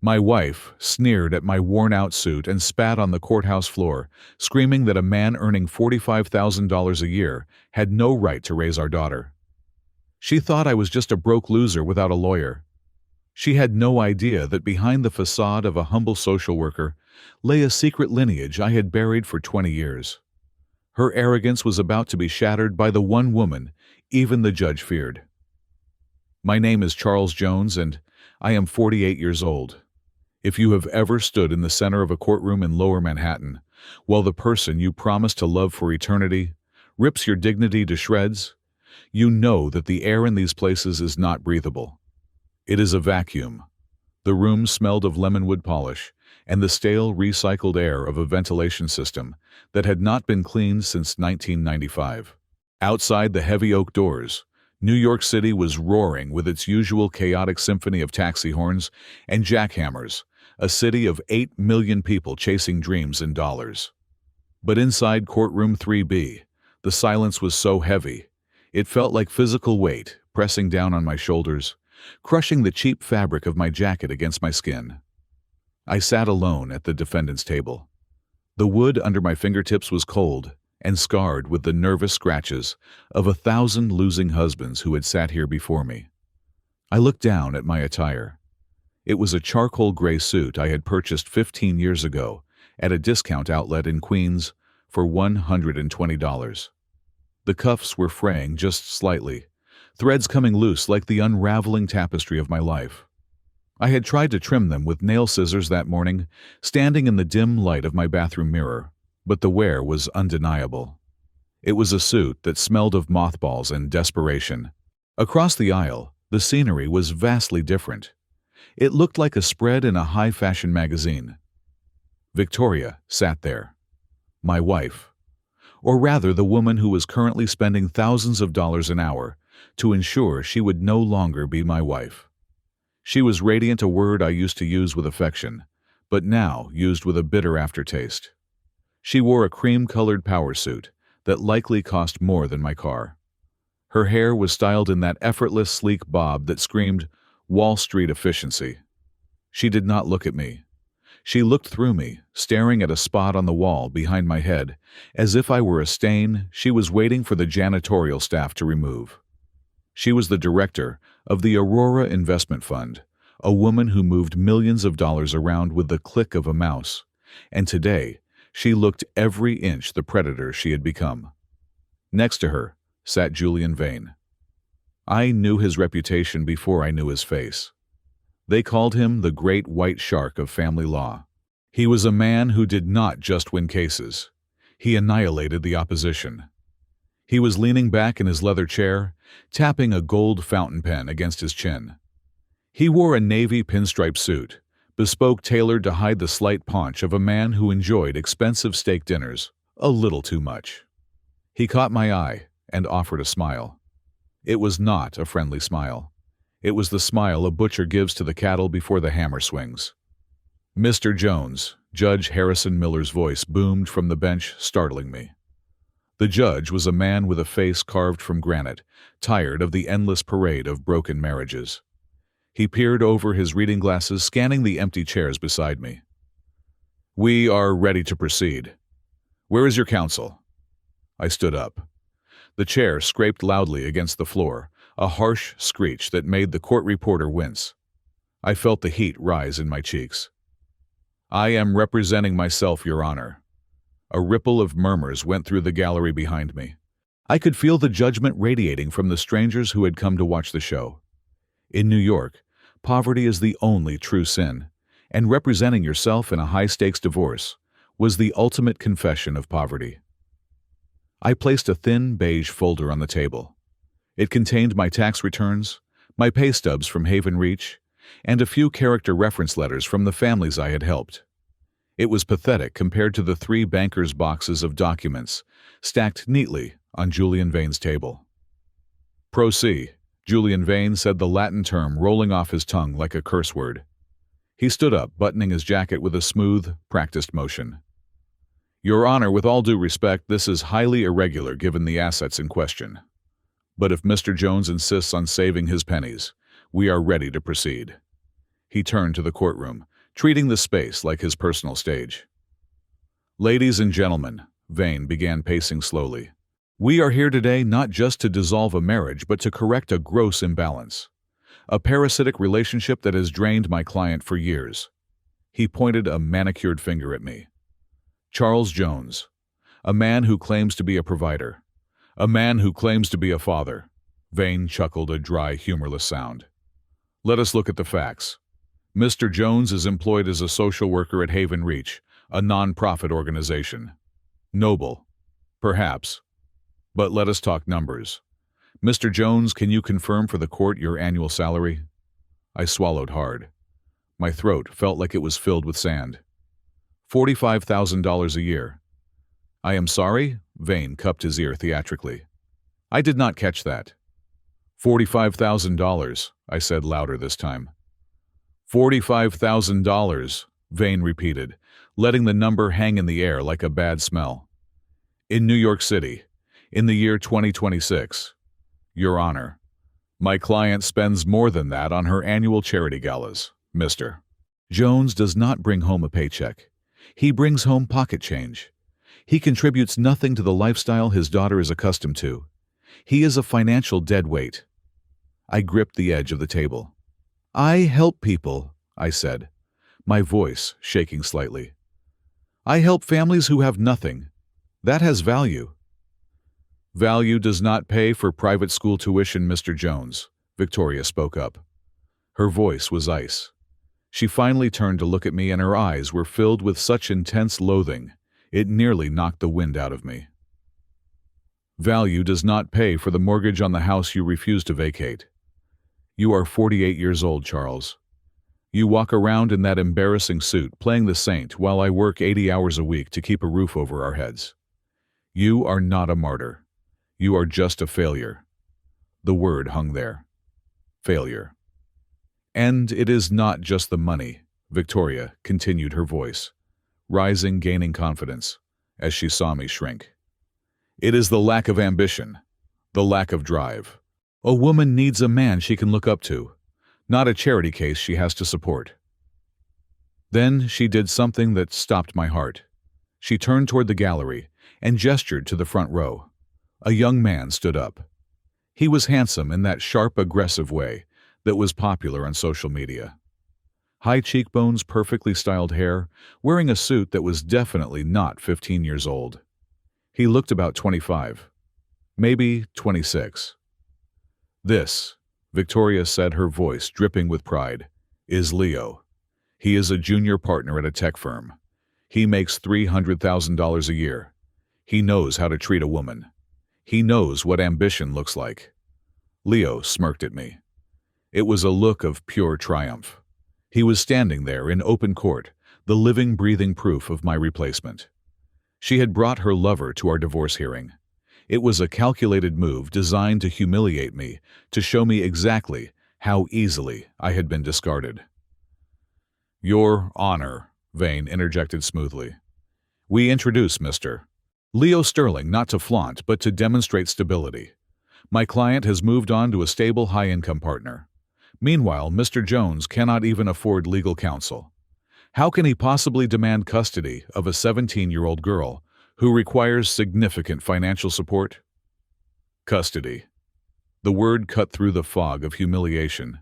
My wife sneered at my worn-out suit and spat on the courthouse floor, screaming that a man earning $45,000 a year had no right to raise our daughter. She thought I was just a broke loser without a lawyer. She had no idea that behind the facade of a humble social worker lay a secret lineage I had buried for 20 years. Her arrogance was about to be shattered by the one woman even the judge feared. My name is Charles Jones, and I am 48 years old. If you have ever stood in the center of a courtroom in Lower Manhattan, while the person you promised to love for eternity rips your dignity to shreds, you know that the air in these places is not breathable. It is a vacuum. The room smelled of lemonwood polish and the stale, recycled air of a ventilation system that had not been cleaned since 1995. Outside the heavy oak doors, New York City was roaring with its usual chaotic symphony of taxi horns and jackhammers, a city of 8 million people chasing dreams and dollars. But inside courtroom 3B, the silence was so heavy, it felt like physical weight pressing down on my shoulders, crushing the cheap fabric of my jacket against my skin. I sat alone at the defendant's table. The wood under my fingertips was cold and scarred with the nervous scratches of 1,000 losing husbands who had sat here before me. I looked down at my attire. It was a charcoal gray suit I had purchased 15 years ago at a discount outlet in Queens for $120. The cuffs were fraying just slightly, threads coming loose like the unraveling tapestry of my life. I had tried to trim them with nail scissors that morning, standing in the dim light of my bathroom mirror, but the wear was undeniable. It was a suit that smelled of mothballs and desperation. Across the aisle, the scenery was vastly different. It looked like a spread in a high-fashion magazine. Victoria sat there. My wife. Or rather, the woman who was currently spending thousands of dollars an hour to ensure she would no longer be my wife. She was radiant, a word I used to use with affection, but now used with a bitter aftertaste. She wore a cream-colored power suit that likely cost more than my car. Her hair was styled in that effortless, sleek bob that screamed Wall Street efficiency. She did not look at me. She looked through me, staring at a spot on the wall behind my head, as if I were a stain she was waiting for the janitorial staff to remove. She was the director of the Aurora Investment Fund, a woman who moved millions of dollars around with the click of a mouse, and today she looked every inch the predator she had become. Next to her sat Julian Vane. I knew his reputation before I knew his face. They called him the great white shark of family law. He was a man who did not just win cases. He annihilated the opposition. He was leaning back in his leather chair, tapping a gold fountain pen against his chin. He wore a navy pinstripe suit, bespoke tailored to hide the slight paunch of a man who enjoyed expensive steak dinners a little too much. He caught my eye and offered a smile. It was not a friendly smile. It was the smile a butcher gives to the cattle before the hammer swings. "Mr. Jones," Judge Harrison Miller's voice boomed from the bench, startling me. The judge was a man with a face carved from granite, tired of the endless parade of broken marriages. He peered over his reading glasses, scanning the empty chairs beside me. "We are ready to proceed. Where is your counsel?" I stood up. The chair scraped loudly against the floor, a harsh screech that made the court reporter wince. I felt the heat rise in my cheeks. "I am representing myself, Your Honor." A ripple of murmurs went through the gallery behind me. I could feel the judgment radiating from the strangers who had come to watch the show. In New York, poverty is the only true sin, and representing yourself in a high-stakes divorce was the ultimate confession of poverty. I placed a thin beige folder on the table. It contained my tax returns, my pay stubs from Haven Reach, and a few character reference letters from the families I had helped. It was pathetic compared to the 3 bankers' boxes of documents stacked neatly on Julian Vane's table. "Proceed," Julian Vane said, the Latin term rolling off his tongue like a curse word. He stood up, buttoning his jacket with a smooth, practiced motion. "Your Honor, with all due respect, this is highly irregular given the assets in question. But if Mr. Jones insists on saving his pennies, we are ready to proceed." He turned to the courtroom, treating the space like his personal stage. "Ladies and gentlemen," Vane began pacing slowly, "we are here today not just to dissolve a marriage but to correct a gross imbalance. A parasitic relationship that has drained my client for years." He pointed a manicured finger at me. "Charles Jones, a man who claims to be a provider. A man who claims to be a father." Vane chuckled a dry, humorless sound. "Let us look at the facts. Mr. Jones is employed as a social worker at Haven Reach, a non-profit organization. Noble, perhaps. But let us talk numbers. Mr. Jones, can you confirm for the court your annual salary?" I swallowed hard. My throat felt like it was filled with sand. $45,000 a year. "I am sorry?" Vane cupped his ear theatrically. "I did not catch that." $45,000, I said louder this time. $45,000, Vane repeated, letting the number hang in the air like a bad smell. "In New York City, in the year 2026. Your Honor, my client spends more than that on her annual charity galas, Mr. Jones does not bring home a paycheck. He brings home pocket change. He contributes nothing to the lifestyle his daughter is accustomed to. He is a financial deadweight." I gripped the edge of the table. "I help people," I said, my voice shaking slightly. "I help families who have nothing. That has value." "Value does not pay for private school tuition, Mr. Jones," Victoria spoke up. Her voice was ice. She finally turned to look at me and her eyes were filled with such intense loathing, it nearly knocked the wind out of me. "Value does not pay for the mortgage on the house you refuse to vacate. You are 48 years old, Charles. You walk around in that embarrassing suit playing the saint while I work 80 hours a week to keep a roof over our heads. You are not a martyr. You are just a failure." The word hung there. Failure. "And it is not just the money," Victoria continued, her voice rising, gaining confidence, as she saw me shrink. "It is the lack of ambition, the lack of drive. A woman needs a man she can look up to, not a charity case she has to support." Then she did something that stopped my heart. She turned toward the gallery and gestured to the front row. A young man stood up. He was handsome in that sharp, aggressive way that was popular on social media. High cheekbones, perfectly styled hair, wearing a suit that was definitely not 15 years old. He looked about 25, maybe 26. "This," Victoria said, her voice dripping with pride, "is Leo. He is a junior partner at a tech firm. He makes $300,000 a year. He knows how to treat a woman. He knows what ambition looks like." Leo smirked at me. It was a look of pure triumph. He was standing there in open court, the living, breathing proof of my replacement. She had brought her lover to our divorce hearing. It was a calculated move designed to humiliate me, to show me exactly how easily I had been discarded. "Your Honor," Vane interjected smoothly. "We introduce Mr. Leo Sterling not to flaunt but to demonstrate stability. My client has moved on to a stable, high-income partner. Meanwhile, Mr. Jones cannot even afford legal counsel. How can he possibly demand custody of a 17-year-old girl who requires significant financial support?" Custody. The word cut through the fog of humiliation.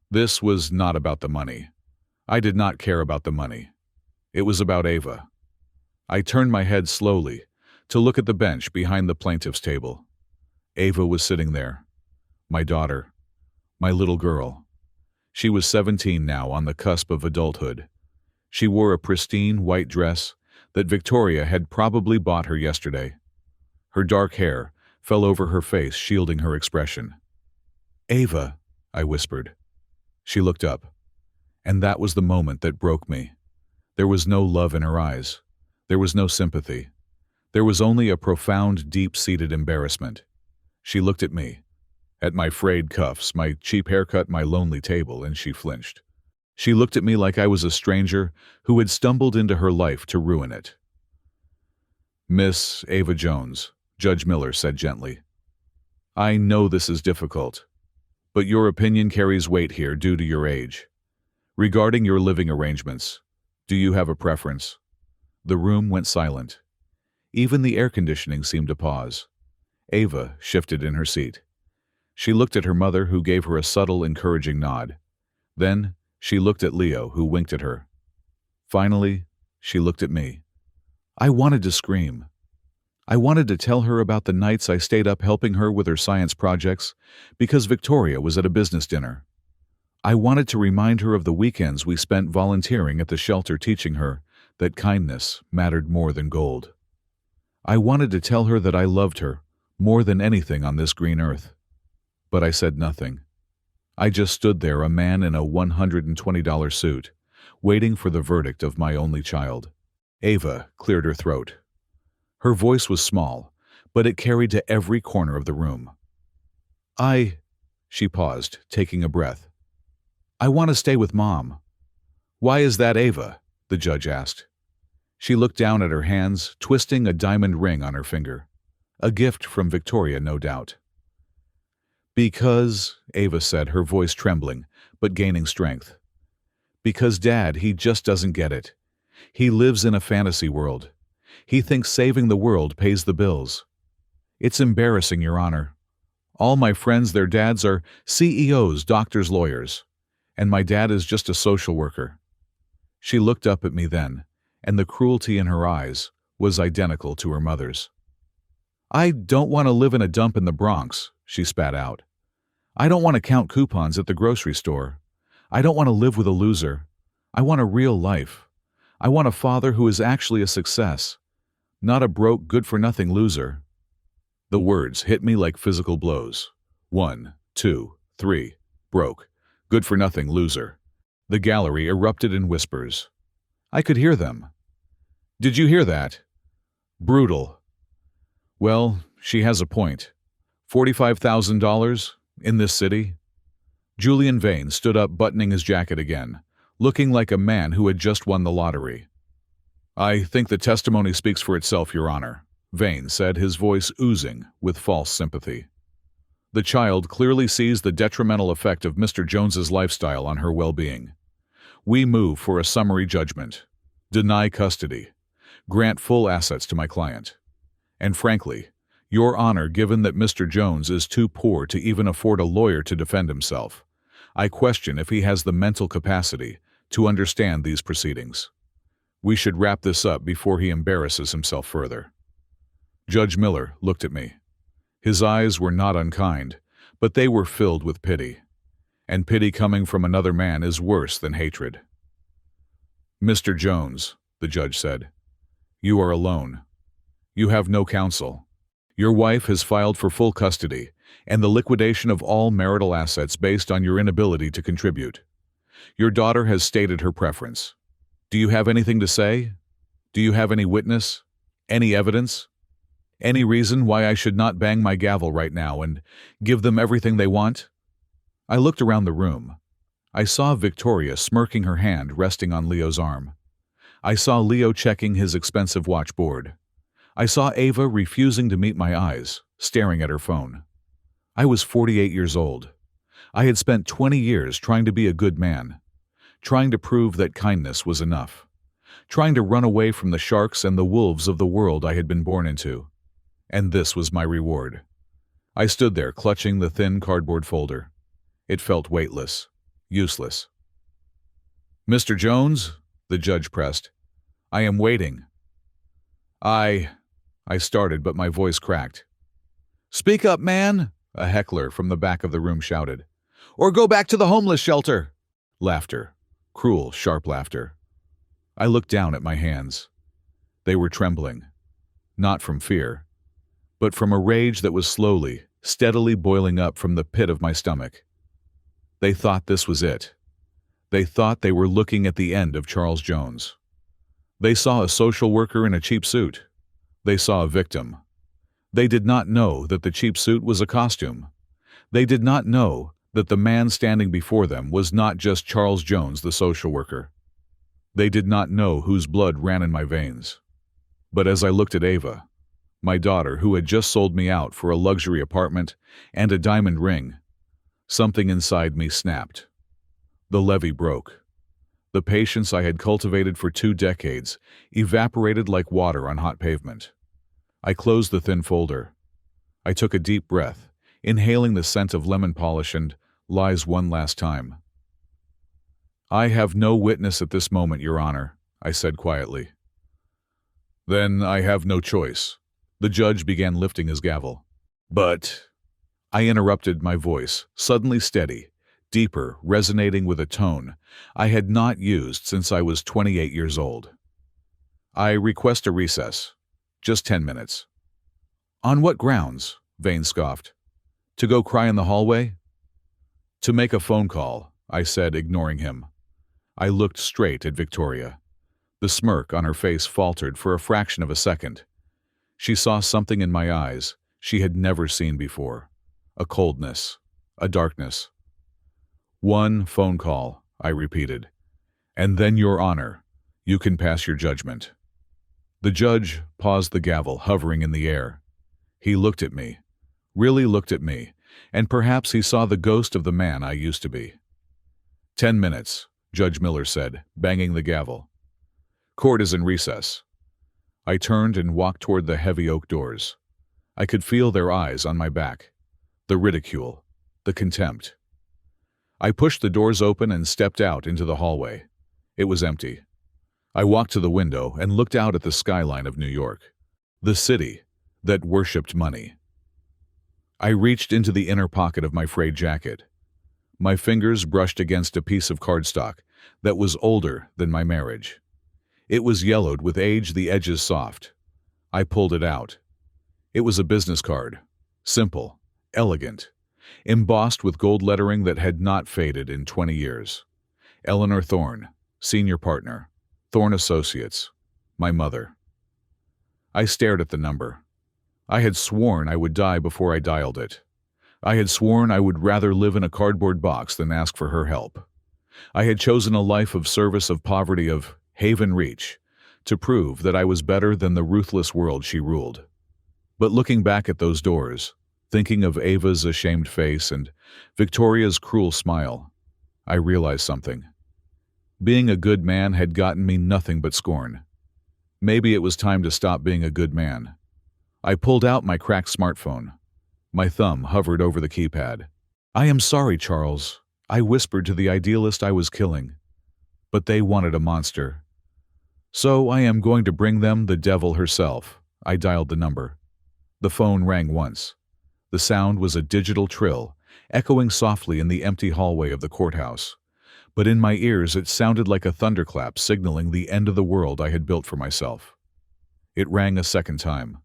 This was not about the money. I did not care about the money. It was about Ava. I turned my head slowly to look at the bench behind the plaintiff's table. Ava was sitting there. My daughter. My little girl. She was 17 now, on the cusp of adulthood. She wore a pristine white dress that Victoria had probably bought her yesterday. Her dark hair fell over her face, shielding her expression. "Ava," I whispered. She looked up, and that was the moment that broke me. There was no love in her eyes. There was no sympathy. There was only a profound, deep-seated embarrassment. She looked at me, at my frayed cuffs, my cheap haircut, my lonely table, and she flinched. She looked at me like I was a stranger who had stumbled into her life to ruin it. "Miss Ava Jones," Judge Miller said gently, "I know this is difficult, but your opinion carries weight here due to your age. Regarding your living arrangements, do you have a preference? The room went silent. Even the air conditioning seemed to pause. Ava shifted in her seat. She looked at her mother, who gave her a subtle, encouraging nod. Then she looked at Leo, who winked at her. Finally, she looked at me. I wanted to scream. I wanted to tell her about the nights I stayed up helping her with her science projects because Victoria was at a business dinner. I wanted to remind her of the weekends we spent volunteering at the shelter, teaching her that kindness mattered more than gold. I wanted to tell her that I loved her more than anything on this green earth. But I said nothing. I just stood there, a man in a $120 suit, waiting for the verdict of my only child. Ava cleared her throat. Her voice was small, but it carried to every corner of the room. She paused, taking a breath. I want to stay with Mom. Why is that, Ava? The judge asked. She looked down at her hands, twisting a diamond ring on her finger. A gift from Victoria, no doubt. Because, Ava said, her voice trembling, but gaining strength. Because Dad, he just doesn't get it. He lives in a fantasy world. He thinks saving the world pays the bills. It's embarrassing, Your Honor. All my friends, their dads are CEOs, doctors, lawyers. And my dad is just a social worker. She looked up at me then, and the cruelty in her eyes was identical to her mother's. I don't want to live in a dump in the Bronx, she spat out. I don't want to count coupons at the grocery store. I don't want to live with a loser. I want a real life. I want a father who is actually a success, not a broke, good-for-nothing loser. The words hit me like physical blows. 1, 2, 3, broke, good-for-nothing loser. The gallery erupted in whispers. I could hear them. Did you hear that? Brutal. Well, she has a point. $45,000 in this city? Julian Vane stood up, buttoning his jacket again, looking like a man who had just won the lottery. I think the testimony speaks for itself, Your Honor, Vane said, his voice oozing with false sympathy. The child clearly sees the detrimental effect of Mr. Jones's lifestyle on her well-being. We move for a summary judgment. Deny custody. Grant full assets to my client. And frankly, Your Honor, given that Mr. Jones is too poor to even afford a lawyer to defend himself, I question if he has the mental capacity to understand these proceedings. We should wrap this up before he embarrasses himself further. Judge Miller looked at me. His eyes were not unkind, but they were filled with pity. And pity coming from another man is worse than hatred. Mr. Jones, the judge said, you are alone. You have no counsel. Your wife has filed for full custody and the liquidation of all marital assets based on your inability to contribute. Your daughter has stated her preference. Do you have anything to say? Do you have any witness? Any evidence? Any reason why I should not bang my gavel right now and give them everything they want? I looked around the room. I saw Victoria smirking, her hand resting on Leo's arm. I saw Leo checking his expensive watch board. I saw Ava refusing to meet my eyes, staring at her phone. I was 48 years old. I had spent 20 years trying to be a good man, trying to prove that kindness was enough, trying to run away from the sharks and the wolves of the world I had been born into. And this was my reward. I stood there clutching the thin cardboard folder. It felt weightless, useless. Mr. Jones, the judge pressed, I am waiting. I started, but my voice cracked. Speak up, man, a heckler from the back of the room shouted. Or go back to the homeless shelter. Laughter, cruel, sharp laughter. I looked down at my hands. They were trembling, not from fear, but from a rage that was slowly, steadily boiling up from the pit of my stomach. They thought this was it. They thought they were looking at the end of Charles Jones. They saw a social worker in a cheap suit. They saw a victim. They did not know that the cheap suit was a costume. They did not know that the man standing before them was not just Charles Jones, the social worker. They did not know whose blood ran in my veins. But as I looked at Ava, my daughter, who had just sold me out for a luxury apartment and a diamond ring, something inside me snapped. The levee broke. The patience I had cultivated for 2 decades evaporated like water on hot pavement. I closed the thin folder. I took a deep breath, inhaling the scent of lemon polish and lies one last time. "I have no witness at this moment, Your Honor," I said quietly. "Then I have no choice." The judge began lifting his gavel. "But—" I interrupted, my voice suddenly steady, deeper, resonating with a tone I had not used since I was 28 years old. "I request a recess. Just 10 minutes." "On what grounds?" Vane scoffed. "To go cry in the hallway?" "To make a phone call," I said, ignoring him. I looked straight at Victoria. The smirk on her face faltered for a fraction of a second. She saw something in my eyes she had never seen before. A coldness, a darkness. "One phone call," I repeated. "And then, Your Honor, you can pass your judgment." The judge paused the gavel hovering in the air. He looked at me, really looked at me, and perhaps he saw the ghost of the man I used to be. 10 minutes, Judge Miller said, banging the gavel. "Court is in recess." I turned and walked toward the heavy oak doors. I could feel their eyes on my back. The ridicule, the contempt. I pushed the doors open and stepped out into the hallway. It was empty. I walked to the window and looked out at the skyline of New York. The city that worshipped money. I reached into the inner pocket of my frayed jacket. My fingers brushed against a piece of cardstock that was older than my marriage. It was yellowed with age, the edges soft. I pulled it out. It was a business card. Simple, elegant, embossed with gold lettering that had not faded in 20 years. Eleanor Thorne, senior partner, Thorne Associates, my mother. I stared at the number. I had sworn I would die before I dialed it. I had sworn I would rather live in a cardboard box than ask for her help. I had chosen a life of service, of poverty, of Haven Reach, to prove that I was better than the ruthless world she ruled. But looking back at those doors, thinking of Ava's ashamed face and Victoria's cruel smile, I realized something. Being a good man had gotten me nothing but scorn. Maybe it was time to stop being a good man. I pulled out my cracked smartphone. My thumb hovered over the keypad. "I am sorry, Charles," I whispered to the idealist I was killing. But they wanted a monster. "So I am going to bring them the devil herself." I dialed the number. The phone rang once. The sound was a digital trill, echoing softly in the empty hallway of the courthouse. But in my ears it sounded like a thunderclap signaling the end of the world I had built for myself. It rang a second time.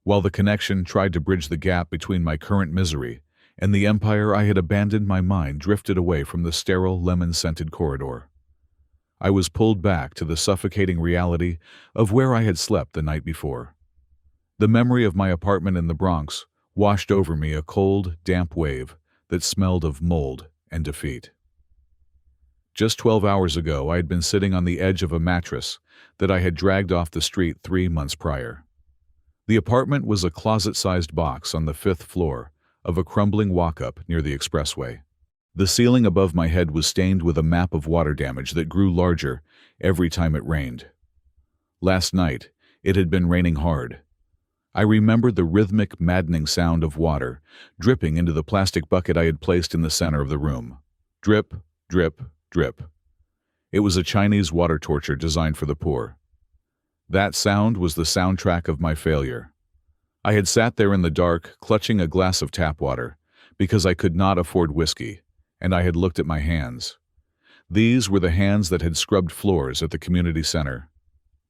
While the connection tried to bridge the gap between my current misery and the empire I had abandoned, my mind drifted away from the sterile, lemon-scented corridor. I was pulled back to the suffocating reality of where I had slept the night before. The memory of my apartment in the Bronx washed over me, a cold, damp wave that smelled of mold and defeat. Just 12 hours ago, I had been sitting on the edge of a mattress that I had dragged off the street 3 months prior. The apartment was a closet-sized box on the 5th floor of a crumbling walk-up near the expressway. The ceiling above my head was stained with a map of water damage that grew larger every time it rained. Last night, it had been raining hard. I remembered the rhythmic, maddening sound of water dripping into the plastic bucket I had placed in the center of the room. Drip, drip, drip. It was a Chinese water torture designed for the poor. That sound was the soundtrack of my failure. I had sat there in the dark, clutching a glass of tap water, because I could not afford whiskey, and I had looked at my hands. These were the hands that had scrubbed floors at the community center.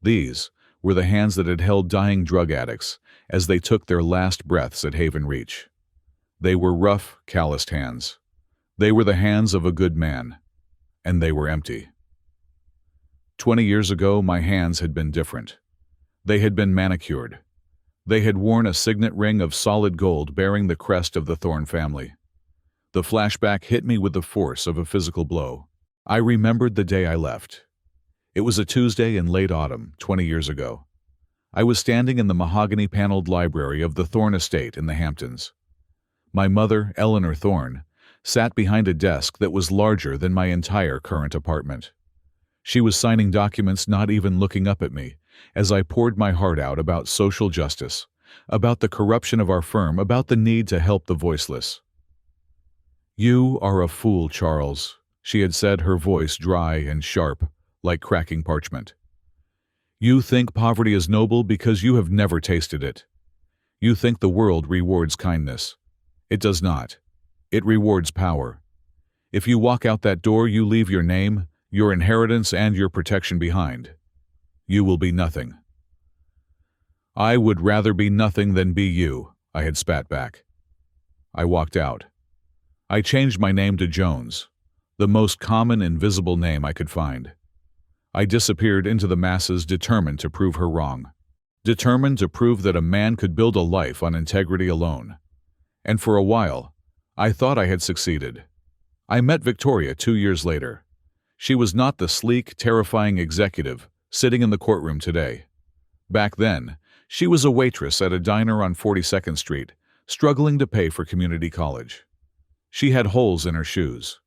These were the hands that had held dying drug addicts as they took their last breaths at Haven Reach. They were rough, calloused hands. They were the hands of a good man, and they were empty. 20 years ago, my hands had been different. They had been manicured. They had worn a signet ring of solid gold bearing the crest of the Thorne family. The flashback hit me with the force of a physical blow. I remembered the day I left. It was a Tuesday in late autumn, 20 years ago. I was standing in the mahogany-paneled library of the Thorne estate in the Hamptons. My mother, Eleanor Thorne, sat behind a desk that was larger than my entire current apartment. She was signing documents, not even looking up at me, as I poured my heart out about social justice, about the corruption of our firm, about the need to help the voiceless. "You are a fool, Charles," she had said, her voice dry and sharp, like cracking parchment. "You think poverty is noble because you have never tasted it. You think the world rewards kindness. It does not. It rewards power. If you walk out that door, you leave your name, your inheritance, and your protection behind. You will be nothing." "I would rather be nothing than be you," I had spat back. I walked out. I changed my name to Jones, the most common invisible name I could find. I disappeared into the masses, determined to prove her wrong. Determined to prove that a man could build a life on integrity alone. And for a while, I thought I had succeeded. I met Victoria 2 years later. She was not the sleek, terrifying executive sitting in the courtroom today. Back then, she was a waitress at a diner on 42nd Street, struggling to pay for community college. She had holes in her shoes.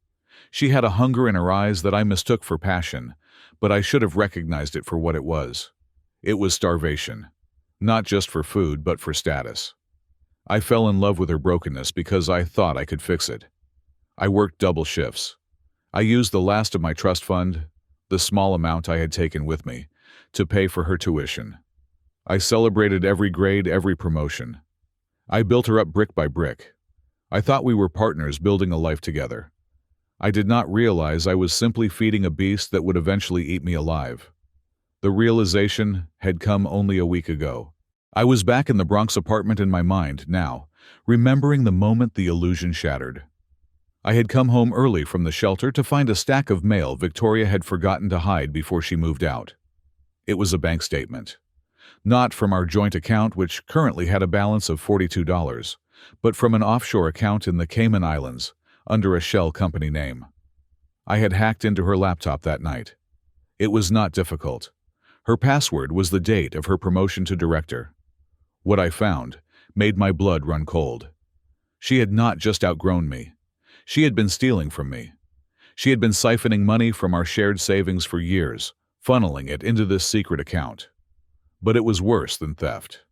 She had a hunger in her eyes that I mistook for passion, but I should have recognized it for what it was. It was starvation. Not just for food, but for status. I fell in love with her brokenness because I thought I could fix it. I worked double shifts. I used the last of my trust fund, the small amount I had taken with me, to pay for her tuition. I celebrated every grade, every promotion. I built her up brick by brick. I thought we were partners building a life together. I did not realize I was simply feeding a beast that would eventually eat me alive. The realization had come only a week ago. I was back in the Bronx apartment in my mind now, remembering the moment the illusion shattered. I had come home early from the shelter to find a stack of mail Victoria had forgotten to hide before she moved out. It was a bank statement. Not from our joint account, which currently had a balance of $42, but from an offshore account in the Cayman Islands, under a shell company name. I had hacked into her laptop that night. It was not difficult. Her password was the date of her promotion to director. What I found made my blood run cold. She had not just outgrown me. She had been stealing from me. She had been siphoning money from our shared savings for years, funneling it into this secret account. But it was worse than theft.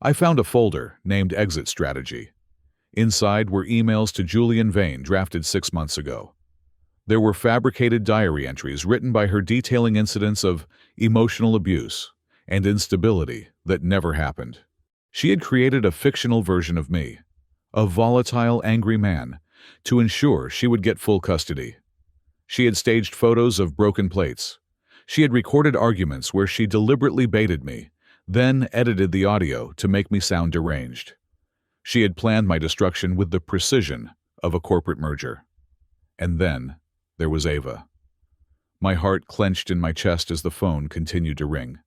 I found a folder named Exit Strategy. Inside were emails to Julian Vane drafted 6 months ago. There were fabricated diary entries written by her detailing incidents of emotional abuse and instability that never happened. She had created a fictional version of me, a volatile, angry man, to ensure she would get full custody. She had staged photos of broken plates. She had recorded arguments where she deliberately baited me, then edited the audio to make me sound deranged. She had planned my destruction with the precision of a corporate merger. And then there was Ava. My heart clenched in my chest as the phone continued to ring.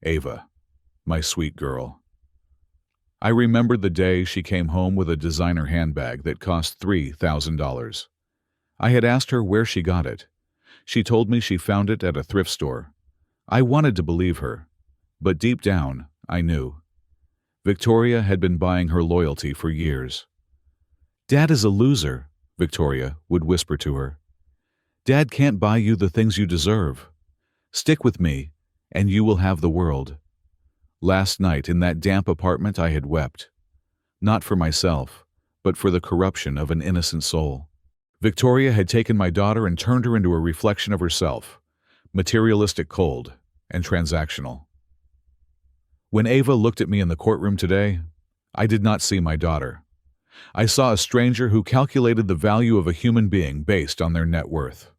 Ava, my sweet girl. I remembered the day she came home with a designer handbag that cost $3,000. I had asked her where she got it. She told me she found it at a thrift store. I wanted to believe her, but deep down, I knew. Victoria had been buying her loyalty for years. "Dad is a loser," Victoria would whisper to her. "Dad can't buy you the things you deserve. Stick with me, and you will have the world." Last night in that damp apartment I had wept. Not for myself, but for the corruption of an innocent soul. Victoria had taken my daughter and turned her into a reflection of herself, materialistic, cold, and transactional. When Ava looked at me in the courtroom today, I did not see my daughter. I saw a stranger who calculated the value of a human being based on their net worth.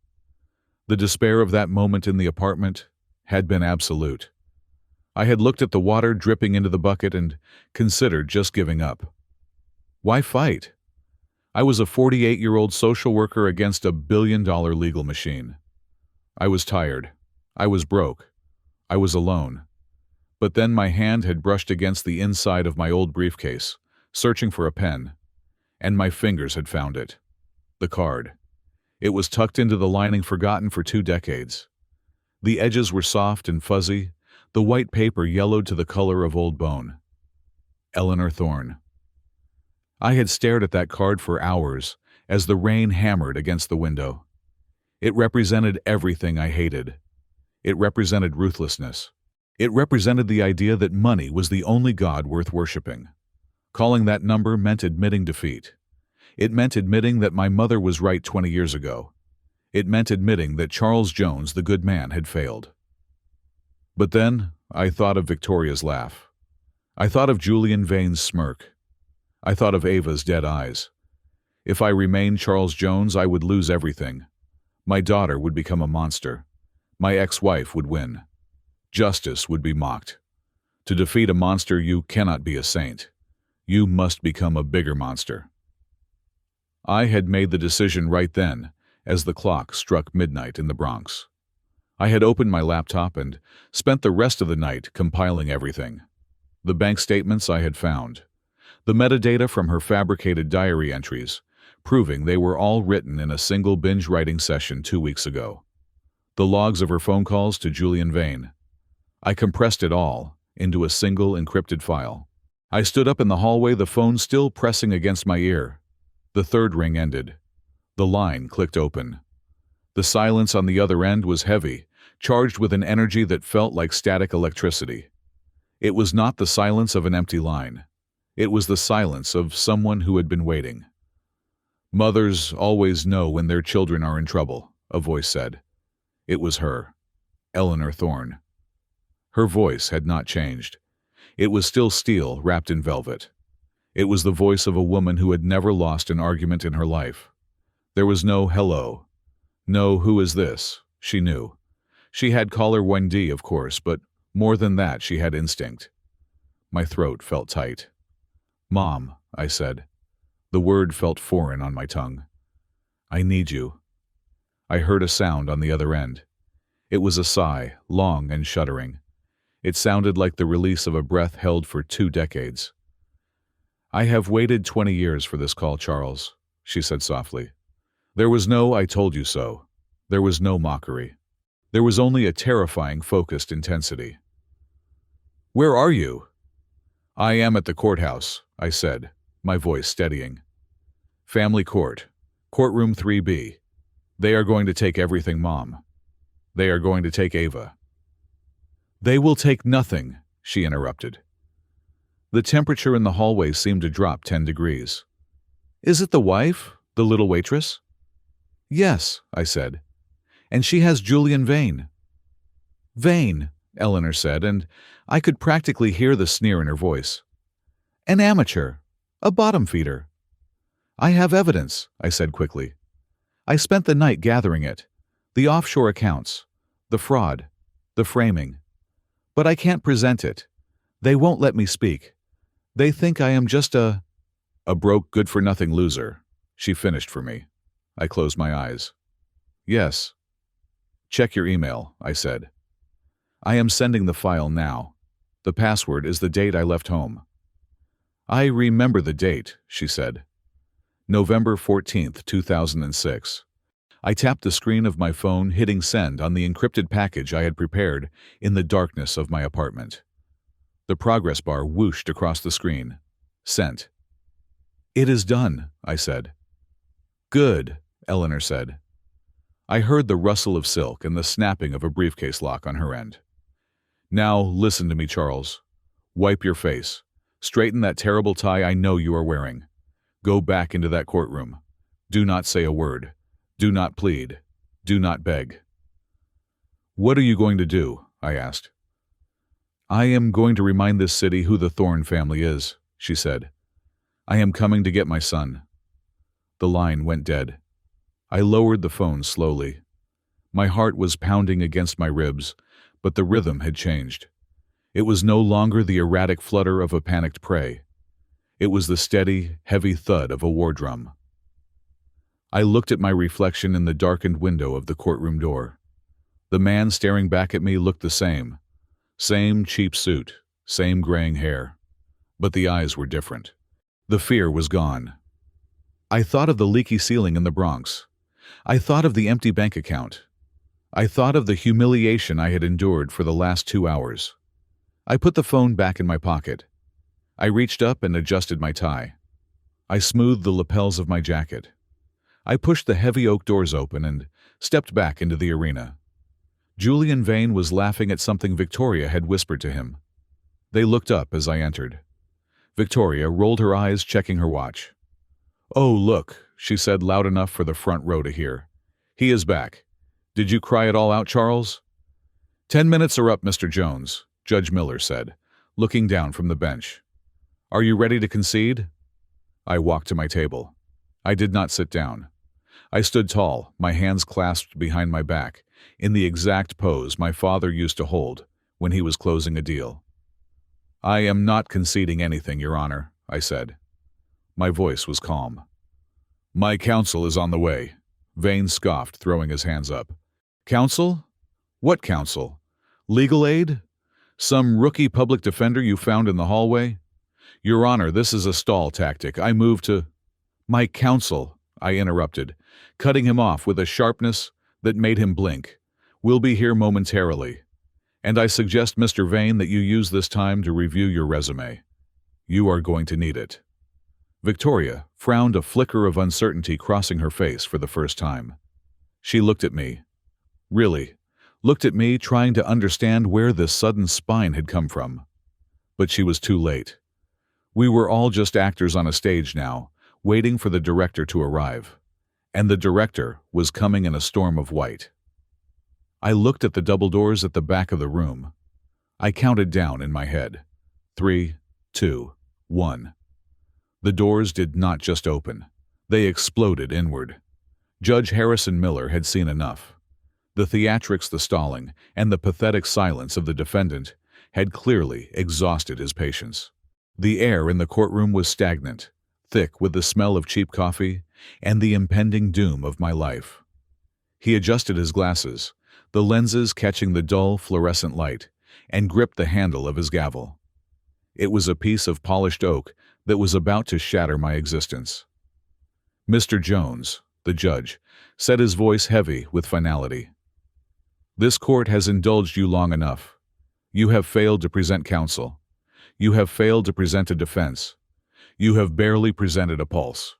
The despair of that moment in the apartment had been absolute. I had looked at the water dripping into the bucket and considered just giving up. Why fight? I was a 48-year-old social worker against a billion-dollar legal machine. I was tired. I was broke. I was alone. But then my hand had brushed against the inside of my old briefcase, searching for a pen, and my fingers had found it. The card. It was tucked into the lining, forgotten for 2 decades. The edges were soft and fuzzy, the white paper yellowed to the color of old bone. Eleanor Thorne. I had stared at that card for hours as the rain hammered against the window. It represented everything I hated. It represented ruthlessness. It represented the idea that money was the only god worth worshipping. Calling that number meant admitting defeat. It meant admitting that my mother was right 20 years ago. It meant admitting that Charles Jones, the good man, had failed. But then, I thought of Victoria's laugh. I thought of Julian Vane's smirk. I thought of Ava's dead eyes. If I remained Charles Jones, I would lose everything. My daughter would become a monster. My ex-wife would win. Justice would be mocked. To defeat a monster, you cannot be a saint. You must become a bigger monster. I had made the decision right then, as the clock struck midnight in the Bronx. I had opened my laptop and spent the rest of the night compiling everything. The bank statements I had found. The metadata from her fabricated diary entries, proving they were all written in a single binge-writing session 2 weeks ago. The logs of her phone calls to Julian Vane. I compressed it all into a single encrypted file. I stood up in the hallway, the phone still pressing against my ear. The third ring ended. The line clicked open. The silence on the other end was heavy, charged with an energy that felt like static electricity. It was not the silence of an empty line. It was the silence of someone who had been waiting. "Mothers always know when their children are in trouble," a voice said. It was her, Eleanor Thorne. Her voice had not changed. It was still steel wrapped in velvet. It was the voice of a woman who had never lost an argument in her life. There was no hello. No who is this, she knew. She had caller 1D, of course, but more than that, she had instinct. My throat felt tight. "Mom," I said. The word felt foreign on my tongue. "I need you." I heard a sound on the other end. It was a sigh, long and shuddering. It sounded like the release of a breath held for 2 decades. "I have waited 20 years for this call, Charles," she said softly. There was no "I told you so." There was no mockery. There was only a terrifying, focused intensity. "Where are you?" "I am at the courthouse," I said, my voice steadying. "Family court. Courtroom 3B. They are going to take everything, Mom. They are going to take Ava." "They will take nothing," she interrupted. The temperature in the hallway seemed to drop 10 degrees. "Is it the wife? The little waitress?" "Yes," I said. "And she has Julian Vane." "Vane," Eleanor said, and I could practically hear the sneer in her voice. "An amateur. A bottom feeder." "I have evidence," I said quickly. "I spent the night gathering it. The offshore accounts. The fraud. The framing. But I can't present it. They won't let me speak. They think I am just a broke, good-for-nothing loser," she finished for me. I closed my eyes. "Yes." "Check your email," I said. "I am sending the file now. The password is the date I left home." "I remember the date," she said. November 14th, 2006. I tapped the screen of my phone, hitting send on the encrypted package I had prepared in the darkness of my apartment. The progress bar whooshed across the screen. Sent. "It is done," I said. "Good," Eleanor said. I heard the rustle of silk and the snapping of a briefcase lock on her end. "Now listen to me, Charles. Wipe your face. Straighten that terrible tie I know you are wearing. Go back into that courtroom. Do not say a word. Do not plead. Do not beg." "What are you going to do?" I asked. "I am going to remind this city who the Thorne family is," she said. "I am coming to get my son." The line went dead. I lowered the phone slowly. My heart was pounding against my ribs, but the rhythm had changed. It was no longer the erratic flutter of a panicked prey. It was the steady, heavy thud of a war drum. I looked at my reflection in the darkened window of the courtroom door. The man staring back at me looked the same. Same cheap suit, same graying hair. But the eyes were different. The fear was gone. I thought of the leaky ceiling in the Bronx. I thought of the empty bank account. I thought of the humiliation I had endured for the last 2 hours. I put the phone back in my pocket. I reached up and adjusted my tie. I smoothed the lapels of my jacket. I pushed the heavy oak doors open and stepped back into the arena. Julian Vane was laughing at something Victoria had whispered to him. They looked up as I entered. Victoria rolled her eyes, checking her watch. "Oh, look," she said loud enough for the front row to hear. "He is back. Did you cry it all out, Charles?" 10 minutes are up, Mr. Jones," Judge Miller said, looking down from the bench. "Are you ready to concede?" I walked to my table. I did not sit down. I stood tall, my hands clasped behind my back, in the exact pose my father used to hold when he was closing a deal. "I am not conceding anything, Your Honor," I said. My voice was calm. "My counsel is on the way," Vane scoffed, throwing his hands up. "Counsel? What counsel? Legal aid? Some rookie public defender you found in the hallway? Your Honor, this is a stall tactic. I move to—" "My counsel," I interrupted, cutting him off with a sharpness that made him blink, "will be here momentarily. And I suggest, Mr. Vane, that you use this time to review your resume. You are going to need it." Victoria frowned, a flicker of uncertainty crossing her face for the first time. She looked at me. Really, looked at me, trying to understand where this sudden spine had come from. But she was too late. We were all just actors on a stage now, waiting for the director to arrive. And the director was coming in a storm of white. I looked at the double doors at the back of the room. I counted down in my head. 3, 2, 1. The doors did not just open. They exploded inward. Judge Harrison Miller had seen enough. The theatrics, the stalling, and the pathetic silence of the defendant had clearly exhausted his patience. The air in the courtroom was stagnant, thick with the smell of cheap coffee and the impending doom of my life. He adjusted his glasses, the lenses catching the dull fluorescent light, and gripped the handle of his gavel. It was a piece of polished oak that was about to shatter my existence. "Mr. Jones," the judge said, his voice heavy with finality. "This court has indulged you long enough. You have failed to present counsel. You have failed to present a defense. You have barely presented a pulse.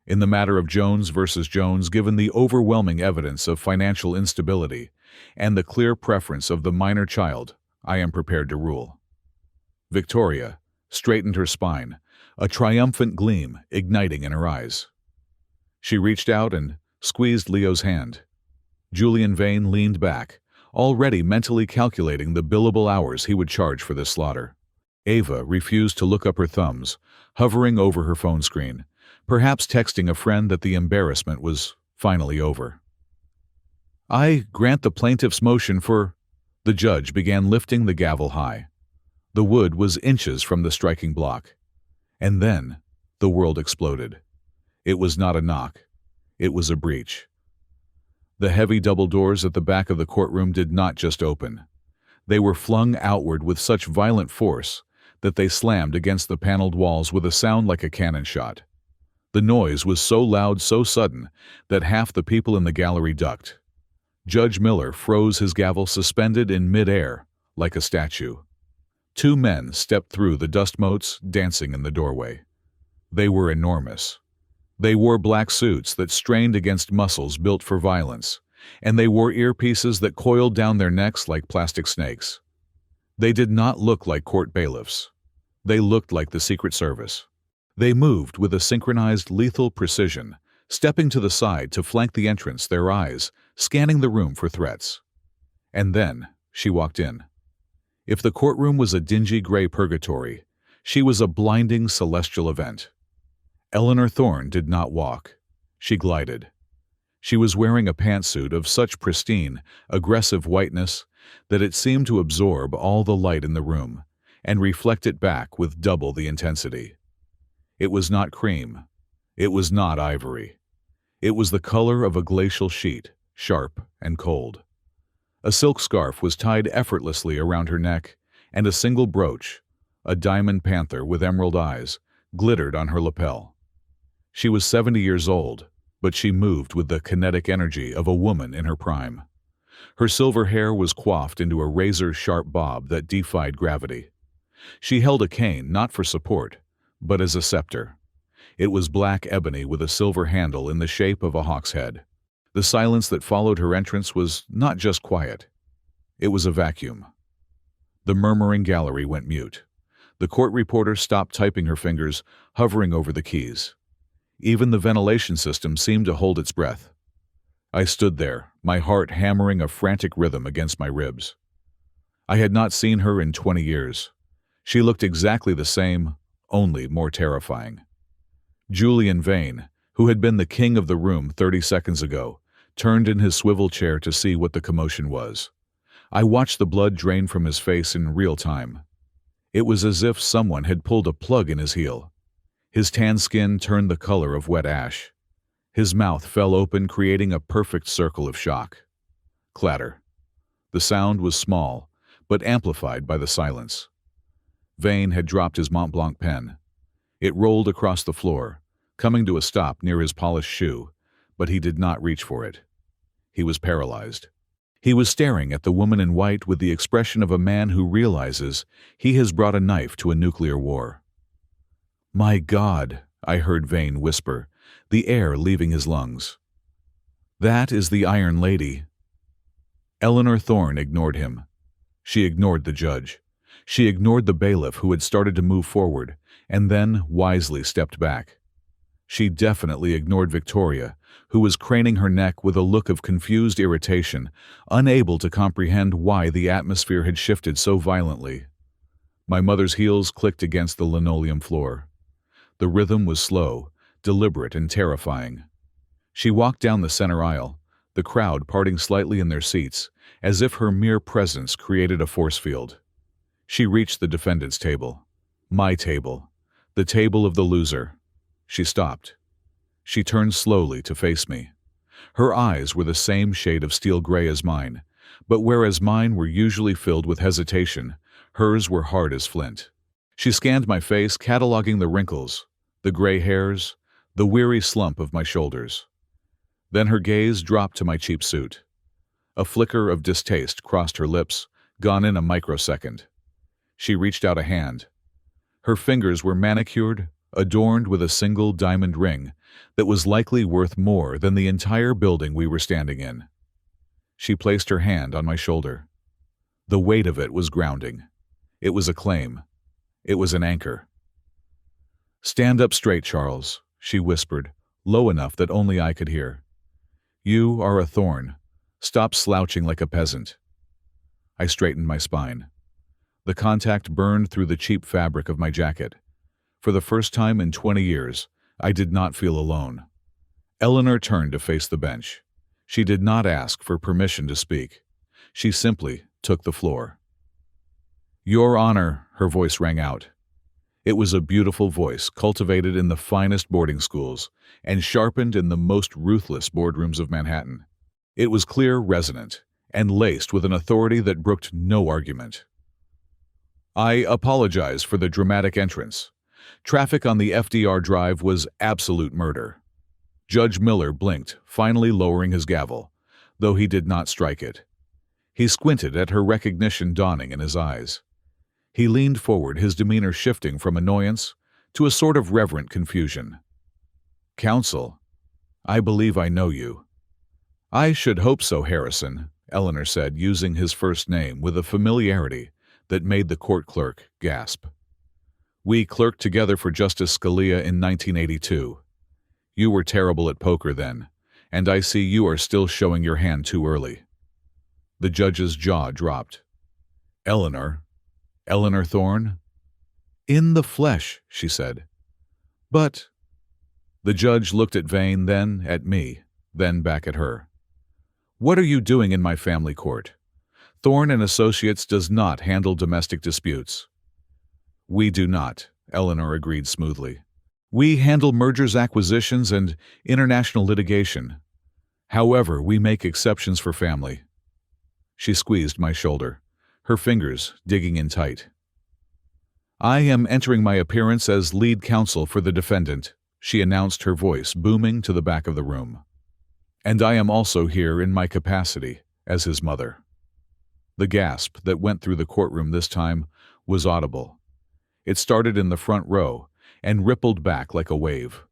In the matter of Jones versus Jones, given the overwhelming evidence of financial instability and the clear preference of the minor child, I am prepared to rule." Victoria straightened her spine, a triumphant gleam igniting in her eyes. She reached out and squeezed Leo's hand. Julian Vane leaned back, already mentally calculating the billable hours he would charge for this slaughter. Ava refused to look up her thumbs, hovering over her phone screen, perhaps texting a friend that the embarrassment was finally over. "I grant the plaintiff's motion for—" The judge began lifting the gavel high. The wood was inches from the striking block. And then the world exploded. It was not a knock. It was a breach. The heavy double doors at the back of the courtroom did not just open. They were flung outward with such violent force that they slammed against the paneled walls with a sound like a cannon shot. The noise was so loud, so sudden, that half the people in the gallery ducked. Judge Miller froze, his gavel suspended in mid-air like a statue. 2 men stepped through the dust motes, dancing in the doorway. They were enormous. They wore black suits that strained against muscles built for violence, and they wore earpieces that coiled down their necks like plastic snakes. They did not look like court bailiffs. They looked like the Secret Service. They moved with a synchronized, lethal precision, stepping to the side to flank the entrance, their eyes scanning the room for threats. And then she walked in. If the courtroom was a dingy gray purgatory, she was a blinding celestial event. Eleanor Thorne did not walk. She glided. She was wearing a pantsuit of such pristine, aggressive whiteness that it seemed to absorb all the light in the room and reflect it back with double the intensity. It was not cream. It was not ivory. It was the color of a glacial sheet, sharp and cold. A silk scarf was tied effortlessly around her neck, and a single brooch, a diamond panther with emerald eyes, glittered on her lapel. She was 70 years old, but she moved with the kinetic energy of a woman in her prime. Her silver hair was coiffed into a razor-sharp bob that defied gravity. She held a cane not for support, but as a scepter. It was black ebony with a silver handle in the shape of a hawk's head. The silence that followed her entrance was not just quiet. It was a vacuum. The murmuring gallery went mute. The court reporter stopped typing, her fingers hovering over the keys. Even the ventilation system seemed to hold its breath. I stood there, my heart hammering a frantic rhythm against my ribs. I had not seen her in 20 years. She looked exactly the same, only more terrifying. Julian Vane, who had been the king of the room 30 seconds ago, turned in his swivel chair to see what the commotion was. I watched the blood drain from his face in real time. It was as if someone had pulled a plug in his heel. His tan skin turned the color of wet ash. His mouth fell open, creating a perfect circle of shock. Clatter. The sound was small, but amplified by the silence. Vane had dropped his Mont Blanc pen. It rolled across the floor, coming to a stop near his polished shoe, but he did not reach for it. He was paralyzed. He was staring at the woman in white with the expression of a man who realizes he has brought a knife to a nuclear war. "My God," I heard Vane whisper, the air leaving his lungs. "That is the Iron Lady." Eleanor Thorne ignored him. She ignored the judge. She ignored the bailiff who had started to move forward, and then wisely stepped back. She definitely ignored Victoria, who was craning her neck with a look of confused irritation, unable to comprehend why the atmosphere had shifted so violently. My mother's heels clicked against the linoleum floor. The rhythm was slow, deliberate, and terrifying. She walked down the center aisle, the crowd parting slightly in their seats, as if her mere presence created a force field. She reached the defendant's table. My table. The table of the loser. She stopped. She turned slowly to face me. Her eyes were the same shade of steel gray as mine, but whereas mine were usually filled with hesitation, hers were hard as flint. She scanned my face, cataloging the wrinkles, the gray hairs, the weary slump of my shoulders. Then her gaze dropped to my cheap suit. A flicker of distaste crossed her lips, gone in a microsecond. She reached out a hand. Her fingers were manicured, adorned with a single diamond ring that was likely worth more than the entire building we were standing in. She placed her hand on my shoulder. The weight of it was grounding. It was a claim. It was an anchor. "Stand up straight, Charles," she whispered, low enough that only I could hear. "You are a thorn. Stop slouching like a peasant." I straightened my spine. The contact burned through the cheap fabric of my jacket. For the first time in 20 years, I did not feel alone. Eleanor turned to face the bench. She did not ask for permission to speak. She simply took the floor. "Your Honor," her voice rang out. It was a beautiful voice, cultivated in the finest boarding schools and sharpened in the most ruthless boardrooms of Manhattan. It was clear, resonant, and laced with an authority that brooked no argument. "I apologize for the dramatic entrance. Traffic on the FDR Drive was absolute murder." Judge Miller blinked, finally lowering his gavel, though he did not strike it. He squinted at her recognition dawning in his eyes. He leaned forward, his demeanor shifting from annoyance to a sort of reverent confusion. "Counsel, I believe I know you." "I should hope so, Harrison," Eleanor said, using his first name with a familiarity that made the court clerk gasp. "We clerked together for Justice Scalia in 1982. You were terrible at poker then, and I see you are still showing your hand too early." The judge's jaw dropped. Eleanor Thorne?" "In the flesh," she said. "But—" The judge looked at Vane, then at me, then back at her. "What are you doing in my family court? Thorne and Associates does not handle domestic disputes." "We do not," Eleanor agreed smoothly. "We handle mergers, acquisitions, and international litigation. However, we make exceptions for family." She squeezed my shoulder, her fingers digging in tight. "I am entering my appearance as lead counsel for the defendant," she announced, her voice booming to the back of the room. "And I am also here in my capacity as his mother." The gasp that went through the courtroom this time was audible. It started in the front row and rippled back like a wave.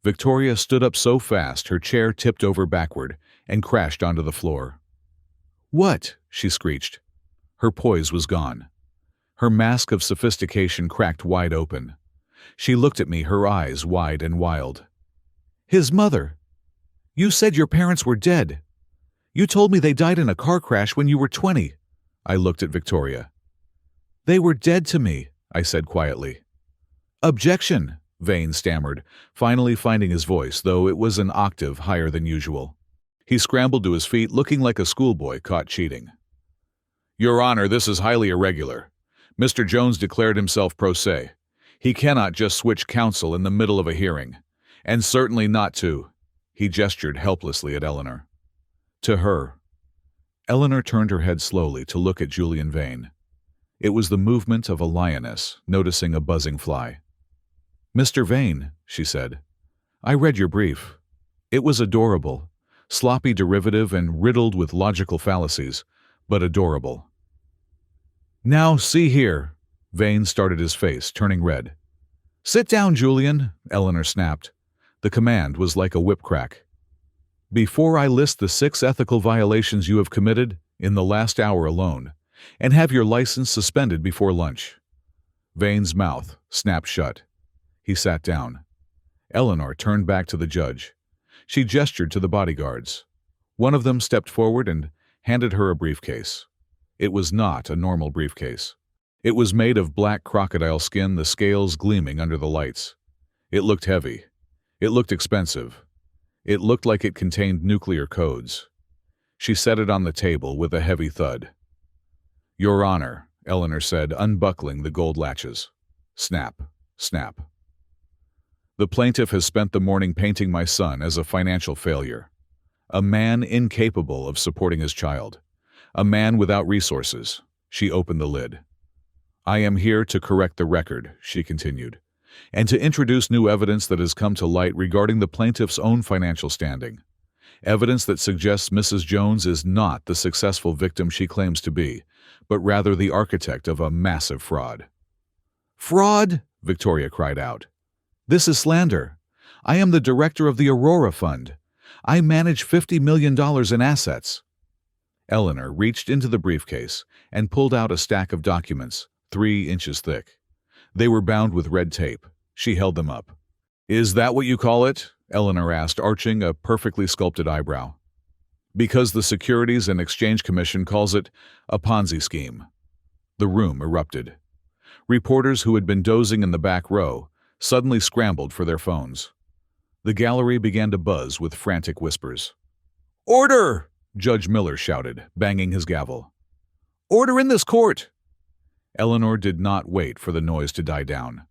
Victoria stood up so fast her chair tipped over backward and crashed onto the floor. "What?" she screeched. Her poise was gone. Her mask of sophistication cracked wide open. She looked at me, her eyes wide and wild. "His mother! You said your parents were dead. You told me they died in a car crash when you were 20. I looked at Victoria. "They were dead to me," I said quietly. "Objection," Vane stammered, finally finding his voice, though it was an octave higher than usual. He scrambled to his feet, looking like a schoolboy caught cheating. "Your Honor, this is highly irregular. Mr. Jones declared himself pro se. He cannot just switch counsel in the middle of a hearing. And certainly not to—" He gestured helplessly at Eleanor. "To her." Eleanor turned her head slowly to look at Julian Vane. It was the movement of a lioness noticing a buzzing fly. "Mr. Vane," she said, "I read your brief. It was adorable, sloppy derivative and riddled with logical fallacies, but adorable." "Now, see here." Vane started his face, turning red. "Sit down, Julian," Eleanor snapped. The command was like a whip crack. "Before I list the 6 ethical violations you have committed in the last hour alone, and have your license suspended before lunch." Vane's mouth snapped shut. He sat down. Eleanor turned back to the judge. She gestured to the bodyguards. One of them stepped forward and handed her a briefcase. It was not a normal briefcase. It was made of black crocodile skin, the scales gleaming under the lights. It looked heavy. It looked expensive. It looked like it contained nuclear codes. She set it on the table with a heavy thud. "Your Honor," Eleanor said, unbuckling the gold latches. Snap, snap. "The plaintiff has spent the morning painting my son as a financial failure. A man incapable of supporting his child. A man without resources." She opened the lid. "I am here to correct the record," she continued, "and to introduce new evidence that has come to light regarding the plaintiff's own financial standing. Evidence that suggests Mrs. Jones is not the successful victim she claims to be, but rather the architect of a massive fraud." "Fraud?" Victoria cried out. "This is slander. I am the director of the Aurora Fund. I manage $50 million in assets." Eleanor reached into the briefcase and pulled out a stack of documents, 3 inches thick. They were bound with red tape. She held them up. "Is that what you call it?" Eleanor asked, arching a perfectly sculpted eyebrow. "Because the Securities and Exchange Commission calls it a Ponzi scheme." The room erupted. Reporters who had been dozing in the back row suddenly scrambled for their phones. The gallery began to buzz with frantic whispers. "Order!" Judge Miller shouted, banging his gavel. "Order in this court!" Eleanor did not wait for the noise to die down.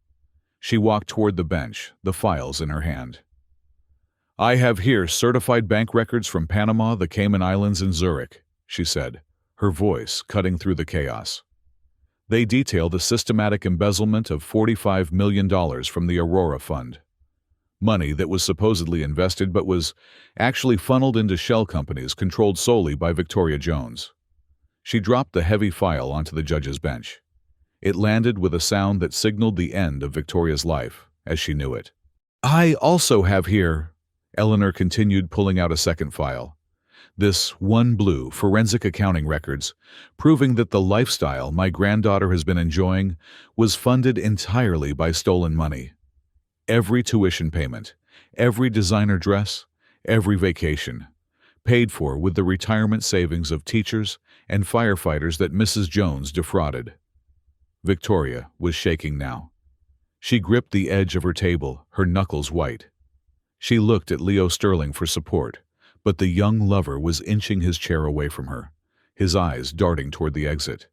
She walked toward the bench, the files in her hand. "I have here certified bank records from Panama, the Cayman Islands, and Zurich," she said, her voice cutting through the chaos. They detail the systematic embezzlement of $45 million from the Aurora Fund. Money that was supposedly invested but was actually funneled into shell companies controlled solely by Victoria Jones. She dropped the heavy file onto the judge's bench. It landed with a sound that signaled the end of Victoria's life, as she knew it. "I also have here," Eleanor continued, pulling out a second file. "This one blue forensic accounting records, proving that the lifestyle my granddaughter has been enjoying was funded entirely by stolen money. Every tuition payment, every designer dress, every vacation, paid for with the retirement savings of teachers and firefighters that Mrs. Jones defrauded." Victoria was shaking now. She gripped the edge of her table, her knuckles white. She looked at Leo Sterling for support, but the young lover was inching his chair away from her, his eyes darting toward the exit.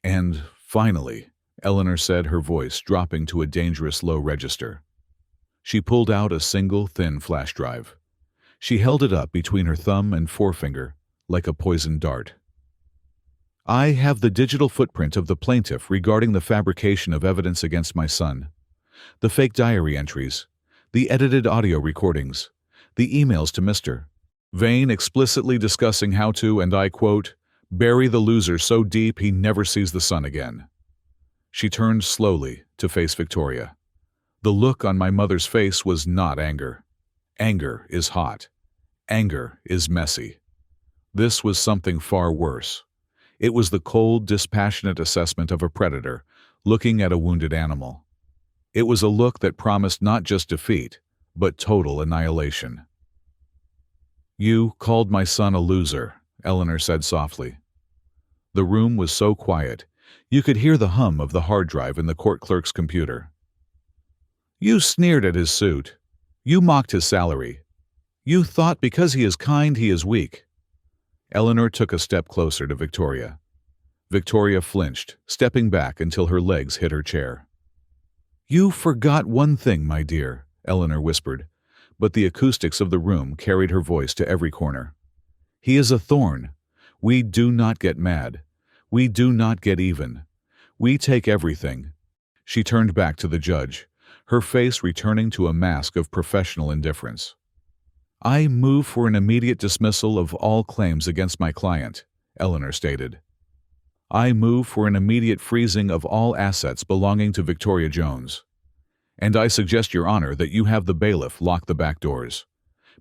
"And finally," Eleanor said, her voice dropping to a dangerous low register. She pulled out a single thin flash drive. She held it up between her thumb and forefinger like a poisoned dart. "I have the digital footprint of the plaintiff regarding the fabrication of evidence against my son, the fake diary entries, the edited audio recordings, the emails to Mr. Vane explicitly discussing how to, and I quote, bury the loser so deep he never sees the sun again." She turned slowly to face Victoria. The look on my mother's face was not anger. Anger is hot. Anger is messy. This was something far worse. It was the cold, dispassionate assessment of a predator looking at a wounded animal. It was a look that promised not just defeat, but total annihilation. "You called my son a loser," Eleanor said softly. The room was so quiet, you could hear the hum of the hard drive in the court clerk's computer. "You sneered at his suit. You mocked his salary. You thought because he is kind he is weak." Eleanor took a step closer to Victoria. Victoria flinched, stepping back until her legs hit her chair. "You forgot one thing, my dear," Eleanor whispered, but the acoustics of the room carried her voice to every corner. "He is a thorn. We do not get mad. We do not get even. We take everything." She turned back to the judge, her face returning to a mask of professional indifference. "I move for an immediate dismissal of all claims against my client," Eleanor stated. "I move for an immediate freezing of all assets belonging to Victoria Jones. And I suggest, Your Honor, that you have the bailiff lock the back doors.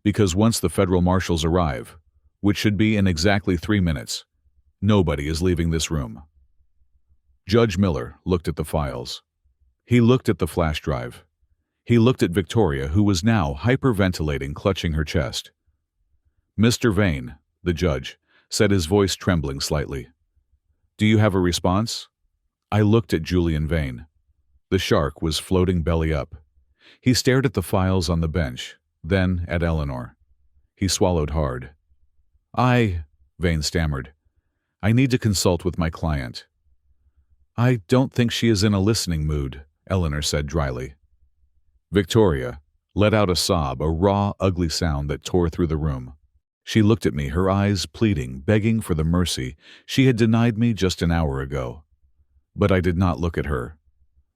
Because once the federal marshals arrive, which should be in exactly 3 minutes, nobody is leaving this room." Judge Miller looked at the files. He looked at the flash drive. He looked at Victoria, who was now hyperventilating, clutching her chest. "Mr. Vane," the judge said, his voice trembling slightly. "Do you have a response?" I looked at Julian Vane. The shark was floating belly up. He stared at the files on the bench, then at Eleanor. He swallowed hard. Vane stammered. "I need to consult with my client." "I don't think she is in a listening mood," Eleanor said dryly. Victoria let out a sob, a raw, ugly sound that tore through the room. She looked at me, her eyes pleading, begging for the mercy she had denied me just an hour ago. But I did not look at her.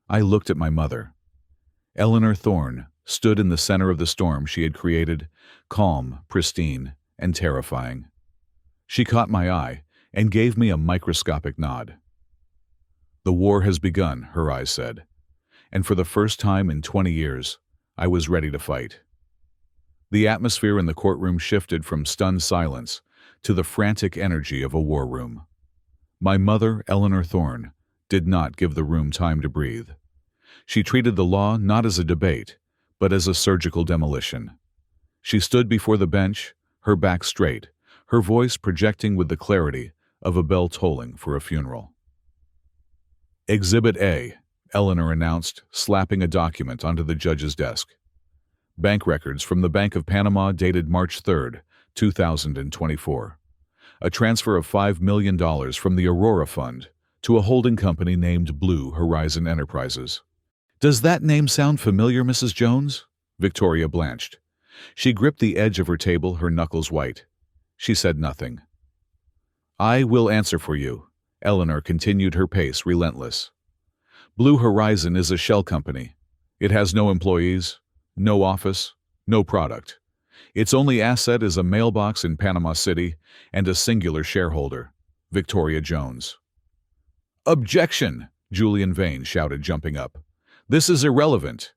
I looked at my mother. Eleanor Thorne stood in the center of the storm she had created, calm, pristine, and terrifying. She caught my eye and gave me a microscopic nod. "The war has begun," her eyes said. And for the first time in 20 years, I was ready to fight. The atmosphere in the courtroom shifted from stunned silence to the frantic energy of a war room. My mother, Eleanor Thorne, did not give the room time to breathe. She treated the law not as a debate, but as a surgical demolition. She stood before the bench, her back straight, her voice projecting with the clarity of a bell tolling for a funeral. "Exhibit A," Eleanor announced, slapping a document onto the judge's desk. Bank records from the Bank of Panama dated March 3, 2024. A transfer of $5 million from the Aurora Fund to a holding company named Blue Horizon Enterprises. "Does that name sound familiar, Mrs. Jones?" Victoria blanched. She gripped the edge of her table, her knuckles white. She said nothing. "I will answer for you," Eleanor continued, her pace relentless. "Blue Horizon is a shell company. It has no employees, no office, no product. Its only asset is a mailbox in Panama City and a singular shareholder, Victoria Jones." "Objection!" Julian Vane shouted, jumping up. "This is irrelevant.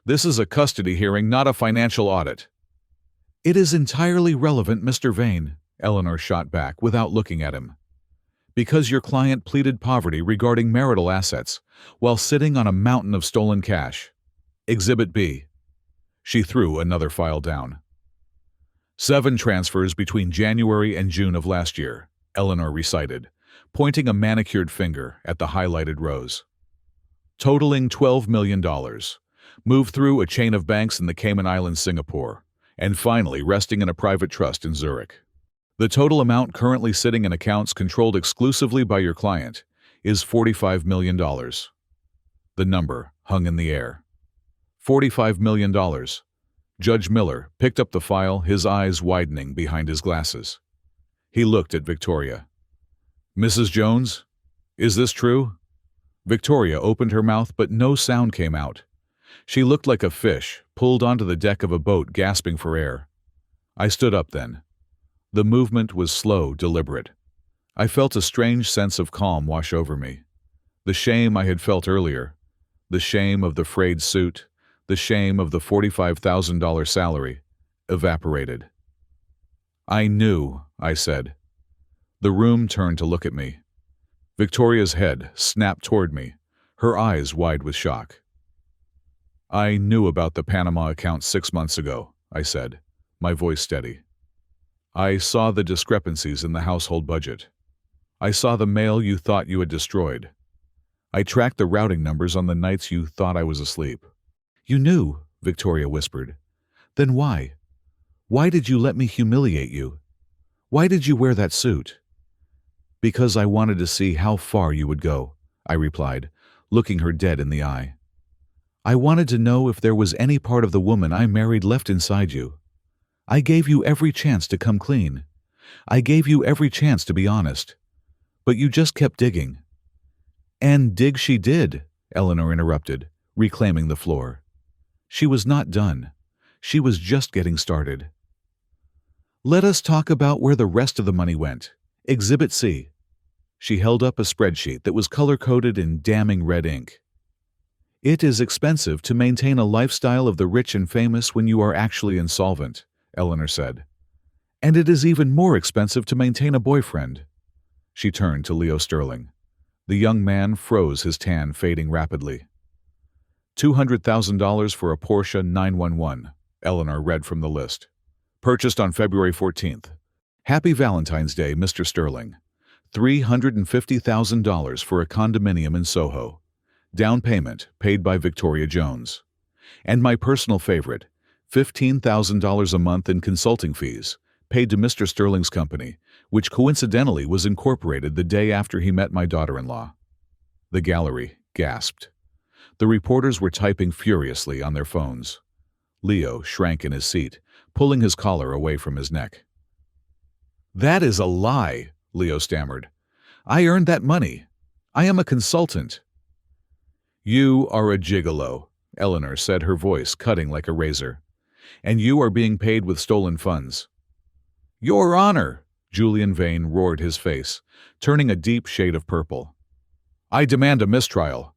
This is a custody hearing, not a financial audit." "It is entirely relevant, Mr. Vane," Eleanor shot back without looking at him. "Because your client pleaded poverty regarding marital assets while sitting on a mountain of stolen cash. Exhibit B." She threw another file down. 7 transfers between January and June of last year, Eleanor recited, pointing a manicured finger at the highlighted rows. "Totaling $12 million, moved through a chain of banks in the Cayman Islands, Singapore, and finally resting in a private trust in Zurich. The total amount currently sitting in accounts controlled exclusively by your client is $45 million. The number hung in the air. $45 million. Judge Miller picked up the file, his eyes widening behind his glasses. He looked at Victoria. "Mrs. Jones, is this true?" Victoria opened her mouth, but no sound came out. She looked like a fish pulled onto the deck of a boat, gasping for air. I stood up then. The movement was slow, deliberate. I felt a strange sense of calm wash over me. The shame I had felt earlier, the shame of the frayed suit, the shame of the $45,000 salary, evaporated. "I knew," I said, The room turned to look at me. Victoria's head snapped toward me, her eyes wide with shock. "I knew about the Panama account 6 months ago," I said, my voice steady. "I saw the discrepancies in the household budget. I saw the mail you thought you had destroyed. I tracked the routing numbers on the nights you thought I was asleep." "You knew," Victoria whispered. "Then why? Why did you let me humiliate you? Why did you wear that suit?" "Because I wanted to see how far you would go," I replied, looking her dead in the eye. "I wanted to know if there was any part of the woman I married left inside you. I gave you every chance to come clean. I gave you every chance to be honest. But you just kept digging." "And dig she did," Eleanor interrupted, reclaiming the floor. "She was not done. She was just getting started." "Let us talk about where the rest of the money went. Exhibit C." She held up a spreadsheet that was color-coded in damning red ink. "It is expensive to maintain a lifestyle of the rich and famous when you are actually insolvent," Eleanor said. "And it is even more expensive to maintain a boyfriend." She turned to Leo Sterling. The young man froze, his tan fading rapidly. $200,000 for a Porsche 911, Eleanor read from the list. "Purchased on February 14th. Happy Valentine's Day, Mr. Sterling. $350,000 for a condominium in Soho. Down payment paid by Victoria Jones. And my personal favorite, $15,000 a month in consulting fees, paid to Mr. Sterling's company, which coincidentally was incorporated the day after he met my daughter-in-law." The gallery gasped. The reporters were typing furiously on their phones. Leo shrank in his seat, pulling his collar away from his neck. "That is a lie," Leo stammered. "I earned that money. I am a consultant." "You are a gigolo," Eleanor said, her voice cutting like a razor. "And you are being paid with stolen funds." "Your Honor!" Julian Vane roared, his face turning a deep shade of purple. "I demand a mistrial.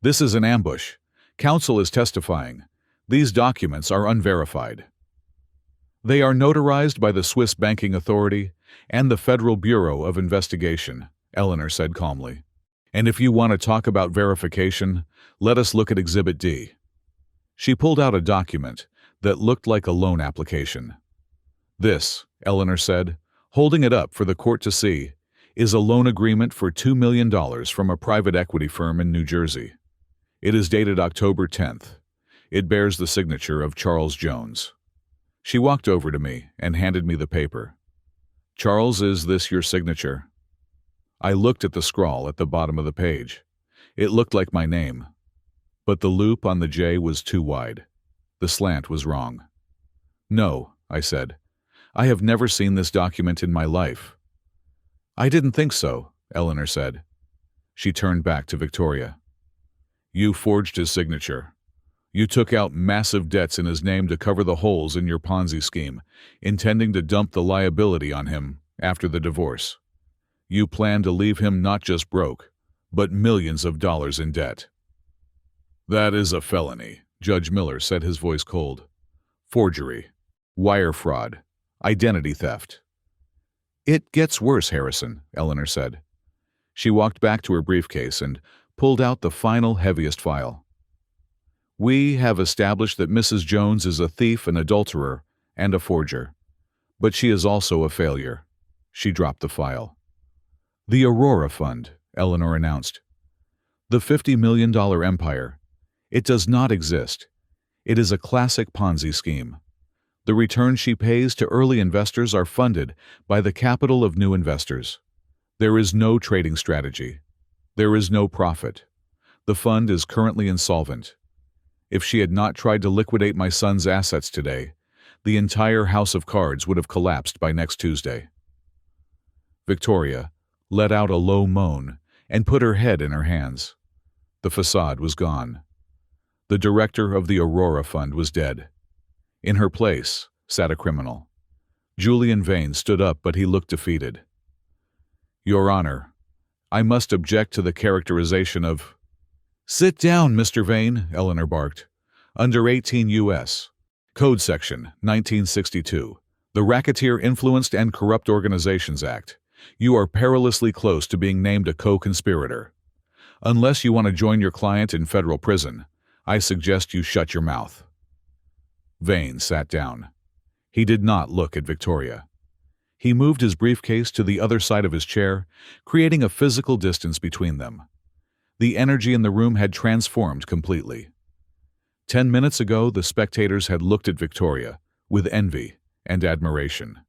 This is an ambush. Counsel is testifying. These documents are unverified." "They are notarized by the Swiss Banking Authority and the Federal Bureau of Investigation," Eleanor said calmly. "And if you want to talk about verification, let us look at Exhibit D." She pulled out a document that looked like a loan application. "This," Eleanor said, holding it up for the court to see, "is a loan agreement for $2 million from a private equity firm in New Jersey. It is dated October 10th. It bears the signature of Charles Jones." She walked over to me and handed me the paper. "Charles, is this your signature?" I looked at the scrawl at the bottom of the page. It looked like my name. But the loop on the J was too wide. The slant was wrong. "No," I said. "I have never seen this document in my life." "I didn't think so," Eleanor said. She turned back to Victoria. "You forged his signature. You took out massive debts in his name to cover the holes in your Ponzi scheme, intending to dump the liability on him after the divorce. You planned to leave him not just broke, but millions of dollars in debt." "That is a felony," Judge Miller said, his voice cold. "Forgery, wire fraud, identity theft." "It gets worse, Harrison," Eleanor said. She walked back to her briefcase and pulled out the final, heaviest file. "We have established that Mrs. Jones is a thief, an adulterer, and a forger. But she is also a failure." She dropped the file. "The Aurora Fund," Eleanor announced. "The $50 million empire. It does not exist. It is a classic Ponzi scheme. The returns she pays to early investors are funded by the capital of new investors. There is no trading strategy. There is no profit. The fund is currently insolvent. If she had not tried to liquidate my son's assets today, the entire house of cards would have collapsed by next Tuesday." Victoria let out a low moan and put her head in her hands. The facade was gone. The director of the Aurora Fund was dead. In her place sat a criminal. Julian Vane stood up, but he looked defeated. "Your Honor, I must object to the characterization of—" "Sit down, Mr. Vane," Eleanor barked. "Under 18 U.S. Code Section 1962, the Racketeer Influenced and Corrupt Organizations Act, You are perilously close to being named a co-conspirator. Unless you want to join your client in federal prison, I suggest you shut your mouth." Vane sat down. He did not look at Victoria. He moved his briefcase to the other side of his chair, creating a physical distance between them. The energy in the room had transformed completely. 10 minutes ago, the spectators had looked at Victoria with envy and admiration.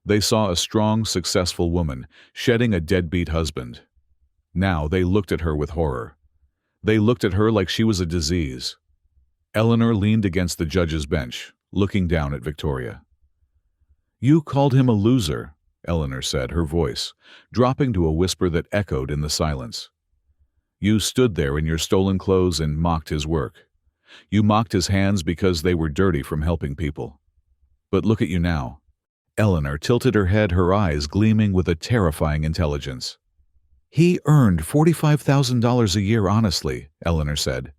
They saw a strong, successful woman shedding a deadbeat husband. Now they looked at her with horror. They looked at her like she was a disease. Eleanor leaned against the judge's bench, looking down at Victoria. "You called him a loser," Eleanor said, her voice dropping to a whisper that echoed in the silence. "You stood there in your stolen clothes and mocked his work. You mocked his hands because they were dirty from helping people. But look at you now." Eleanor tilted her head, her eyes gleaming with a terrifying intelligence. "He earned $45,000 a year honestly," Eleanor said.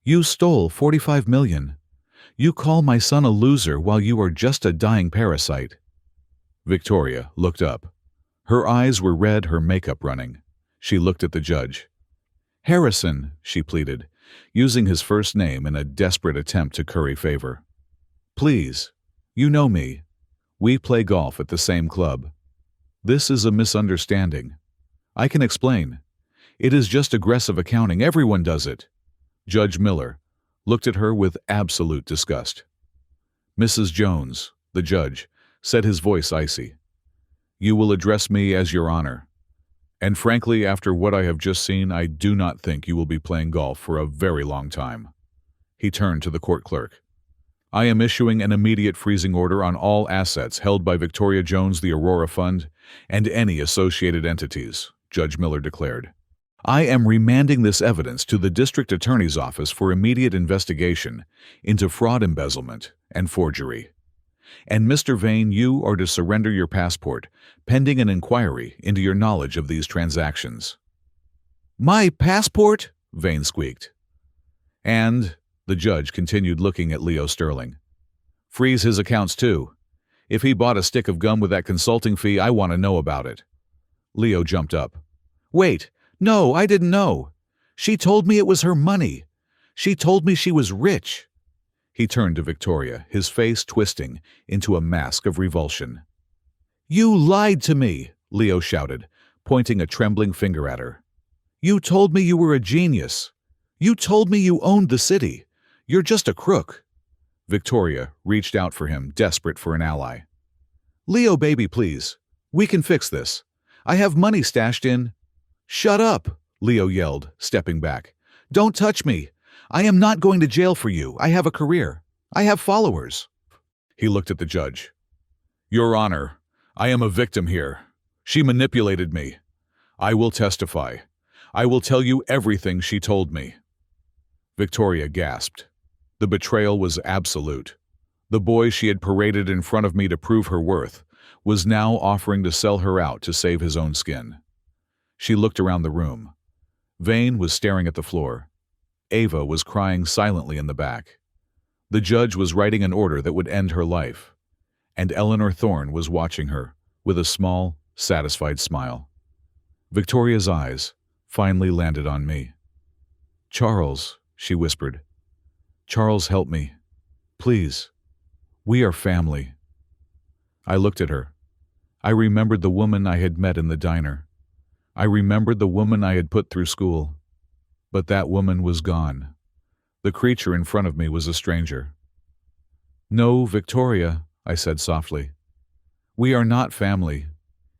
"You stole $45 million. You call my son a loser while you are just a dying parasite." Victoria looked up. Her eyes were red, her makeup running. She looked at the judge. "Harrison," she pleaded, using his first name in a desperate attempt to curry favor. "Please, you know me. We play golf at the same club. This is a misunderstanding. I can explain. It is just aggressive accounting. Everyone does it." Judge Miller looked at her with absolute disgust. "Mrs. Jones," the judge said, his voice icy, "you will address me as Your Honor. And frankly, after what I have just seen, I do not think you will be playing golf for a very long time." He turned to the court clerk. "I am issuing an immediate freezing order on all assets held by Victoria Jones, the Aurora Fund, and any associated entities," Judge Miller declared. "I am remanding this evidence to the District Attorney's Office for immediate investigation into fraud, embezzlement, and forgery. And Mr. Vane, you are to surrender your passport, pending an inquiry into your knowledge of these transactions." "My passport?" Vane squeaked. "And," the judge continued, looking at Leo Sterling, "freeze his accounts too. If he bought a stick of gum with that consulting fee, I want to know about it." Leo jumped up. "Wait, no, I didn't know. She told me it was her money. She told me she was rich." He turned to Victoria, his face twisting into a mask of revulsion. "You lied to me," Leo shouted, pointing a trembling finger at her. "You told me you were a genius. You told me you owned the city. You're just a crook." Victoria reached out for him, desperate for an ally. "Leo, baby, please. We can fix this. I have money stashed in—" "Shut up," Leo yelled, stepping back. "Don't touch me. I am not going to jail for you. I have a career. I have followers." He looked at the judge. "Your Honor, I am a victim here. She manipulated me. I will testify. I will tell you everything she told me." Victoria gasped. The betrayal was absolute. The boy she had paraded in front of me to prove her worth was now offering to sell her out to save his own skin. She looked around the room. Vane was staring at the floor. Ava was crying silently in the back. The judge was writing an order that would end her life. And Eleanor Thorne was watching her with a small, satisfied smile. Victoria's eyes finally landed on me. "Charles," she whispered. "Charles, help me. Please. We are family." I looked at her. I remembered the woman I had met in the diner. I remembered the woman I had put through school. But that woman was gone. The creature in front of me was a stranger. "No, Victoria," I said softly. "We are not family.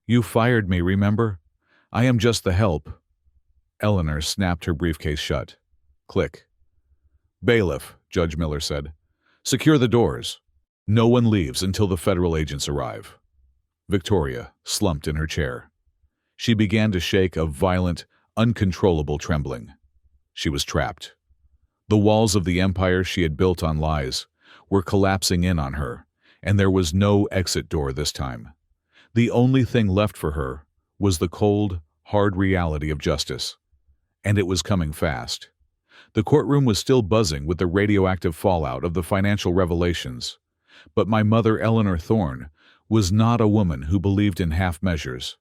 You fired me, remember? I am just the help." Eleanor snapped her briefcase shut. Click. "Bailiff," Judge Miller said. "Secure the doors. No one leaves until the federal agents arrive." Victoria slumped in her chair. She began to shake a violent, uncontrollable trembling. She was trapped. The walls of the empire she had built on lies were collapsing in on her, and there was no exit door this time. The only thing left for her was the cold, hard reality of justice. And it was coming fast. The courtroom was still buzzing with the radioactive fallout of the financial revelations. But my mother, Eleanor Thorne, was not a woman who believed in half measures.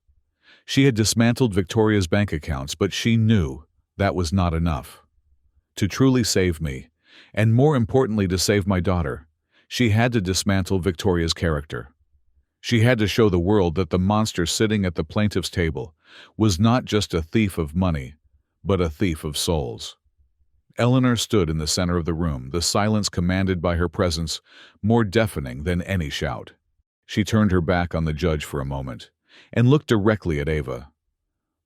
She had dismantled Victoria's bank accounts, but she knew that was not enough. To truly save me, and more importantly to save my daughter, she had to dismantle Victoria's character. She had to show the world that the monster sitting at the plaintiff's table was not just a thief of money, but a thief of souls. Eleanor stood in the center of the room, the silence commanded by her presence more deafening than any shout. She turned her back on the judge for a moment and looked directly at Ava.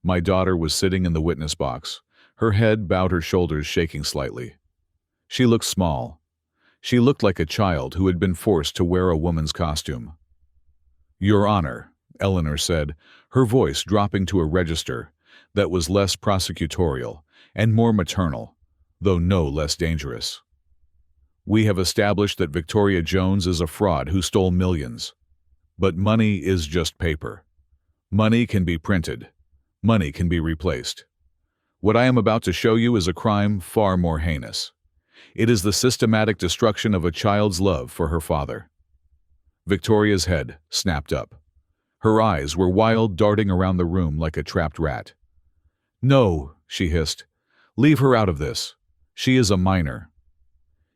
My daughter was sitting in the witness box, her head bowed, her shoulders shaking slightly. She looked small. She looked like a child who had been forced to wear a woman's costume. "Your Honor," Eleanor said, her voice dropping to a register that was less prosecutorial and more maternal, though no less dangerous. "We have established that Victoria Jones is a fraud who stole millions. But money is just paper. Money can be printed. Money can be replaced. What I am about to show you is a crime far more heinous. It is the systematic destruction of a child's love for her father." Victoria's head snapped up. Her eyes were wild, darting around the room like a trapped rat. "No," she hissed. "Leave her out of this. She is a minor."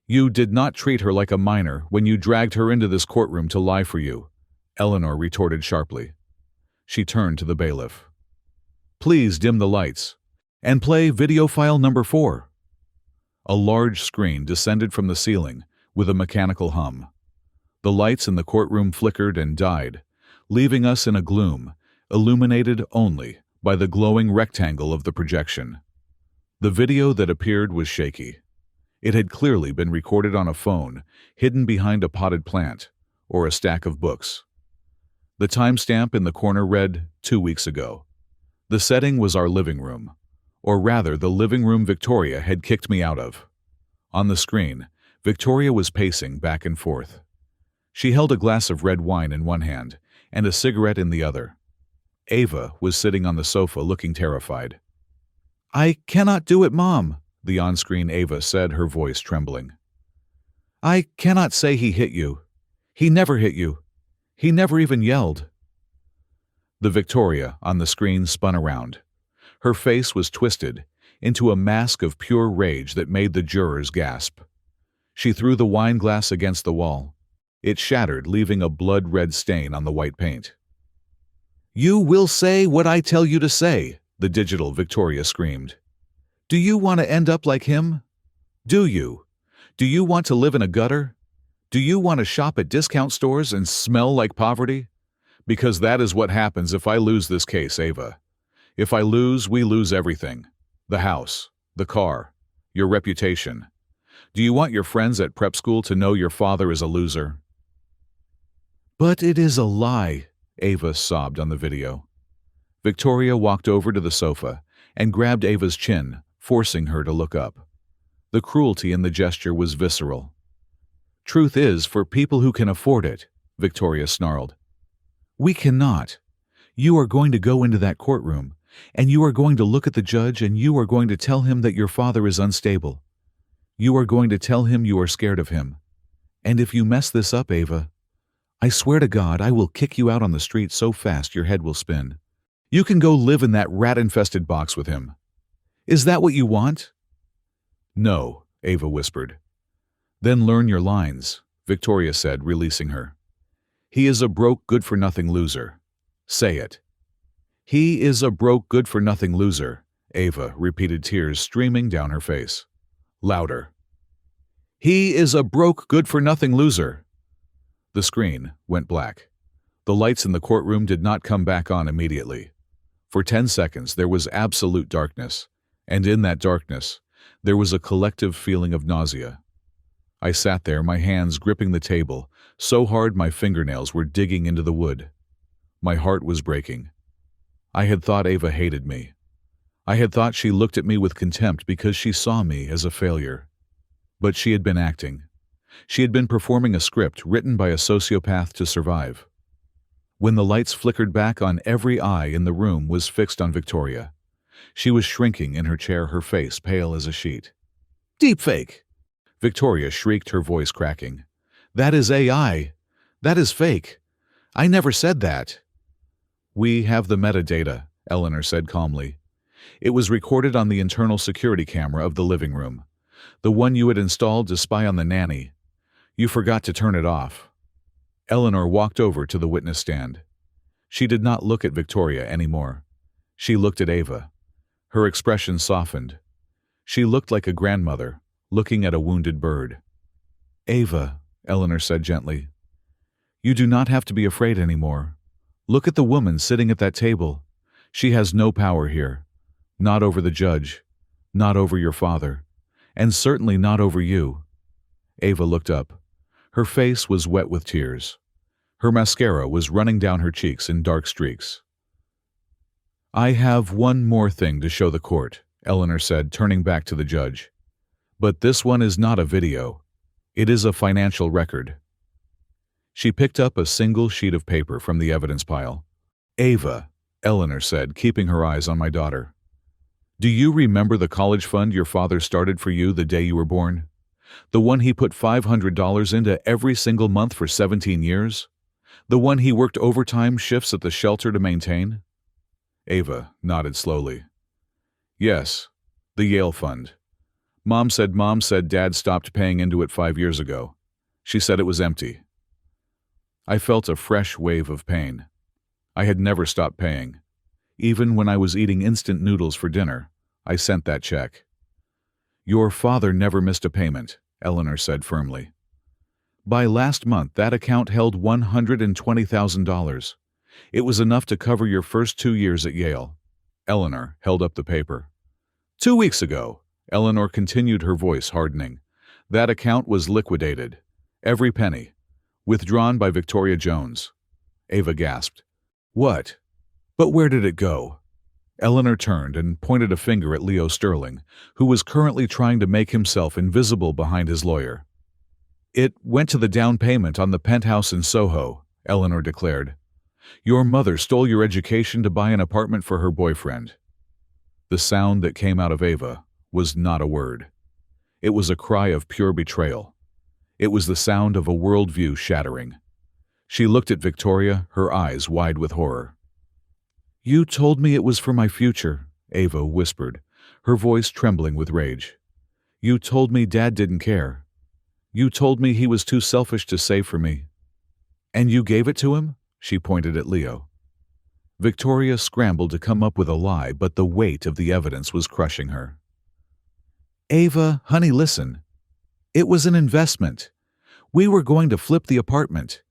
"You did not treat her like a minor when you dragged her into this courtroom to lie for you," Eleanor retorted sharply. She turned to the bailiff. "Please dim the lights and play video file number 4. A large screen descended from the ceiling with a mechanical hum. The lights in the courtroom flickered and died, leaving us in a gloom, illuminated only by the glowing rectangle of the projection. The video that appeared was shaky. It had clearly been recorded on a phone, hidden behind a potted plant, or a stack of books. The timestamp in the corner read 2 weeks ago. The setting was our living room, or rather the living room Victoria had kicked me out of. On the screen, Victoria was pacing back and forth. She held a glass of red wine in one hand and a cigarette in the other. Ava was sitting on the sofa looking terrified. "I cannot do it, Mom," the on-screen Ava said, her voice trembling. "I cannot say he hit you. He never hit you. He never even yelled." The Victoria on the screen spun around. Her face was twisted into a mask of pure rage that made the jurors gasp. She threw the wine glass against the wall. It shattered, leaving a blood-red stain on the white paint. "You will say what I tell you to say," the digital Victoria screamed. "Do you want to end up like him? Do you? Do you want to live in a gutter? Do you want to shop at discount stores and smell like poverty? Because that is what happens if I lose this case, Ava. If I lose, we lose everything. The house, the car, your reputation. Do you want your friends at prep school to know your father is a loser?" "But it is a lie," Ava sobbed on the video. Victoria walked over to the sofa and grabbed Ava's chin, forcing her to look up. The cruelty in the gesture was visceral. "Truth is for people who can afford it," Victoria snarled. "We cannot. You are going to go into that courtroom, and you are going to look at the judge, and you are going to tell him that your father is unstable. You are going to tell him you are scared of him. And if you mess this up, Ava, I swear to God I will kick you out on the street so fast your head will spin. You can go live in that rat-infested box with him. Is that what you want?" "No," Ava whispered. "Then learn your lines," Victoria said, releasing her. "He is a broke, good-for-nothing loser. Say it." "He is a broke, good-for-nothing loser," Ava repeated, tears streaming down her face. Louder. "He is a broke, good-for-nothing loser." The screen went black. The lights in the courtroom did not come back on immediately. For 10 seconds there was absolute darkness, and in that darkness there was a collective feeling of nausea. I sat there, my hands gripping the table, so hard my fingernails were digging into the wood. My heart was breaking. I had thought Ava hated me. I had thought she looked at me with contempt because she saw me as a failure. But she had been acting. She had been performing a script written by a sociopath to survive. When the lights flickered back on, every eye in the room was fixed on Victoria. She was shrinking in her chair, her face pale as a sheet. "Deepfake!" Victoria shrieked, her voice cracking. "That is AI. That is fake. I never said that." "We have the metadata," Eleanor said calmly. It was recorded on the internal security camera of the living room, the one you had installed to spy on the nanny. You forgot to turn it off. Eleanor walked over to the witness stand. She did not look at Victoria anymore. She looked at Ava. Her expression softened. She looked like a grandmother, looking at a wounded bird. Ava, Eleanor said gently, you do not have to be afraid anymore. Look at the woman sitting at that table. She has no power here. Not over the judge, not over your father, and certainly not over you. Ava looked up. Her face was wet with tears. Her mascara was running down her cheeks in dark streaks. I have one more thing to show the court, Eleanor said, turning back to the judge. But this one is not a video. It is a financial record. She picked up a single sheet of paper from the evidence pile. Ava, Eleanor said, keeping her eyes on my daughter. Do you remember the college fund your father started for you the day you were born? The one he put $500 into every single month for 17 years? The one he worked overtime shifts at the shelter to maintain? Ava nodded slowly. Yes, the Yale Fund. Mom said Dad stopped paying into it 5 years ago. She said it was empty. I felt a fresh wave of pain. I had never stopped paying. Even when I was eating instant noodles for dinner, I sent that check. Your father never missed a payment, Eleanor said firmly. By last month, that account held $120,000. It was enough to cover your first 2 years at Yale. Eleanor held up the paper. 2 weeks ago, Eleanor continued, her voice hardening. That account was liquidated. Every penny. Withdrawn by Victoria Jones. Ava gasped. What? But where did it go? Eleanor turned and pointed a finger at Leo Sterling, who was currently trying to make himself invisible behind his lawyer. It went to the down payment on the penthouse in Soho, Eleanor declared. Your mother stole your education to buy an apartment for her boyfriend. The sound that came out of Ava was not a word. It was a cry of pure betrayal. It was the sound of a worldview shattering. She looked at Victoria, her eyes wide with horror. You told me it was for my future, Ava whispered, her voice trembling with rage. You told me Dad didn't care. You told me he was too selfish to save for me. And you gave it to him? She pointed at Leo. Victoria scrambled to come up with a lie, but the weight of the evidence was crushing her. Ava, honey, listen. It was an investment. We were going to flip the apartment.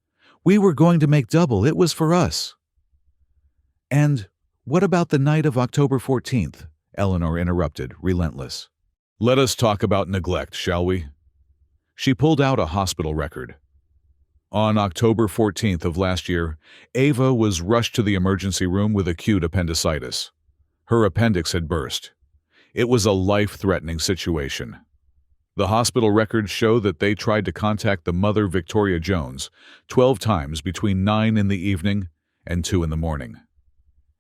We were going to make double. It was for us. And what about the night of October 14th? Eleanor interrupted, relentless. Let us talk about neglect, shall we? She pulled out a hospital record. On October 14th of last year, Ava was rushed to the emergency room with acute appendicitis. Her appendix had burst. It was a life-threatening situation. The hospital records show that they tried to contact the mother, Victoria Jones, 12 times between 9 in the evening and 2 in the morning.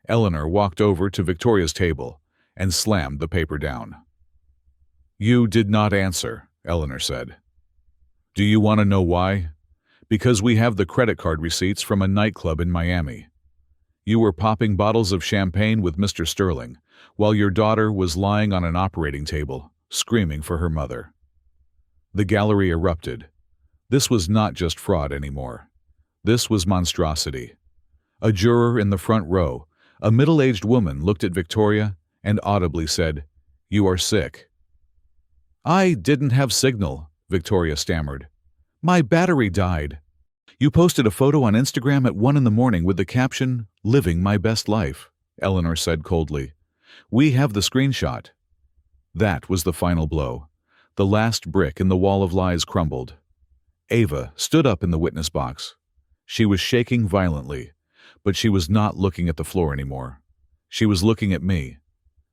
Eleanor walked over to Victoria's table and slammed the paper down. You did not answer, Eleanor said. Do you want to know why? Because we have the credit card receipts from a nightclub in Miami. You were popping bottles of champagne with Mr. Sterling, while your daughter was lying on an operating table, screaming for her mother. The gallery erupted. This was not just fraud anymore. This was monstrosity. A juror in the front row, a middle-aged woman, looked at Victoria and audibly said, You are sick. I didn't have signal, Victoria stammered. My battery died. You posted a photo on Instagram at 1 in the morning with the caption, Living my best life, Eleanor said coldly. We have the screenshot. That was the final blow. The last brick in the wall of lies crumbled. Ava stood up in the witness box. She was shaking violently, but she was not looking at the floor anymore. She was looking at me.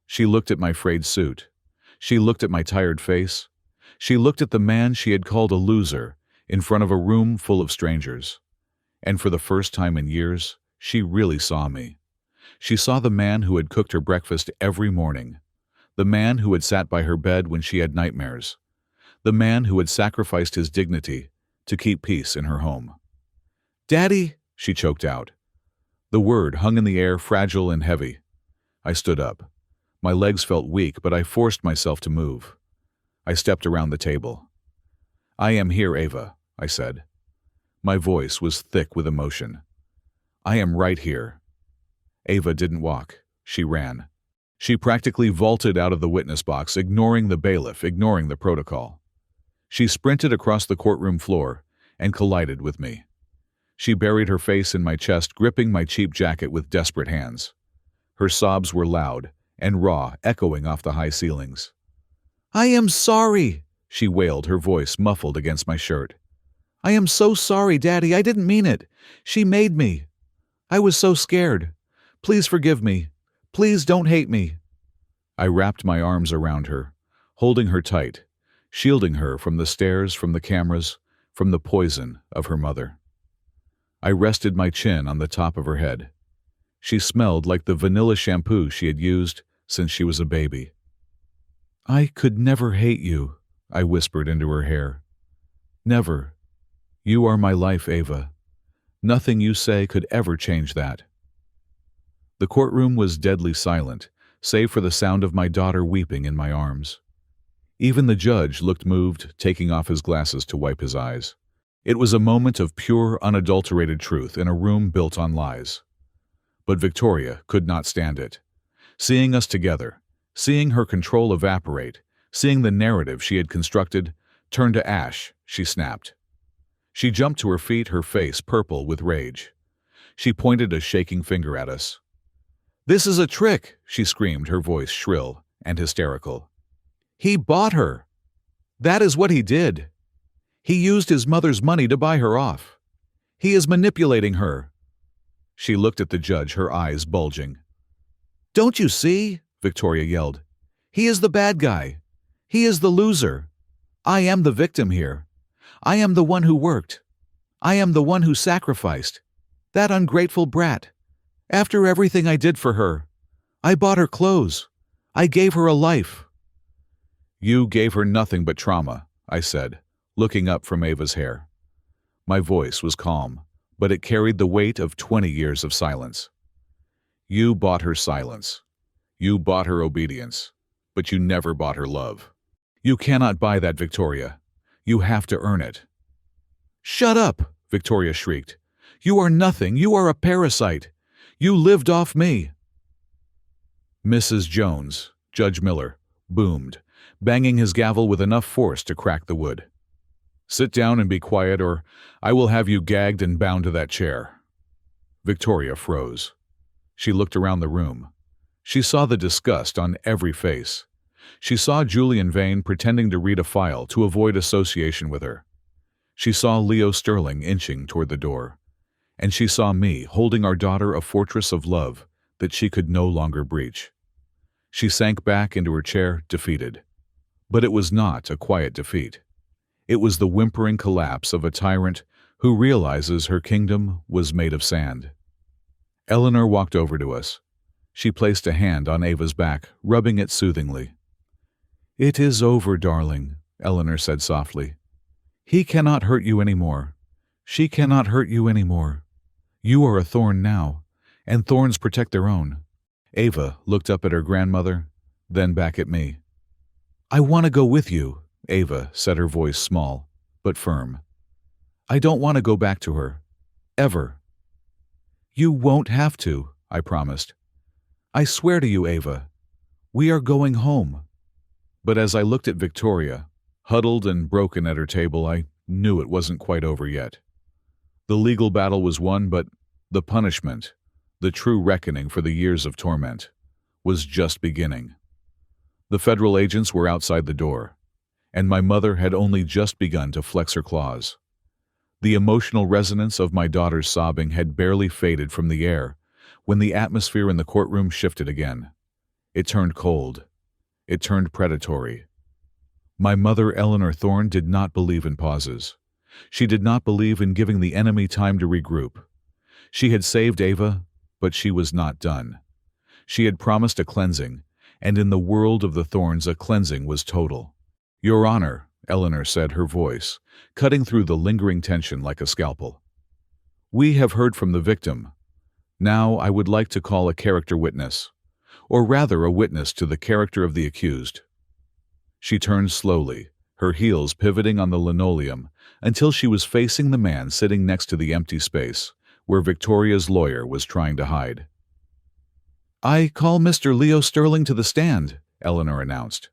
She looked at my frayed suit. She looked at my tired face. She looked at the man she had called a loser in front of a room full of strangers. And for the first time in years, she really saw me. She saw the man who had cooked her breakfast every morning. The man who had sat by her bed when she had nightmares. The man who had sacrificed his dignity to keep peace in her home. Daddy, she choked out. The word hung in the air, fragile and heavy. I stood up. My legs felt weak, but I forced myself to move. I stepped around the table. "I am here, Ava," I said. My voice was thick with emotion. "I am right here." Ava didn't walk. She ran. She practically vaulted out of the witness box, ignoring the bailiff, ignoring the protocol. She sprinted across the courtroom floor and collided with me. She buried her face in my chest, gripping my cheap jacket with desperate hands. Her sobs were loud and raw, echoing off the high ceilings. "I am sorry," she wailed, her voice muffled against my shirt. "I am so sorry, Daddy. I didn't mean it. She made me. I was so scared. Please forgive me. Please don't hate me." I wrapped my arms around her, holding her tight, shielding her from the stares, from the cameras, from the poison of her mother. I rested my chin on the top of her head. She smelled like the vanilla shampoo she had used since she was a baby. "I could never hate you," I whispered into her hair. "Never. You are my life, Ava. Nothing you say could ever change that." The courtroom was deadly silent, save for the sound of my daughter weeping in my arms. Even the judge looked moved, taking off his glasses to wipe his eyes. It was a moment of pure, unadulterated truth in a room built on lies. But Victoria could not stand it. Seeing us together, seeing her control evaporate, seeing the narrative she had constructed turn to ash, she snapped. She jumped to her feet, her face purple with rage. She pointed a shaking finger at us. "This is a trick," she screamed, her voice shrill and hysterical. "He bought her. That is what he did. He used his mother's money to buy her off. He is manipulating her." She looked at the judge, her eyes bulging. "Don't you see?" Victoria yelled. "He is the bad guy. He is the loser. I am the victim here. I am the one who worked. I am the one who sacrificed. That ungrateful brat. After everything I did for her, I bought her clothes. I gave her a life." "You gave her nothing but trauma," I said, looking up from Ava's hair. My voice was calm, but it carried the weight of 20 years of silence. "You bought her silence. You bought her obedience, but you never bought her love. You cannot buy that, Victoria. You have to earn it." "Shut up," Victoria shrieked. "You are nothing. You are a parasite. You lived off me." "Mrs. Jones," Judge Miller boomed, banging his gavel with enough force to crack the wood. "Sit down and be quiet, or I will have you gagged and bound to that chair." Victoria froze. She looked around the room. She saw the disgust on every face. She saw Julian Vane pretending to read a file to avoid association with her. She saw Leo Sterling inching toward the door. And she saw me holding our daughter a fortress of love that she could no longer breach. She sank back into her chair, defeated. But it was not a quiet defeat. It was the whimpering collapse of a tyrant who realizes her kingdom was made of sand. Eleanor walked over to us. She placed a hand on Ava's back, rubbing it soothingly. "It is over, darling," Eleanor said softly. "He cannot hurt you anymore. She cannot hurt you anymore. You are a thorn now, and thorns protect their own." Ava looked up at her grandmother, then back at me. "I want to go with you," Ava said, her voice small, but firm. "I don't want to go back to her. Ever." "You won't have to," I promised. "I swear to you, Ava. We are going home." But as I looked at Victoria, huddled and broken at her table, I knew it wasn't quite over yet. The legal battle was won, but the punishment, the true reckoning for the years of torment, was just beginning. The federal agents were outside the door, and my mother had only just begun to flex her claws. The emotional resonance of my daughter's sobbing had barely faded from the air when the atmosphere in the courtroom shifted again. It turned cold. It turned predatory. My mother, Eleanor Thorne, did not believe in pauses. She did not believe in giving the enemy time to regroup. She had saved Ava, but she was not done. She had promised a cleansing, and in the world of the Thornes a cleansing was total. "Your Honor," Eleanor said, her voice cutting through the lingering tension like a scalpel. "We have heard from the victim. Now I would like to call a character witness. or rather a witness to the character of the accused. She turned slowly, her heels pivoting on the linoleum, until she was facing the man sitting next to the empty space, where Victoria's lawyer was trying to hide. "I call Mr. Leo Sterling to the stand," Eleanor announced.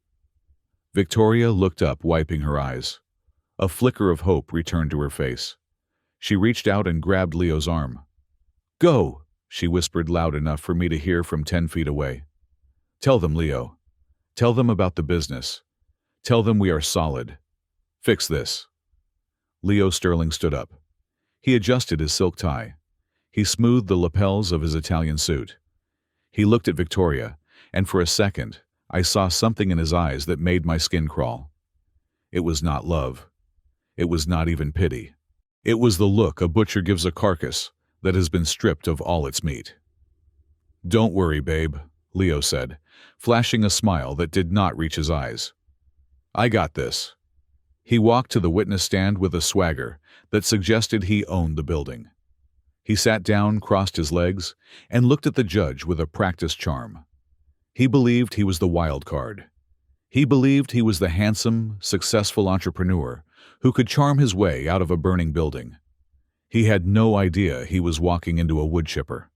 Victoria looked up, wiping her eyes. A flicker of hope returned to her face. She reached out and grabbed Leo's arm. "Go," she whispered loud enough for me to hear from 10 feet away. "Tell them, Leo. Tell them about the business. Tell them we are solid. Fix this." Leo Sterling stood up. He adjusted his silk tie. He smoothed the lapels of his Italian suit. He looked at Victoria, and for a second, I saw something in his eyes that made my skin crawl. It was not love. It was not even pity. It was the look a butcher gives a carcass that has been stripped of all its meat. "Don't worry, babe," Leo said, flashing a smile that did not reach his eyes. "I got this." He walked to the witness stand with a swagger that suggested he owned the building. He sat down, crossed his legs, and looked at the judge with a practiced charm. He believed he was the wild card. He believed he was the handsome, successful entrepreneur who could charm his way out of a burning building. He had no idea he was walking into a wood chipper.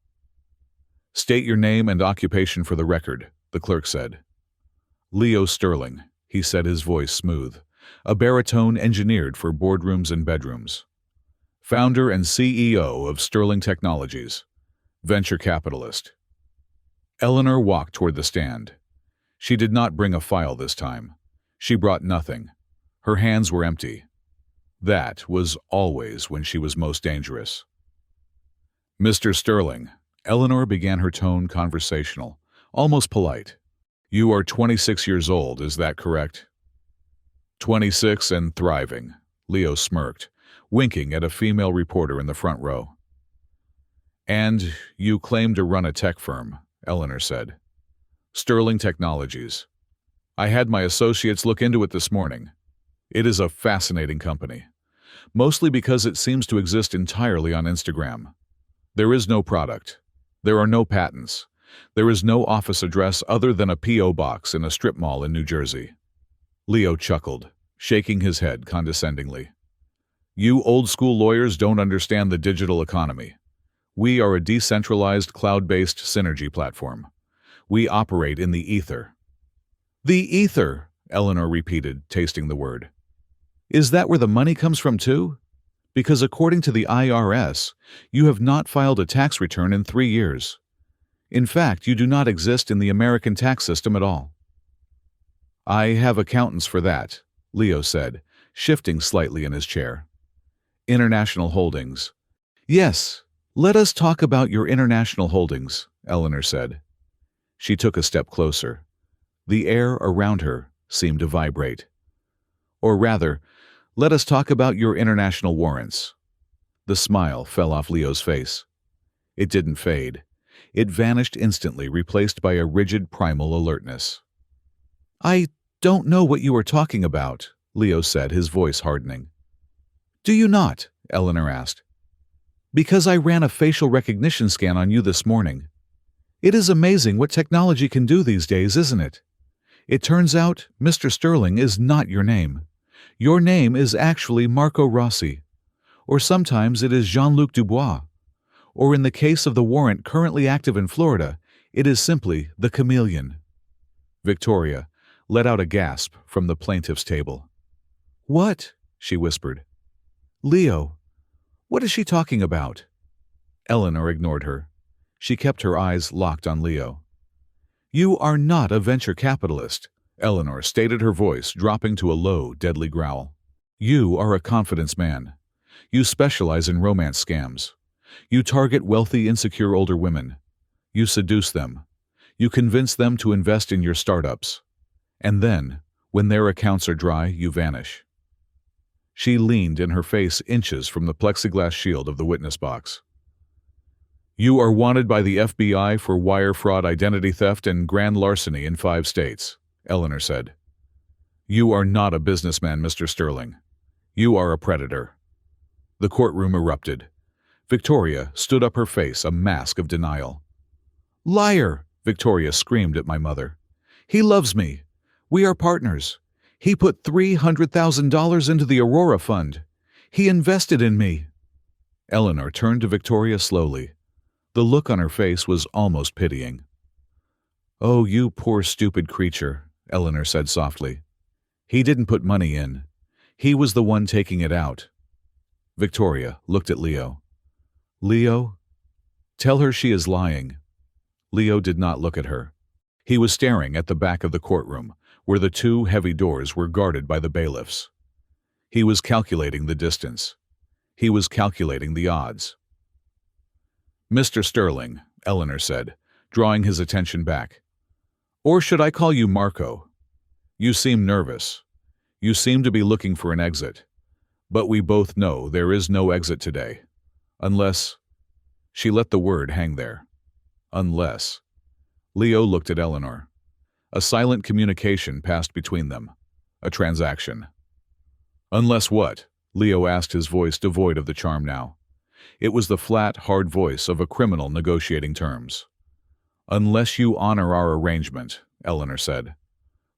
"State your name and occupation for the record," the clerk said. "Leo Sterling," he said, his voice smooth, a baritone engineered for boardrooms and bedrooms. "Founder and CEO of Sterling Technologies, venture capitalist." Eleanor walked toward the stand. She did not bring a file this time. She brought nothing. Her hands were empty. That was always when she was most dangerous. "Mr. Sterling," Eleanor began, her tone conversational, almost polite. "You are 26 years old, is that correct?" 26 and thriving, Leo smirked, winking at a female reporter in the front row. "And you claim to run a tech firm," Eleanor said. "Sterling Technologies. I had my associates look into it this morning. It is a fascinating company, mostly because it seems to exist entirely on Instagram. There is no product. There are no patents. There is no office address other than a P.O. box in a strip mall in New Jersey." Leo chuckled, shaking his head condescendingly. "You old-school lawyers don't understand the digital economy. We are a decentralized, cloud-based synergy platform. We operate in the ether." "The ether," Eleanor repeated, tasting the word. "Is that where the money comes from too? Because according to the IRS, you have not filed a tax return in 3 years. In fact, you do not exist in the American tax system at all." "I have accountants for that," Leo said, shifting slightly in his chair. "International holdings." "Yes, let us talk about your international holdings," Eleanor said. She took a step closer. The air around her seemed to vibrate. "Or rather, let us talk about your international warrants." The smile fell off Leo's face. It didn't fade. It vanished instantly, replaced by a rigid primal alertness. "I don't know what you are talking about," Leo said, his voice hardening. "Do you not?" Eleanor asked. "Because I ran a facial recognition scan on you this morning. It is amazing what technology can do these days, isn't it? It turns out Mr. Sterling is not your name. Your name is actually Marco Rossi, or sometimes it is Jean-Luc Dubois, or in the case of the warrant currently active in Florida, it is simply the Chameleon." Victoria let out a gasp from the plaintiff's table. "What?" she whispered. "Leo, what is she talking about?" Eleanor ignored her. She kept her eyes locked on Leo. "You are not a venture capitalist," Eleanor stated, her voice dropping to a low, deadly growl. "You are a confidence man. You specialize in romance scams. You target wealthy, insecure older women. You seduce them. You convince them to invest in your startups. And then, when their accounts are dry, you vanish." She leaned in her face inches from the plexiglass shield of the witness box. "You are wanted by the FBI for wire fraud, identity theft, and grand larceny in 5 states, Eleanor said. "You are not a businessman, Mr. Sterling. You are a predator." The courtroom erupted. Victoria stood up, her face a mask of denial. "Liar!" Victoria screamed at my mother. "He loves me. We are partners. He put $300,000 into the Aurora Fund. He invested in me." Eleanor turned to Victoria slowly. The look on her face was almost pitying. "Oh, you poor stupid creature," Eleanor said softly. "He didn't put money in. He was the one taking it out." Victoria looked at Leo. "Leo? Tell her she is lying." Leo did not look at her. He was staring at the back of the courtroom, where the two heavy doors were guarded by the bailiffs. He was calculating the distance. He was calculating the odds. "Mr. Sterling," Eleanor said, drawing his attention back. "Or should I call you Marco? You seem nervous. You seem to be looking for an exit. But we both know there is no exit today. Unless—" She let the word hang there. Unless. Leo looked at Eleanor. A silent communication passed between them. A transaction. "Unless what?" Leo asked, his voice devoid of the charm now. It was the flat, hard voice of a criminal negotiating terms. "Unless you honor our arrangement," Eleanor said.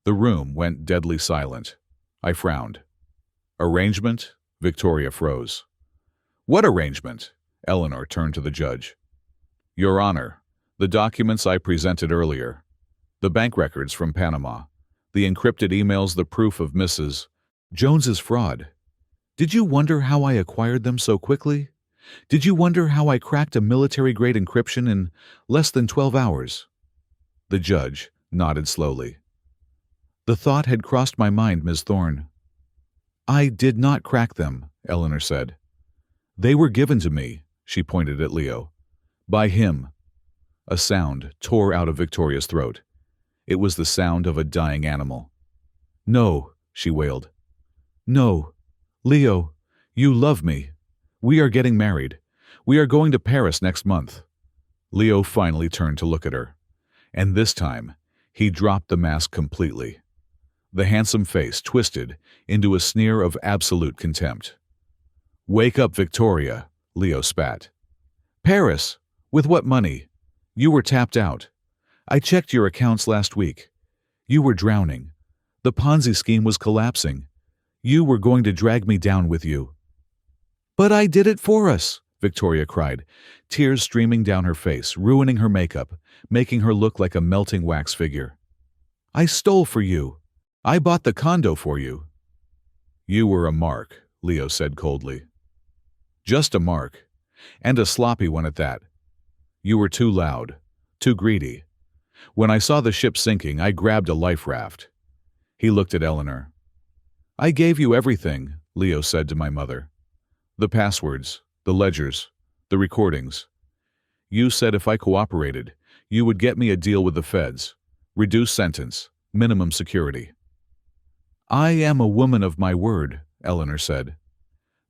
The room went deadly silent. I frowned. "Arrangement?" Victoria froze. "What arrangement?" Eleanor turned to the judge. "Your Honor, the documents I presented earlier. The bank records from Panama. The encrypted emails, the proof of Mrs. Jones's fraud. Did you wonder how I acquired them so quickly? Did you wonder how I cracked a military-grade encryption in less than 12 hours? The judge nodded slowly. "The thought had crossed my mind, Ms. Thorne." "I did not crack them," Eleanor said. "They were given to me," she pointed at Leo. "By him." A sound tore out of Victoria's throat. It was the sound of a dying animal. "No," she wailed. "No. Leo, you love me. We are getting married. We are going to Paris next month." Leo finally turned to look at her. And this time, he dropped the mask completely. The handsome face twisted into a sneer of absolute contempt. "Wake up, Victoria," Leo spat. "Paris? With what money? You were tapped out. I checked your accounts last week. You were drowning. The Ponzi scheme was collapsing. You were going to drag me down with you." "But I did it for us," Victoria cried, tears streaming down her face, ruining her makeup, making her look like a melting wax figure. "I stole for you. I bought the condo for you." "You were a mark," Leo said coldly. "Just a mark. And a sloppy one at that. You were too loud, too greedy. When I saw the ship sinking, I grabbed a life raft." He looked at Eleanor. "I gave you everything," Leo said to my mother. "The passwords, the ledgers, the recordings. You said if I cooperated, you would get me a deal with the feds, reduced sentence, minimum security." "I am a woman of my word," Eleanor said.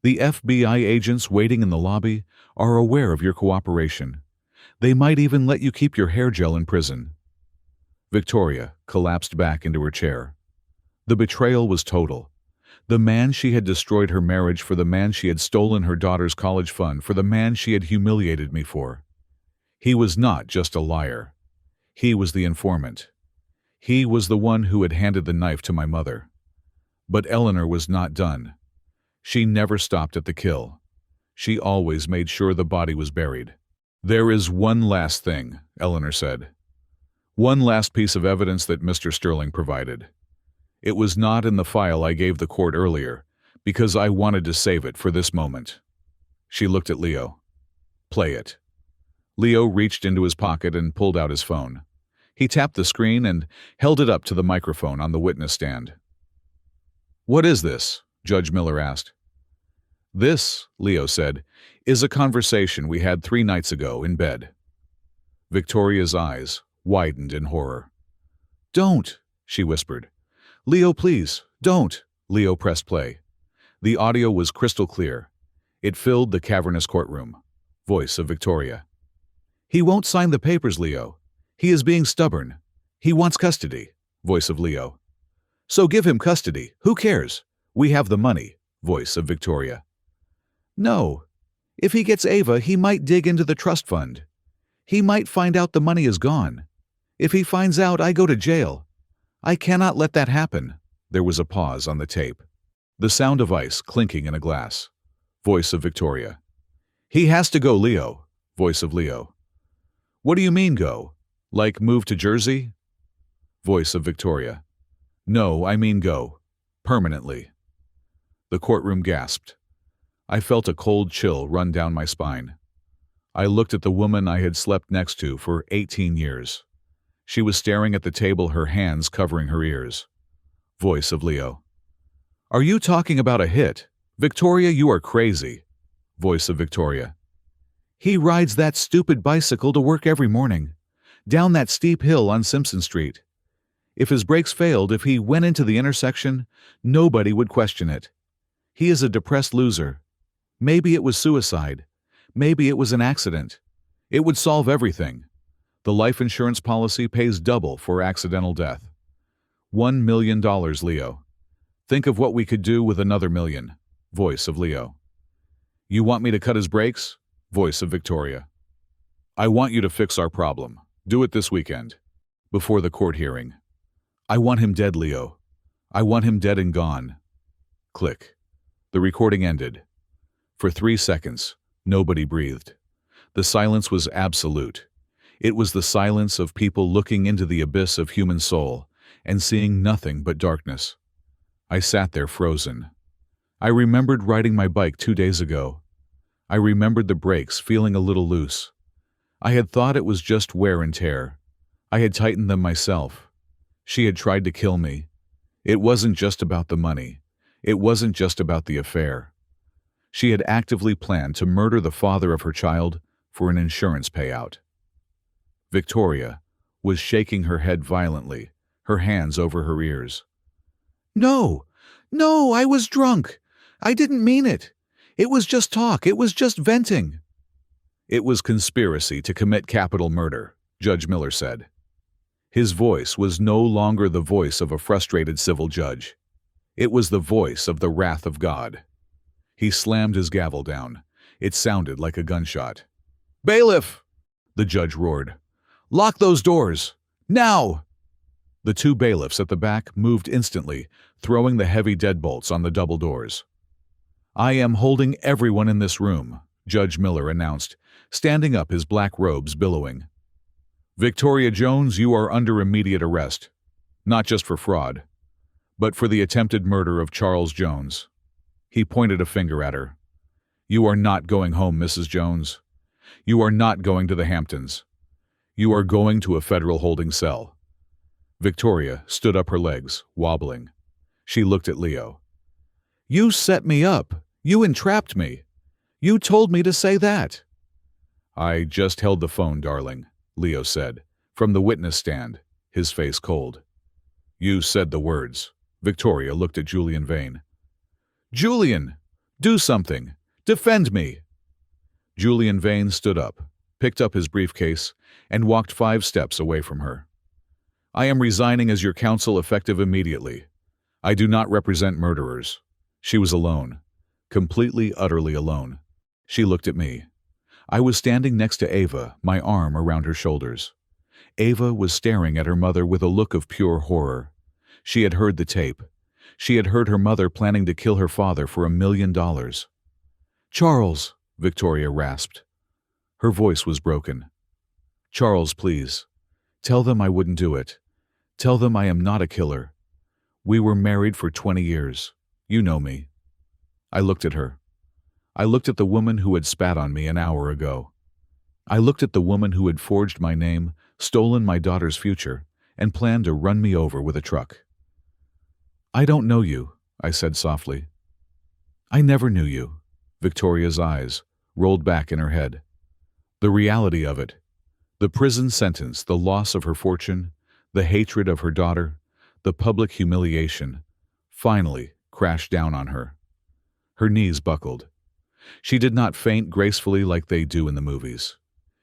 "The FBI agents waiting in the lobby are aware of your cooperation. They might even let you keep your hair gel in prison." Victoria collapsed back into her chair. The betrayal was total. The man she had destroyed her marriage for, the man she had stolen her daughter's college fund for, the man she had humiliated me for. He was not just a liar. He was the informant. He was the one who had handed the knife to my mother. But Eleanor was not done. She never stopped at the kill. She always made sure the body was buried. "There is one last thing," Eleanor said. "One last piece of evidence that Mr. Sterling provided. It was not in the file I gave the court earlier, because I wanted to save it for this moment." She looked at Leo. "Play it." Leo reached into his pocket and pulled out his phone. He tapped the screen and held it up to the microphone on the witness stand. "What is this?" Judge Miller asked. "This," Leo said, "is a conversation we had 3 nights ago in bed." Victoria's eyes widened in horror. "Don't," she whispered. "Leo, please, don't." Leo pressed play. The audio was crystal clear. It filled the cavernous courtroom. Voice of Victoria. "He won't sign the papers, Leo. He is being stubborn. He wants custody." Voice of Leo. "So give him custody. Who cares? We have the money." Voice of Victoria. "No. If he gets Ava, he might dig into the trust fund. He might find out the money is gone. If he finds out, I go to jail. I cannot let that happen." There was a pause on the tape. The sound of ice clinking in a glass. Voice of Victoria. "He has to go, Leo." Voice of Leo. "What do you mean go? Like move to Jersey?" Voice of Victoria. "No, I mean go. Permanently." The courtroom gasped. I felt a cold chill run down my spine. I looked at the woman I had slept next to for 18 years. She was staring at the table, her hands covering her ears. Voice of Leo. "Are you talking about a hit? Victoria, you are crazy." Voice of Victoria. "He rides that stupid bicycle to work every morning, down that steep hill on Simpson Street. If his brakes failed, if he went into the intersection, nobody would question it. He is a depressed loser. Maybe it was suicide. Maybe it was an accident. It would solve everything. The life insurance policy pays double for accidental death. $1 million, Leo. Think of what we could do with another million." Voice of Leo. "You want me to cut his brakes?" Voice of Victoria. "I want you to fix our problem. Do it this weekend." Before the court hearing. "I want him dead, Leo. I want him dead and gone." Click. The recording ended. For 3 seconds, nobody breathed. The silence was absolute. It was the silence of people looking into the abyss of human soul and seeing nothing but darkness. I sat there frozen. I remembered riding my bike 2 days ago. I remembered the brakes feeling a little loose. I had thought it was just wear and tear. I had tightened them myself. She had tried to kill me. It wasn't just about the money. It wasn't just about the affair. She had actively planned to murder the father of her child for an insurance payout. Victoria was shaking her head violently, her hands over her ears. "No, no, I was drunk. I didn't mean it. It was just talk. It was just venting." "It was conspiracy to commit capital murder," Judge Miller said. His voice was no longer the voice of a frustrated civil judge. It was the voice of the wrath of God. He slammed his gavel down. It sounded like a gunshot. "Bailiff!" the judge roared. "Lock those doors! Now!" The 2 bailiffs at the back moved instantly, throwing the heavy deadbolts on the double doors. "I am holding everyone in this room," Judge Miller announced, standing up, his black robes billowing. "Victoria Jones, you are under immediate arrest, not just for fraud, but for the attempted murder of Charles Jones." He pointed a finger at her. "You are not going home, Mrs. Jones. You are not going to the Hamptons. You are going to a federal holding cell." Victoria stood up, her legs wobbling. She looked at Leo. "You set me up. You entrapped me. You told me to say that." "I just held the phone, darling," Leo said, from the witness stand, his face cold. "You said the words." Victoria looked at Julian Vane. "Julian, do something. Defend me." Julian Vane stood up, picked up his briefcase, and walked 5 steps away from her. "I am resigning as your counsel effective immediately. I do not represent murderers." She was alone, completely, utterly alone. She looked at me. I was standing next to Ava, my arm around her shoulders. Ava was staring at her mother with a look of pure horror. She had heard the tape. She had heard her mother planning to kill her father for $1 million. "Charles," Victoria rasped. Her voice was broken. "Charles, please. Tell them I wouldn't do it. Tell them I am not a killer. We were married for 20 years. You know me." I looked at her. I looked at the woman who had spat on me an hour ago. I looked at the woman who had forged my name, stolen my daughter's future, and planned to run me over with a truck. "I don't know you," I said softly. "I never knew you." Victoria's eyes rolled back in her head. The reality of it, the prison sentence, the loss of her fortune, the hatred of her daughter, the public humiliation, finally crashed down on her. Her knees buckled. She did not faint gracefully like they do in the movies.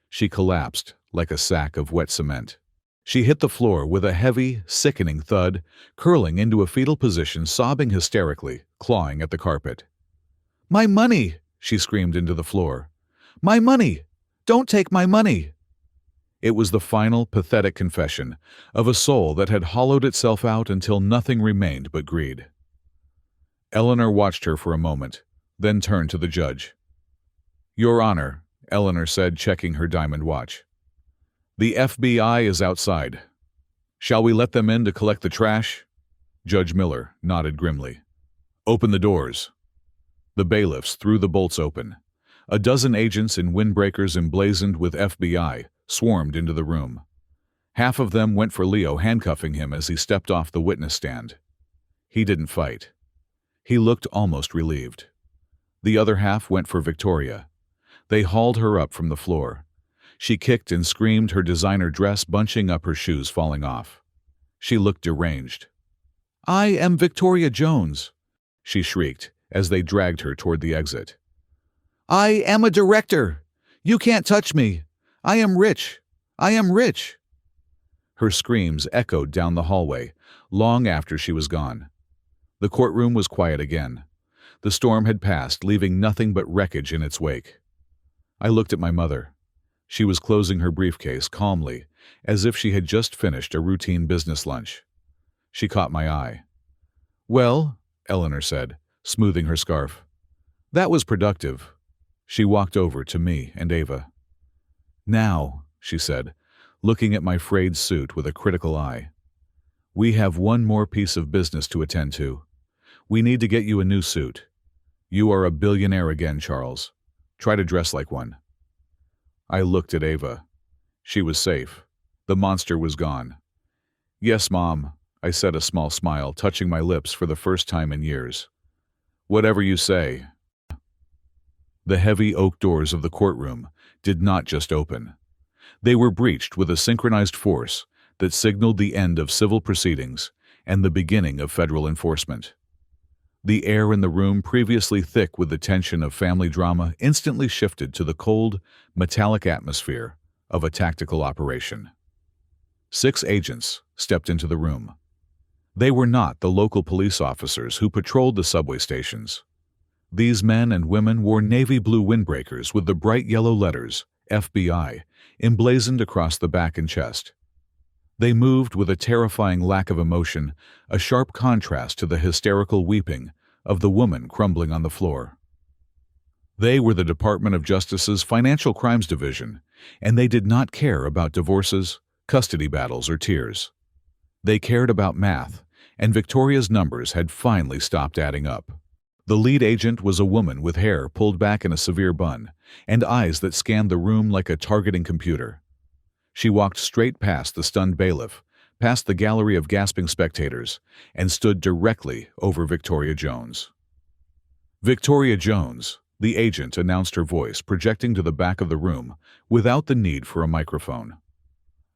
She collapsed like a sack of wet cement. She hit the floor with a heavy, sickening thud, curling into a fetal position, sobbing hysterically, clawing at the carpet. "My money!" she screamed into the floor. "My money! Don't take my money!" It was the final, pathetic confession of a soul that had hollowed itself out until nothing remained but greed. Eleanor watched her for a moment, then turned to the judge. "Your Honor," Eleanor said, checking her diamond watch. "The FBI is outside. Shall we let them in to collect the trash?" Judge Miller nodded grimly. "Open the doors." The bailiffs threw the bolts open. A dozen agents in windbreakers emblazoned with FBI swarmed into the room. Half of them went for Leo, handcuffing him as he stepped off the witness stand. He didn't fight. He looked almost relieved. The other half went for Victoria. They hauled her up from the floor. She kicked and screamed, her designer dress bunching up, her shoes falling off. She looked deranged. "I am Victoria Jones," she shrieked as they dragged her toward the exit. "I am a director. You can't touch me. I am rich. I am rich." Her screams echoed down the hallway long after she was gone. The courtroom was quiet again. The storm had passed, leaving nothing but wreckage in its wake. I looked at my mother. She was closing her briefcase calmly, as if she had just finished a routine business lunch. She caught my eye. "Well," Eleanor said, smoothing her scarf, "that was productive." She walked over to me and Ava. "Now," she said, looking at my frayed suit with a critical eye, "we have one more piece of business to attend to. We need to get you a new suit. You are a billionaire again, Charles. Try to dress like one." I looked at Ava. She was safe. The monster was gone. "Yes, Mom," I said, a small smile touching my lips for the first time in years. "Whatever you say." The heavy oak doors of the courtroom did not just open. They were breached with a synchronized force that signaled the end of civil proceedings and the beginning of federal enforcement. The air in the room, previously thick with the tension of family drama, instantly shifted to the cold, metallic atmosphere of a tactical operation. 6 agents stepped into the room. They were not the local police officers who patrolled the subway stations. These men and women wore navy blue windbreakers with the bright yellow letters, FBI, emblazoned across the back and chest. They moved with a terrifying lack of emotion, a sharp contrast to the hysterical weeping of the woman crumbling on the floor. They were the Department of Justice's Financial Crimes Division, and they did not care about divorces, custody battles, or tears. They cared about math, and Victoria's numbers had finally stopped adding up. The lead agent was a woman with hair pulled back in a severe bun and eyes that scanned the room like a targeting computer. She walked straight past the stunned bailiff, past the gallery of gasping spectators, and stood directly over Victoria Jones. "Victoria Jones," the agent announced, her voice projecting to the back of the room without the need for a microphone.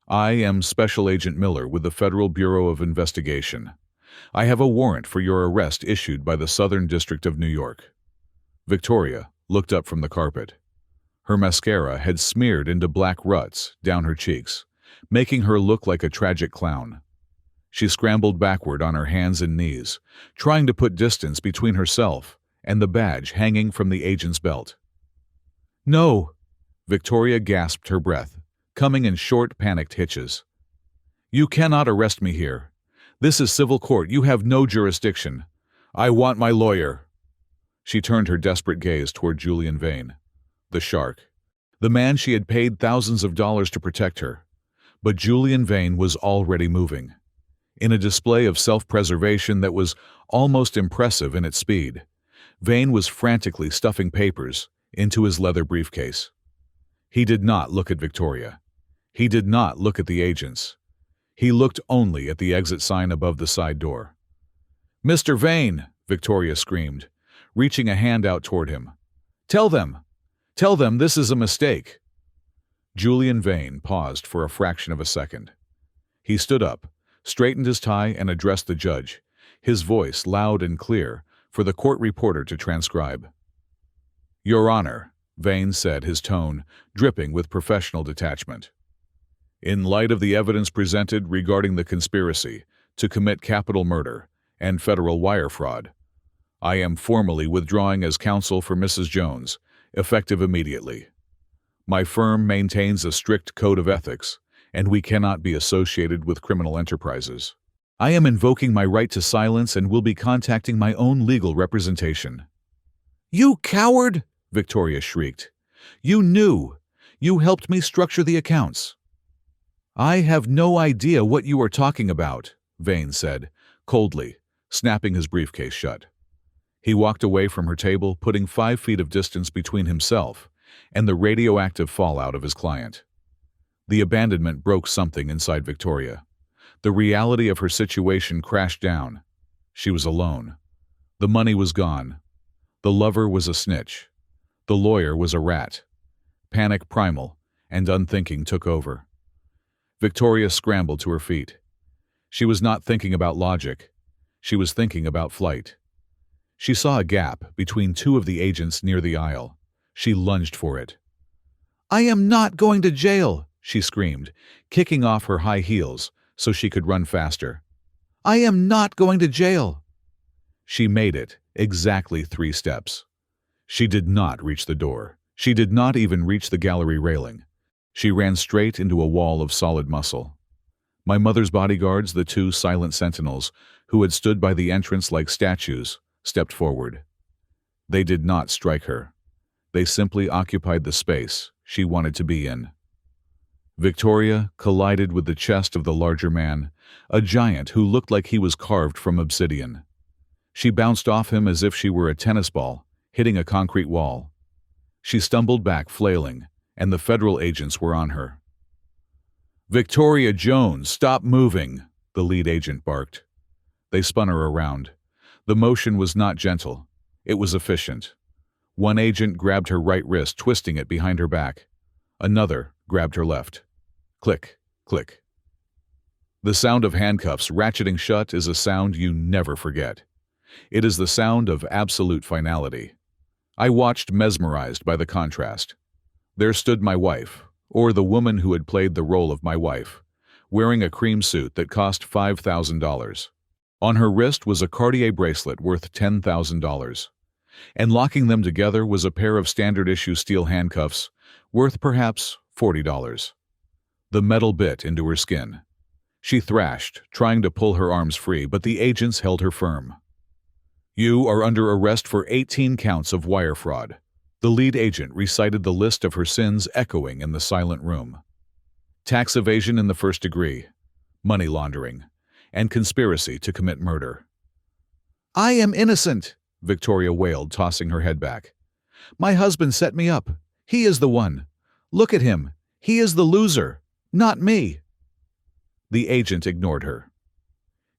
"I am Special Agent Miller with the Federal Bureau of Investigation. I have a warrant for your arrest issued by the Southern District of New York." Victoria looked up from the carpet. Her mascara had smeared into black ruts down her cheeks, making her look like a tragic clown. She scrambled backward on her hands and knees, trying to put distance between herself and the badge hanging from the agent's belt. "No!" Victoria gasped, her breath coming in short, panicked hitches. "You cannot arrest me here. This is civil court. You have no jurisdiction. I want my lawyer." She turned her desperate gaze toward Julian Vane, the shark, the man she had paid thousands of dollars to protect her. But Julian Vane was already moving. In a display of self-preservation that was almost impressive in its speed, Vane was frantically stuffing papers into his leather briefcase. He did not look at Victoria. He did not look at the agents. He looked only at the exit sign above the side door. "Mr. Vane," Victoria screamed, reaching a hand out toward him. Tell them this is a mistake." Julian Vane paused for a fraction of a second. He stood up, straightened his tie, and addressed the judge, his voice loud and clear for the court reporter to transcribe. "Your Honor," Vane said, his tone dripping with professional detachment, "in light of the evidence presented regarding the conspiracy to commit capital murder and federal wire fraud, I am formally withdrawing as counsel for Mrs. Jones, effective immediately. My firm maintains a strict code of ethics, and we cannot be associated with criminal enterprises. I am invoking my right to silence and will be contacting my own legal representation." "You coward!" Victoria shrieked. "You knew! You helped me structure the accounts." "I have no idea what you are talking about," Vane said, coldly, snapping his briefcase shut. He walked away from her table, putting 5 feet of distance between himself and the radioactive fallout of his client. The abandonment broke something inside Victoria. The reality of her situation crashed down. She was alone. The money was gone. The lover was a snitch. The lawyer was a rat. Panic primal and unthinking took over. Victoria scrambled to her feet. She was not thinking about logic. She was thinking about flight. She saw a gap between 2 of the agents near the aisle. She lunged for it. "I am not going to jail!" she screamed, kicking off her high heels so she could run faster. "I am not going to jail!" She made it, exactly 3 steps. She did not reach the door. She did not even reach the gallery railing. She ran straight into a wall of solid muscle. My mother's bodyguards, the 2 silent sentinels, who had stood by the entrance like statues, stepped forward. They did not strike her. They simply occupied the space she wanted to be in. Victoria collided with the chest of the larger man, a giant who looked like he was carved from obsidian. She bounced off him as if she were a tennis ball, hitting a concrete wall. She stumbled back, flailing, and the federal agents were on her. "Victoria Jones, stop moving," the lead agent barked. They spun her around. The motion was not gentle. It was efficient. One agent grabbed her right wrist, twisting it behind her back. Another grabbed her left. Click, click. The sound of handcuffs ratcheting shut is a sound you never forget. It is the sound of absolute finality. I watched, mesmerized by the contrast. There stood my wife, or the woman who had played the role of my wife, wearing a cream suit that cost $5,000. On her wrist was a Cartier bracelet worth $10,000. And locking them together was a pair of standard-issue steel handcuffs, worth perhaps $40. The metal bit into her skin. She thrashed, trying to pull her arms free, but the agents held her firm. "You are under arrest for 18 counts of wire fraud." The lead agent recited the list of her sins, echoing in the silent room. Tax evasion in the 1st degree, money laundering, and conspiracy to commit murder. "I am innocent," Victoria wailed, tossing her head back. "My husband set me up. He is the one. Look at him. He is the loser, not me." The agent ignored her.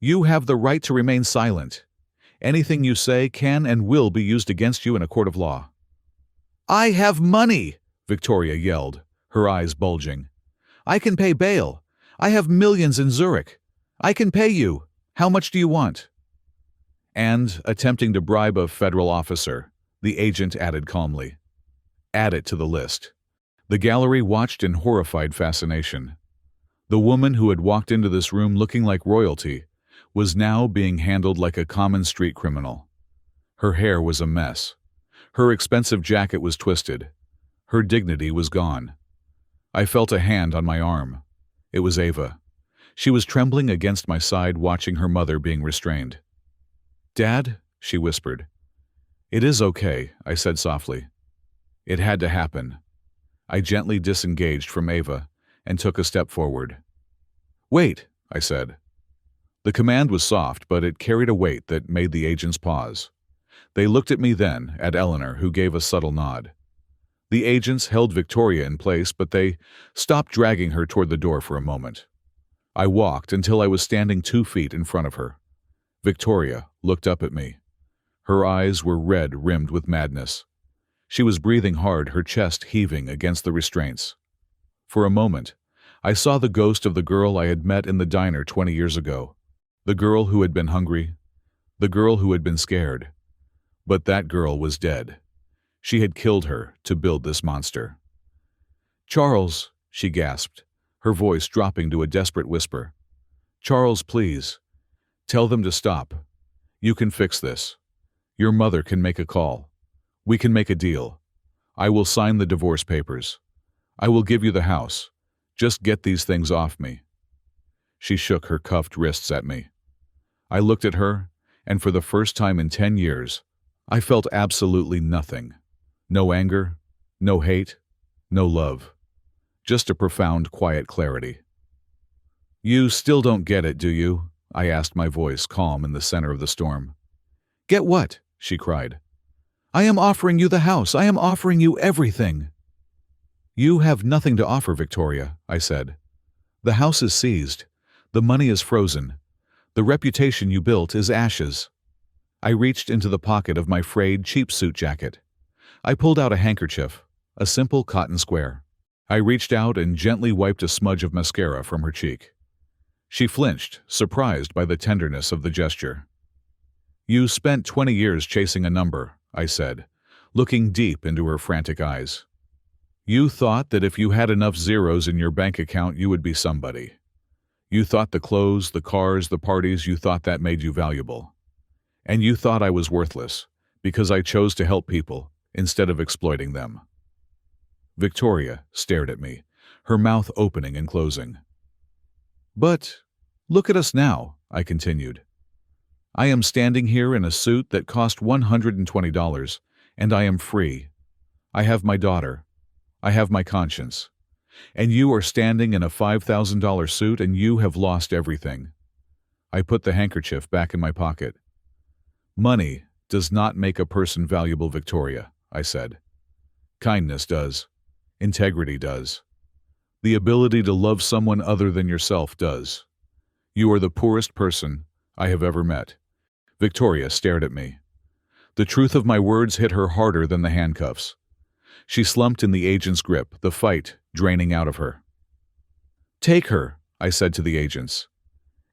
"You have the right to remain silent. Anything you say can and will be used against you in a court of law." "I have money," Victoria yelled, her eyes bulging. "I can pay bail. I have millions in Zurich. I can pay you. How much do you want?" And, attempting to bribe a federal officer, the agent added calmly, "Add it to the list." The gallery watched in horrified fascination. The woman who had walked into this room looking like royalty was now being handled like a common street criminal. Her hair was a mess. Her expensive jacket was twisted. Her dignity was gone. I felt a hand on my arm. It was Ava. She was trembling against my side, watching her mother being restrained. "Dad," she whispered. "It is okay," I said softly. "It had to happen." I gently disengaged from Ava and took a step forward. "Wait," I said. The command was soft, but it carried a weight that made the agents pause. They looked at me, then at Eleanor, who gave a subtle nod. The agents held Victoria in place, but they stopped dragging her toward the door for a moment. I walked until I was standing 2 feet in front of her. Victoria looked up at me. Her eyes were red, rimmed with madness. She was breathing hard, her chest heaving against the restraints. For a moment, I saw the ghost of the girl I had met in the diner 20 years ago. The girl who had been hungry. The girl who had been scared. But that girl was dead. She had killed her to build this monster. "Charles," she gasped, her voice dropping to a desperate whisper. "Charles, please. Tell them to stop. You can fix this. Your mother can make a call. We can make a deal. I will sign the divorce papers. I will give you the house. Just get these things off me." She shook her cuffed wrists at me. I looked at her, and for the first time in 10 years, I felt absolutely nothing. No anger, no hate, no love. Just a profound, quiet clarity. "You still don't get it, do you?" I asked, my voice calm in the center of the storm. "Get what?" she cried. "I am offering you the house. I am offering you everything." "You have nothing to offer, Victoria," I said. "The house is seized. The money is frozen. The reputation you built is ashes." I reached into the pocket of my frayed, cheap suit jacket. I pulled out a handkerchief, a simple cotton square. I reached out and gently wiped a smudge of mascara from her cheek. She flinched, surprised by the tenderness of the gesture. "You spent 20 years chasing a number," I said, looking deep into her frantic eyes. "You thought that if you had enough zeros in your bank account you would be somebody. You thought the clothes, the cars, the parties, you thought that made you valuable. And you thought I was worthless, because I chose to help people instead of exploiting them." Victoria stared at me, her mouth opening and closing. "But look at us now," I continued. "I am standing here in a suit that cost $120, and I am free. I have my daughter. I have my conscience. And you are standing in a $5,000 suit and you have lost everything." I put the handkerchief back in my pocket. "Money does not make a person valuable, Victoria," I said. "Kindness does. Integrity does. The ability to love someone other than yourself does. You are the poorest person I have ever met." Victoria stared at me. The truth of my words hit her harder than the handcuffs. She slumped in the agent's grip, the fight draining out of her. "Take her," I said to the agents.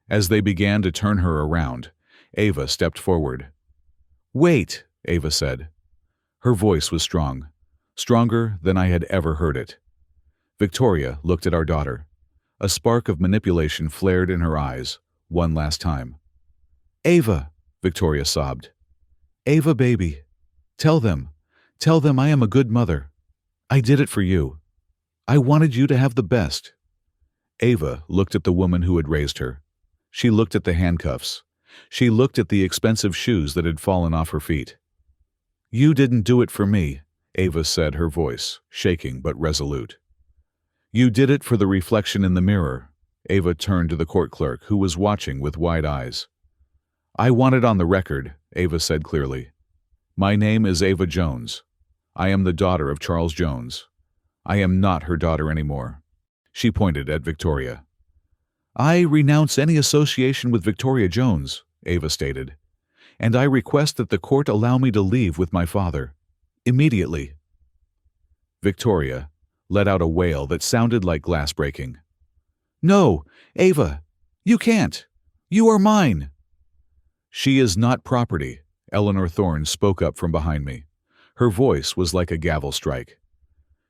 As they began to turn her around, Ava stepped forward. "Wait," Ava said. Her voice was strong, stronger than I had ever heard it. Victoria looked at our daughter. A spark of manipulation flared in her eyes, one last time. "Ava," Victoria sobbed. "Ava, baby. Tell them I am a good mother. I did it for you. I wanted you to have the best." Ava looked at the woman who had raised her. She looked at the handcuffs. She looked at the expensive shoes that had fallen off her feet. "You didn't do it for me," Ava said, her voice shaking but resolute. "You did it for the reflection in the mirror." Ava turned to the court clerk, who was watching with wide eyes. "I want it on the record," Ava said clearly. "My name is Ava Jones. I am the daughter of Charles Jones. I am not her daughter anymore." She pointed at Victoria. "I renounce any association with Victoria Jones," Ava stated, "and I request that the court allow me to leave with my father. Immediately." Victoria let out a wail that sounded like glass breaking. "No, Ava, you can't. You are mine." "She is not property," Eleanor Thorne spoke up from behind me. Her voice was like a gavel strike.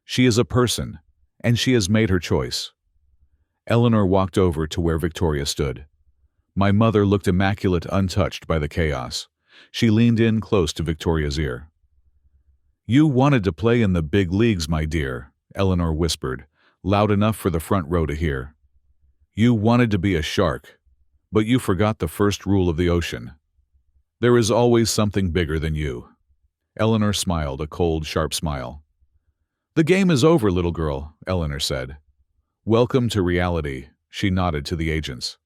"She is a person, and she has made her choice." Eleanor walked over to where Victoria stood. My mother looked immaculate, untouched by the chaos. She leaned in close to Victoria's ear. "You wanted to play in the big leagues, my dear," Eleanor whispered, loud enough for the front row to hear. "You wanted to be a shark, but you forgot the first rule of the ocean. There is always something bigger than you." Eleanor smiled, a cold, sharp smile. "The game is over, little girl," Eleanor said. "Welcome to reality," she nodded to the agents.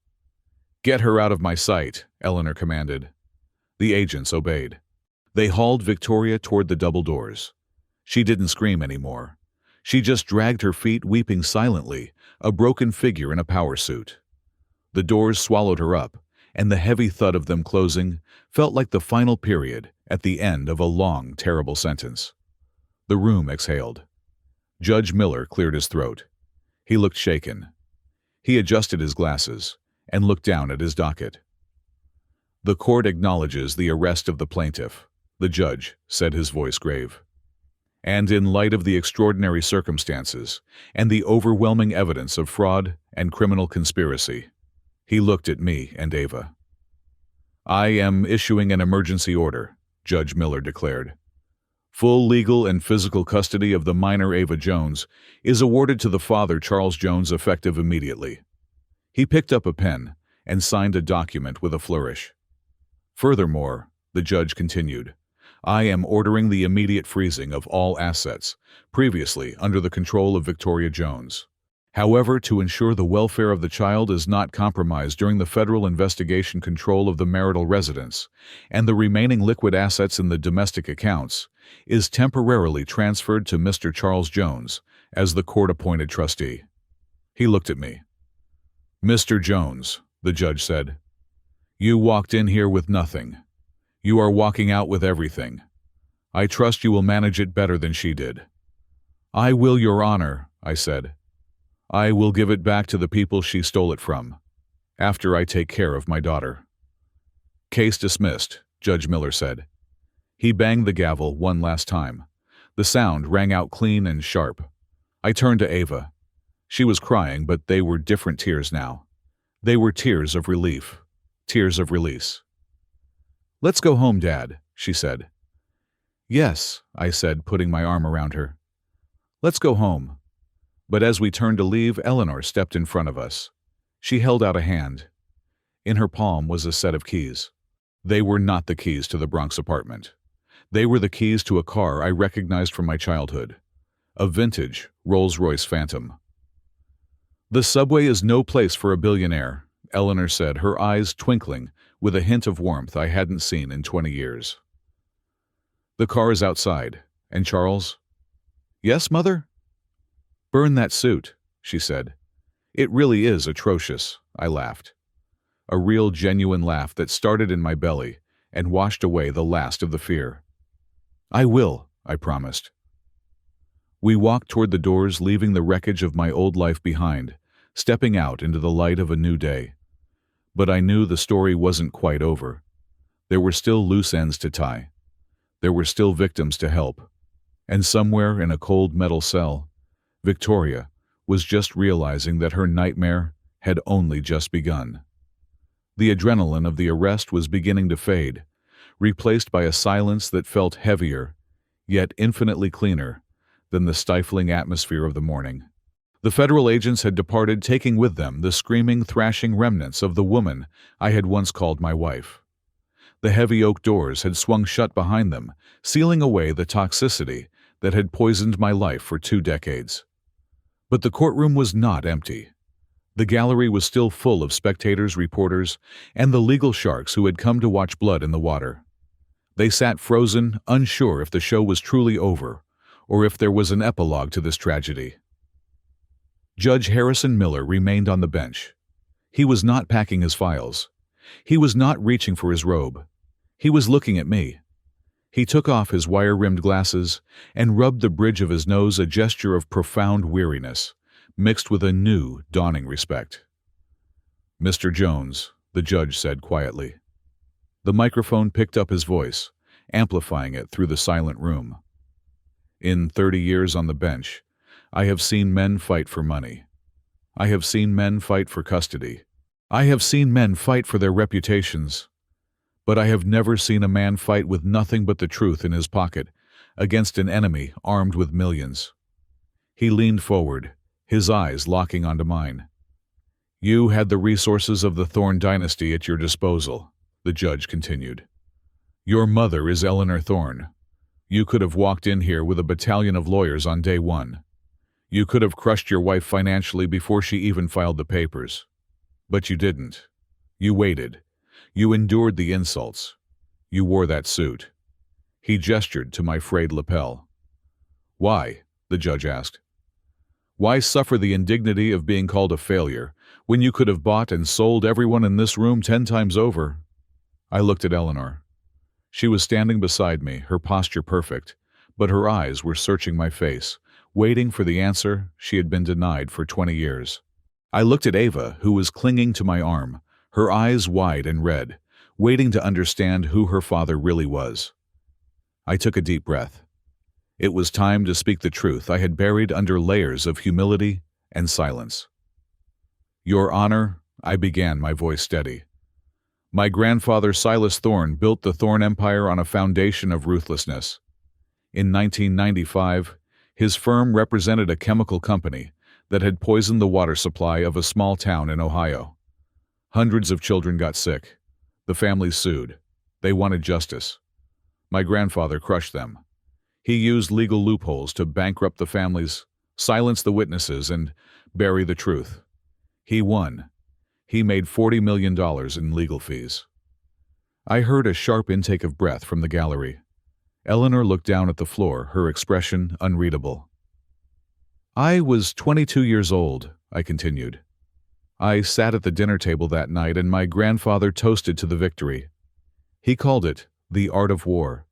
"Get her out of my sight," Eleanor commanded. The agents obeyed. They hauled Victoria toward the double doors. She didn't scream anymore. She just dragged her feet, weeping silently, a broken figure in a power suit. The doors swallowed her up, and the heavy thud of them closing felt like the final period at the end of a long, terrible sentence. The room exhaled. Judge Miller cleared his throat. He looked shaken. He adjusted his glasses and looked down at his docket. "The court acknowledges the arrest of the plaintiff," the judge said, his voice grave. "And in light of the extraordinary circumstances and the overwhelming evidence of fraud and criminal conspiracy," he looked at me and Ava. "I am issuing an emergency order," Judge Miller declared. Full legal and physical custody of the minor Ava Jones is awarded to the father, Charles Jones, effective immediately." He picked up a pen and signed a document with a flourish. "Furthermore," the judge continued, "I am ordering the immediate freezing of all assets previously under the control of Victoria Jones. However, to ensure the welfare of the child is not compromised during the federal investigation, control of the marital residence and the remaining liquid assets in the domestic accounts is temporarily transferred to Mr. Charles Jones as the court-appointed trustee." He looked at me. "Mr. Jones," the judge said, "you walked in here with nothing. You are walking out with everything. I trust you will manage it better than she did." "I will, Your Honor," I said. "I will give it back to the people she stole it from, after I take care of my daughter." "Case dismissed," Judge Miller said. He banged the gavel one last time. The sound rang out clean and sharp. I turned to Ava. She was crying, but they were different tears now. They were tears of relief, tears of release. "Let's go home, Dad," she said. "Yes," I said, putting my arm around her. "Let's go home." But as we turned to leave, Eleanor stepped in front of us. She held out a hand. In her palm was a set of keys. They were not the keys to the Bronx apartment. They were the keys to a car I recognized from my childhood. A vintage Rolls-Royce Phantom. "The subway is no place for a billionaire," Eleanor said, her eyes twinkling with a hint of warmth I hadn't seen in 20 years. "The car is outside. And Charles?" "Yes, Mother?" "Burn that suit," she said. "It really is atrocious," I laughed. A real, genuine laugh that started in my belly and washed away the last of the fear. "I will," I promised. We walked toward the doors, leaving the wreckage of my old life behind, stepping out into the light of a new day. But I knew the story wasn't quite over. There were still loose ends to tie. There were still victims to help. And somewhere in a cold metal cell, Victoria was just realizing that her nightmare had only just begun. The adrenaline of the arrest was beginning to fade, replaced by a silence that felt heavier, yet infinitely cleaner, than the stifling atmosphere of the morning. The federal agents had departed, taking with them the screaming, thrashing remnants of the woman I had once called my wife. The heavy oak doors had swung shut behind them, sealing away the toxicity that had poisoned my life for 2 decades. But the courtroom was not empty. The gallery was still full of spectators, reporters, and the legal sharks who had come to watch blood in the water. They sat frozen, unsure if the show was truly over, or if there was an epilogue to this tragedy. Judge Harrison Miller remained on the bench. He was not packing his files. He was not reaching for his robe. He was looking at me. He took off his wire-rimmed glasses and rubbed the bridge of his nose, a gesture of profound weariness, mixed with a new, dawning respect. "Mr. Jones," the judge said quietly. The microphone picked up his voice, amplifying it through the silent room. "In 30 years on the bench, I have seen men fight for money. I have seen men fight for custody. I have seen men fight for their reputations. But I have never seen a man fight with nothing but the truth in his pocket against an enemy armed with millions." He leaned forward, his eyes locking onto mine. "You had the resources of the Thorne dynasty at your disposal," the judge continued. "Your mother is Eleanor Thorne. You could have walked in here with a battalion of lawyers on day one. You could have crushed your wife financially before she even filed the papers. But you didn't. You waited. You endured the insults. You wore that suit." He gestured to my frayed lapel. "Why?" the judge asked. "Why suffer the indignity of being called a failure when you could have bought and sold everyone in this room 10 times over?" I looked at Eleanor. She was standing beside me, her posture perfect, but her eyes were searching my face, waiting for the answer she had been denied for 20 years. I looked at Ava, who was clinging to my arm, her eyes wide and red, waiting to understand who her father really was. I took a deep breath. It was time to speak the truth I had buried under layers of humility and silence. "Your Honor," I began, my voice steady. "My grandfather Silas Thorne built the Thorne Empire on a foundation of ruthlessness. In 1995, his firm represented a chemical company that had poisoned the water supply of a small town in Ohio. Hundreds of children got sick. The families sued. They wanted justice. My grandfather crushed them. He used legal loopholes to bankrupt the families, silence the witnesses, and bury the truth. He won. He made $40 million in legal fees. I heard a sharp intake of breath from the gallery. Eleanor looked down at the floor, her expression unreadable. I was 22 years old, I continued. I sat at the dinner table that night and my grandfather toasted to the victory. He called it the art of war.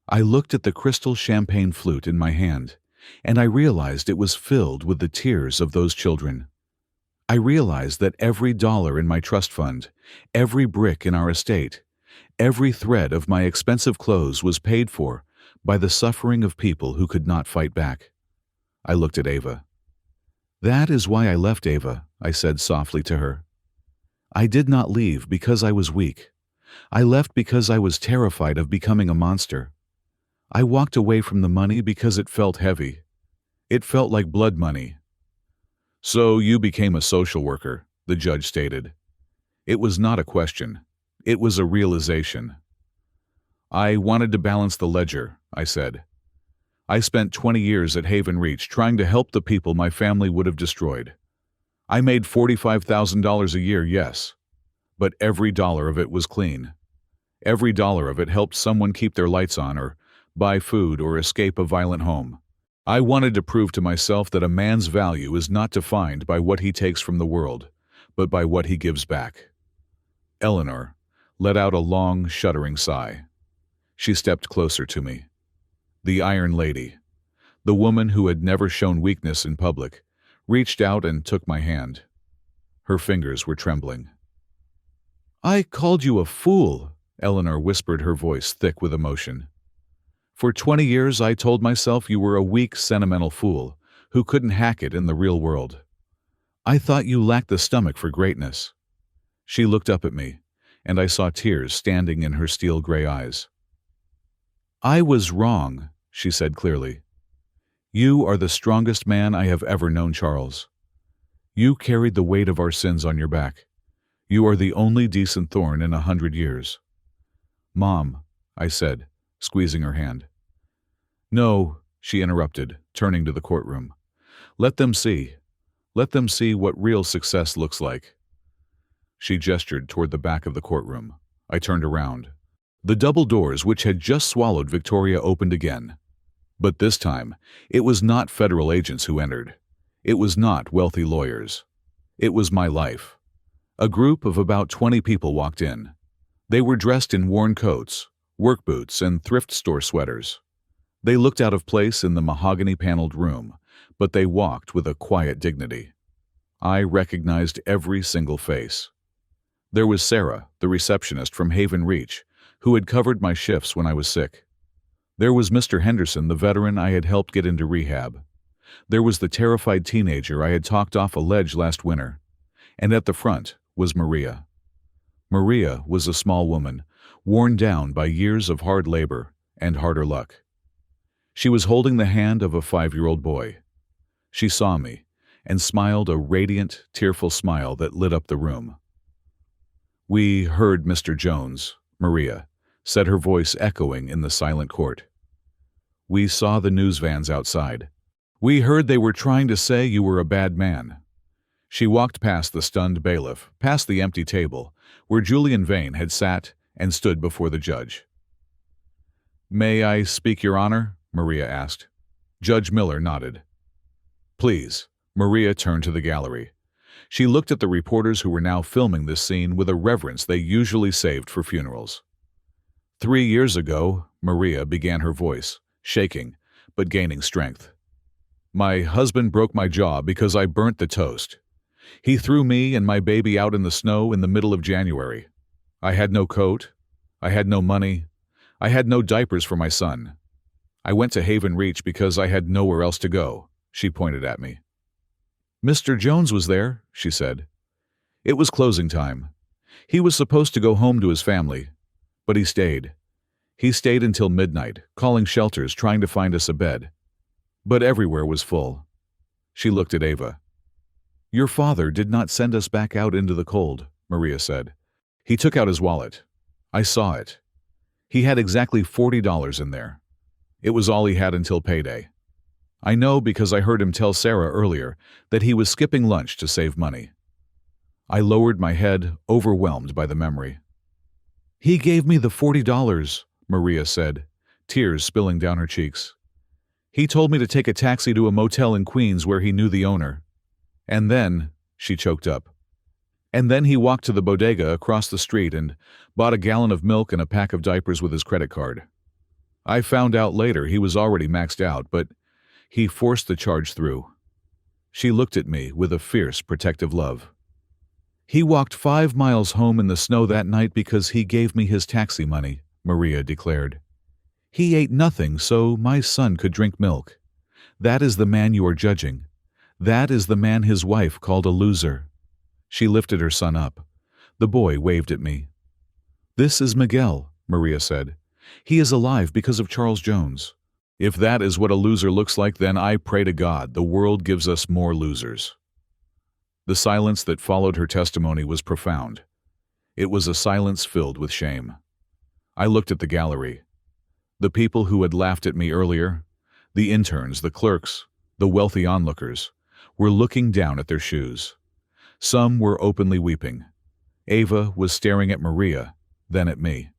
I looked at the crystal champagne flute in my hand, and I realized it was filled with the tears of those children. I realized that every dollar in my trust fund, every brick in our estate, every thread of my expensive clothes was paid for by the suffering of people who could not fight back. I looked at Ava. That is why I left, Ava, I said softly to her. I did not leave because I was weak. I left because I was terrified of becoming a monster. I walked away from the money because it felt heavy. It felt like blood money. So you became a social worker, the judge stated. It was not a question. It was a realization. I wanted to balance the ledger, I said. I spent 20 years at Haven Reach trying to help the people my family would have destroyed. I made $45,000 a year, yes, but every dollar of it was clean. Every dollar of it helped someone keep their lights on or buy food or escape a violent home. I wanted to prove to myself that a man's value is not defined by what he takes from the world, but by what he gives back. Eleanor let out a long, shuddering sigh. She stepped closer to me. The Iron Lady, the woman who had never shown weakness in public, reached out and took my hand. Her fingers were trembling. I called you a fool, Eleanor whispered, her voice thick with emotion. For 20 years I told myself you were a weak, sentimental fool who couldn't hack it in the real world. I thought you lacked the stomach for greatness. She looked up at me, and I saw tears standing in her steel-gray eyes. I was wrong, she said clearly. You are the strongest man I have ever known, Charles. You carried the weight of our sins on your back. You are the only decent Thorne in 100 years. Mom, I said, squeezing her hand. No, she interrupted, turning to the courtroom. Let them see. Let them see what real success looks like. She gestured toward the back of the courtroom. I turned around. The double doors which had just swallowed Victoria opened again. But this time, it was not federal agents who entered. It was not wealthy lawyers. It was my life. A group of about 20 people walked in. They were dressed in worn coats, work boots, and thrift store sweaters. They looked out of place in the mahogany-paneled room, but they walked with a quiet dignity. I recognized every single face. There was Sarah, the receptionist from Haven Reach, who had covered my shifts when I was sick. There was Mr. Henderson, the veteran I had helped get into rehab. There was the terrified teenager I had talked off a ledge last winter. And at the front was Maria. Maria was a small woman, worn down by years of hard labor and harder luck. She was holding the hand of a 5-year-old boy. She saw me and smiled a radiant, tearful smile that lit up the room. We heard Mr. Jones, Maria said, her voice echoing in the silent court. We saw the news vans outside. We heard they were trying to say you were a bad man. She walked past the stunned bailiff, past the empty table, where Julian Vane had sat and stood before the judge. May I speak, Your Honor? Maria asked. Judge Miller nodded. Please. Maria turned to the gallery. She looked at the reporters who were now filming this scene with a reverence they usually saved for funerals. 3 years ago, Maria began, her voice, shaking, but gaining strength. My husband broke my jaw because I burnt the toast. He threw me and my baby out in the snow in the middle of January. I had no coat. I had no money. I had no diapers for my son. I went to Haven Reach because I had nowhere else to go, she pointed at me. Mr. Jones was there, she said. It was closing time. He was supposed to go home to his family, but he stayed. He stayed until midnight, calling shelters, trying to find us a bed. But everywhere was full. She looked at Ava. "Your father did not send us back out into the cold," Maria said. "He took out his wallet. I saw it. He had exactly $40 in there. It was all he had until payday. I know because I heard him tell Sarah earlier that he was skipping lunch to save money." I lowered my head, overwhelmed by the memory. "He gave me the $40, Maria said, tears spilling down her cheeks. "He told me to take a taxi to a motel in Queens where he knew the owner. And then," she choked up, "and then he walked to the bodega across the street and bought a gallon of milk and a pack of diapers with his credit card. I found out later he was already maxed out, but he forced the charge through." She looked at me with a fierce, protective love. "He walked 5 miles home in the snow that night because he gave me his taxi money," Maria declared. "He ate nothing so my son could drink milk. That is the man you are judging. That is the man his wife called a loser." She lifted her son up. The boy waved at me. "This is Miguel," Maria said. "He is alive because of Charles Jones. If that is what a loser looks like, then I pray to God the world gives us more losers." The silence that followed her testimony was profound. It was a silence filled with shame. I looked at the gallery. The people who had laughed at me earlier, the interns, the clerks, the wealthy onlookers, were looking down at their shoes. Some were openly weeping. Ava was staring at Maria, then at me.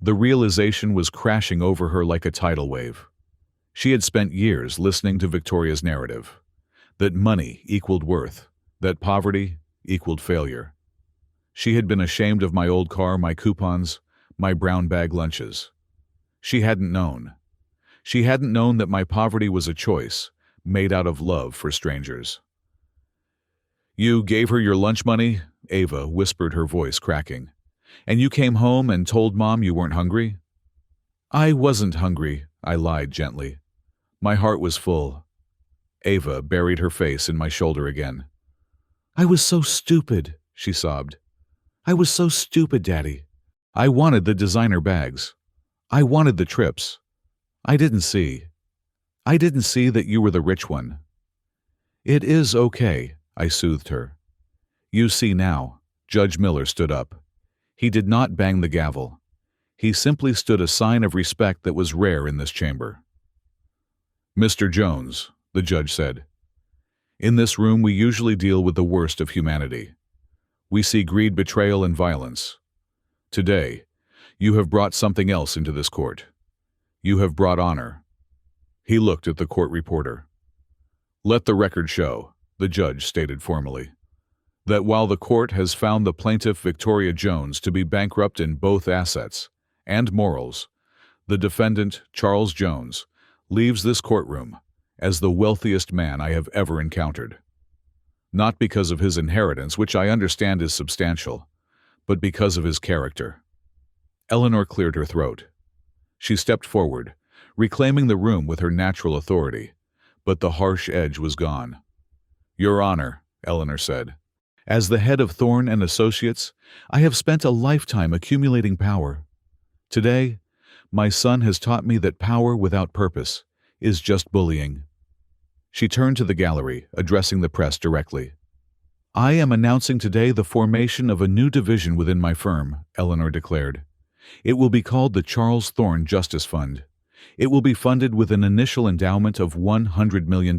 The realization was crashing over her like a tidal wave. She had spent years listening to Victoria's narrative, that money equaled worth, that poverty equaled failure. She had been ashamed of my old car, my coupons, my brown bag lunches. She hadn't known. She hadn't known that my poverty was a choice, made out of love for strangers. "You gave her your lunch money?" Ava whispered, her voice cracking. "And you came home and told Mom you weren't hungry?" "I wasn't hungry," I lied gently. My heart was full. Ava buried her face in my shoulder again. "I was so stupid," she sobbed. "I was so stupid, Daddy. I wanted the designer bags. I wanted the trips. I didn't see that you were the rich one." "It is okay," I soothed her. "You see now." Judge Miller stood up. He did not bang the gavel. He simply stood a sign of respect that was rare in this chamber. "Mr. Jones," the judge said, "in this room we usually deal with the worst of humanity. We see greed, betrayal, and violence. Today, you have brought something else into this court. You have brought honor." He looked at the court reporter. "Let the record show," the judge stated formally, "that while the court has found the plaintiff Victoria Jones to be bankrupt in both assets and morals, the defendant, Charles Jones, leaves this courtroom as the wealthiest man I have ever encountered. Not because of his inheritance, which I understand is substantial, but because of his character." Eleanor cleared her throat. She stepped forward, reclaiming the room with her natural authority, but the harsh edge was gone. "Your Honor," Eleanor said, "as the head of Thorne and Associates, I have spent a lifetime accumulating power. Today, my son has taught me that power without purpose is just bullying." She turned to the gallery, addressing the press directly. "I am announcing today the formation of a new division within my firm," Eleanor declared. "It will be called the Charles Thorne Justice Fund. It will be funded with an initial endowment of $100 million,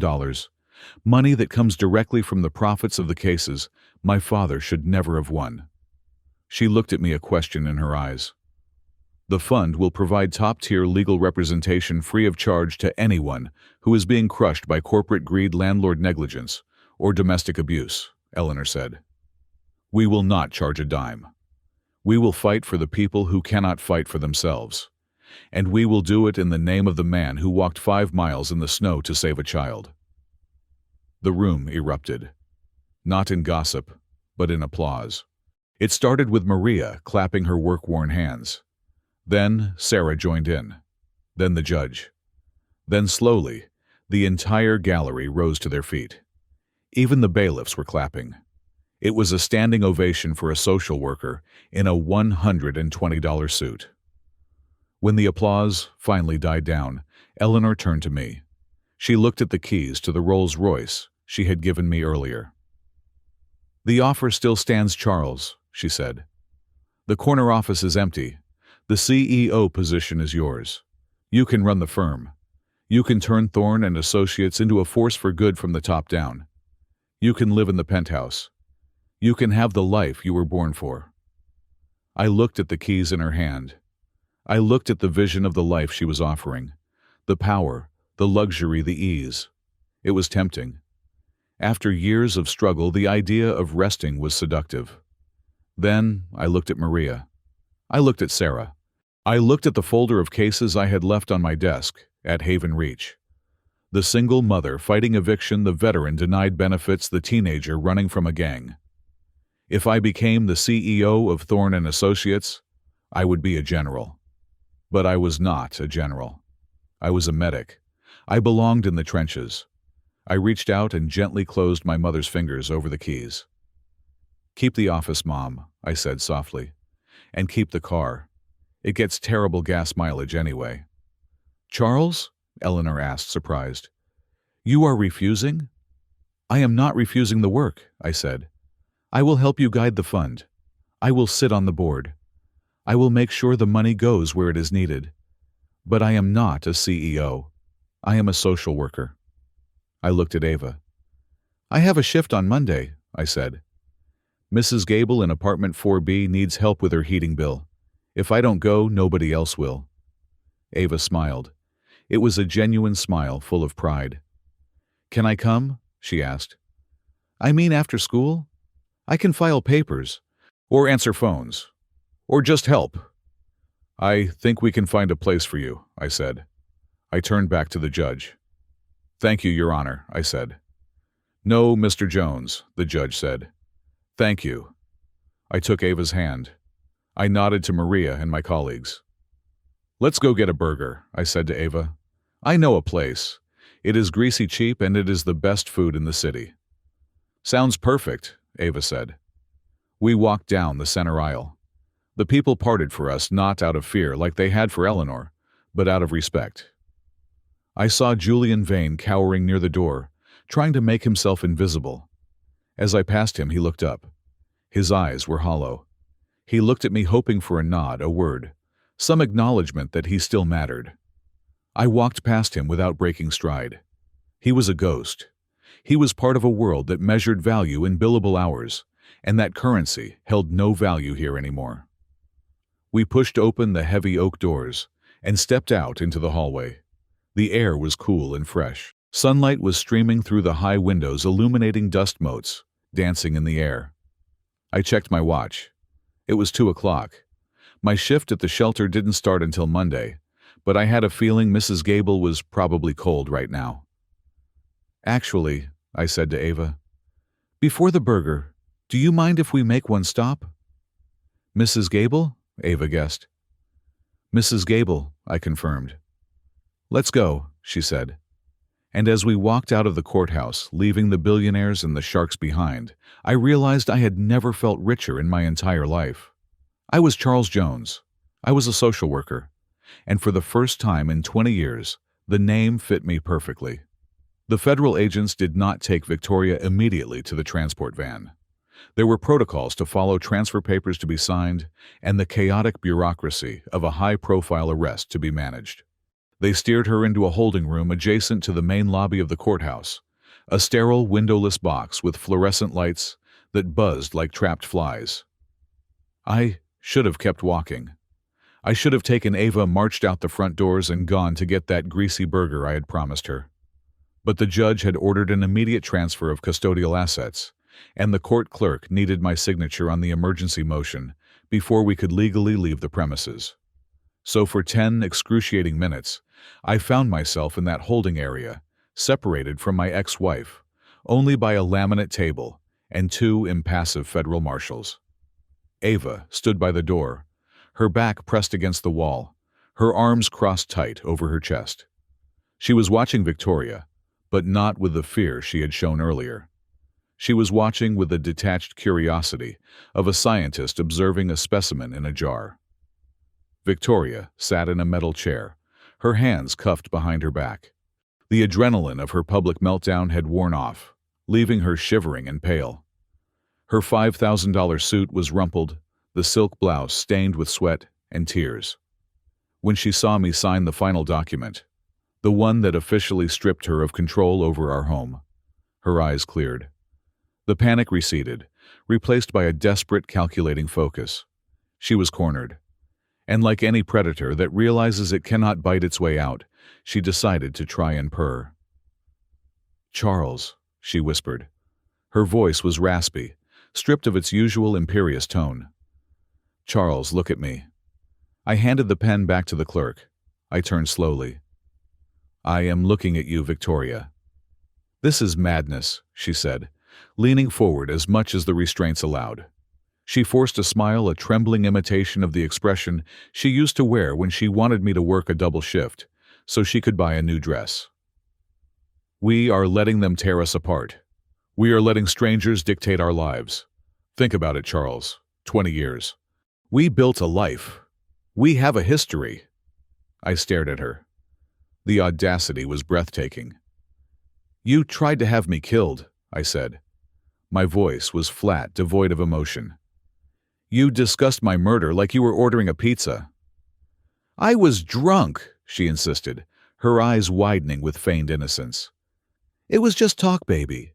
money that comes directly from the profits of the cases my father should never have won." She looked at me, a question in her eyes. "The fund will provide top-tier legal representation free of charge to anyone who is being crushed by corporate greed, landlord negligence, or domestic abuse," Eleanor said. "We will not charge a dime. We will fight for the people who cannot fight for themselves. And we will do it in the name of the man who walked 5 miles in the snow to save a child." The room erupted. Not in gossip, but in applause. It started with Maria clapping her work-worn hands. Then Sarah joined in. Then the judge. Then slowly, the entire gallery rose to their feet. Even the bailiffs were clapping. It was a standing ovation for a social worker in a $120 suit. When the applause finally died down, Eleanor turned to me. She looked at the keys to the Rolls-Royce she had given me earlier. "The offer still stands, Charles," she said. "The corner office is empty. The CEO position is yours. You can run the firm. You can turn Thorne and Associates into a force for good from the top down. You can live in the penthouse. You can have the life you were born for." I looked at the keys in her hand. I looked at the vision of the life she was offering. The power, the luxury, the ease. It was tempting. After years of struggle, the idea of resting was seductive. Then I looked at Maria. I looked at Sarah. I looked at the folder of cases I had left on my desk at Haven Reach. The single mother fighting eviction, the veteran denied benefits, the teenager running from a gang. If I became the CEO of Thorne and Associates, I would be a general. But I was not a general. I was a medic. I belonged in the trenches. I reached out and gently closed my mother's fingers over the keys. "Keep the office, Mom," I said softly. "And keep the car. It gets terrible gas mileage anyway." "Charles?" Eleanor asked, surprised. "You are refusing?" "I am not refusing the work," I said. "I will help you guide the fund. I will sit on the board. I will make sure the money goes where it is needed. But I am not a CEO. I am a social worker." I looked at Ava. "I have a shift on Monday," I said. "Mrs. Gable in apartment 4B needs help with her heating bill. If I don't go, nobody else will." Ava smiled. It was a genuine smile full of pride. "Can I come?" she asked. "I mean after school? I can file papers, or answer phones, or just help." "I think we can find a place for you," I said. I turned back to the judge. "Thank you, Your Honor," I said. "No, Mr. Jones," the judge said. "Thank you." I took Ava's hand. I nodded to Maria and my colleagues. "Let's go get a burger," I said to Ava. "I know a place. It is greasy cheap and it is the best food in the city." "Sounds perfect," Ava said. We walked down the center aisle. The people parted for us not out of fear like they had for Eleanor, but out of respect. I saw Julian Vane cowering near the door, trying to make himself invisible. As I passed him, he looked up. His eyes were hollow. He looked at me hoping for a nod, a word, some acknowledgement that he still mattered. I walked past him without breaking stride. He was a ghost. He was part of a world that measured value in billable hours, and that currency held no value here anymore. We pushed open the heavy oak doors and stepped out into the hallway. The air was cool and fresh. Sunlight was streaming through the high windows, illuminating dust motes, dancing in the air. I checked my watch. It was 2:00. My shift at the shelter didn't start until Monday, but I had a feeling Mrs. Gable was probably cold right now. "Actually," I said to Ava, "before the burger, do you mind if we make one stop?" "Mrs. Gable?" Ava guessed. "Mrs. Gable," I confirmed. "Let's go," she said. And as we walked out of the courthouse, leaving the billionaires and the sharks behind, I realized I had never felt richer in my entire life. I was Charles Jones. I was a social worker. And for the first time in 20 years, the name fit me perfectly. The federal agents did not take Victoria immediately to the transport van. There were protocols to follow, transfer papers to be signed, and the chaotic bureaucracy of a high-profile arrest to be managed. They steered her into a holding room adjacent to the main lobby of the courthouse, a sterile, windowless box with fluorescent lights that buzzed like trapped flies. I should have kept walking. I should have taken Ava, marched out the front doors, and gone to get that greasy burger I had promised her. But the judge had ordered an immediate transfer of custodial assets, and the court clerk needed my signature on the emergency motion before we could legally leave the premises. So for 10 excruciating minutes, I found myself in that holding area, separated from my ex-wife, only by a laminate table and 2 impassive federal marshals. Ava stood by the door, her back pressed against the wall, her arms crossed tight over her chest. She was watching Victoria, but not with the fear she had shown earlier. She was watching with the detached curiosity of a scientist observing a specimen in a jar. Victoria sat in a metal chair, her hands cuffed behind her back. The adrenaline of her public meltdown had worn off, leaving her shivering and pale. Her $5,000 suit was rumpled, the silk blouse stained with sweat and tears. When she saw me sign the final document, the one that officially stripped her of control over our home, her eyes cleared. The panic receded, replaced by a desperate, calculating focus. She was cornered. And like any predator that realizes it cannot bite its way out, she decided to try and purr. "Charles," she whispered. Her voice was raspy, stripped of its usual imperious tone. "Charles, look at me." I handed the pen back to the clerk. I turned slowly. "I am looking at you, Victoria." "This is madness," she said, leaning forward as much as the restraints allowed. She forced a smile, a trembling imitation of the expression she used to wear when she wanted me to work a double shift, so she could buy a new dress. "We are letting them tear us apart. We are letting strangers dictate our lives. Think about it, Charles. 20 years. We built a life. We have a history." I stared at her. The audacity was breathtaking. "You tried to have me killed," I said. My voice was flat, devoid of emotion. "You discussed my murder like you were ordering a pizza." "I was drunk," she insisted, her eyes widening with feigned innocence. "It was just talk, baby.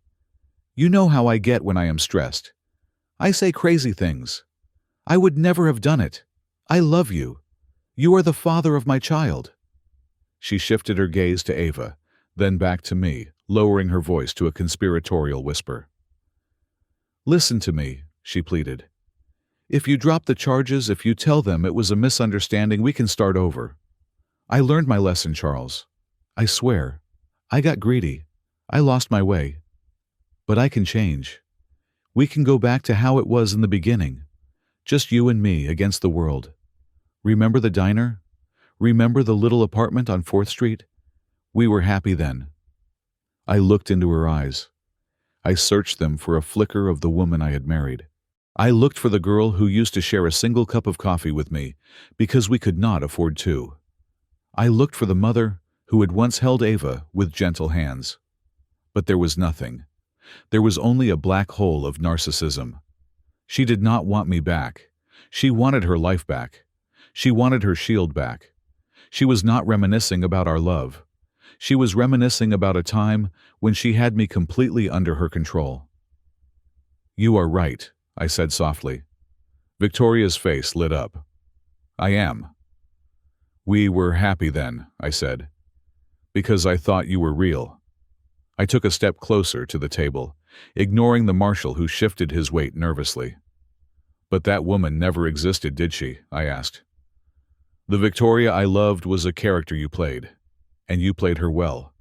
You know how I get when I am stressed. I say crazy things. I would never have done it. I love you. You are the father of my child." She shifted her gaze to Ava, then back to me, lowering her voice to a conspiratorial whisper. "Listen to me," she pleaded. "If you drop the charges, if you tell them it was a misunderstanding, we can start over. I learned my lesson, Charles. I swear. I got greedy. I lost my way. But I can change. We can go back to how it was in the beginning. Just you and me against the world. Remember the diner? Remember the little apartment on 4th Street? We were happy then." I looked into her eyes. I searched them for a flicker of the woman I had married. I looked for the girl who used to share a single cup of coffee with me because we could not afford two. I looked for the mother who had once held Ava with gentle hands. But there was nothing. There was only a black hole of narcissism. She did not want me back. She wanted her life back. She wanted her shield back. She was not reminiscing about our love. She was reminiscing about a time when she had me completely under her control. "You are right," I said softly. Victoria's face lit up. "I am." "We were happy then," I said, "because I thought you were real." I took a step closer to the table, ignoring the marshal who shifted his weight nervously. "But that woman never existed, did she?" I asked. "The Victoria I loved was a character you played, and you played her well.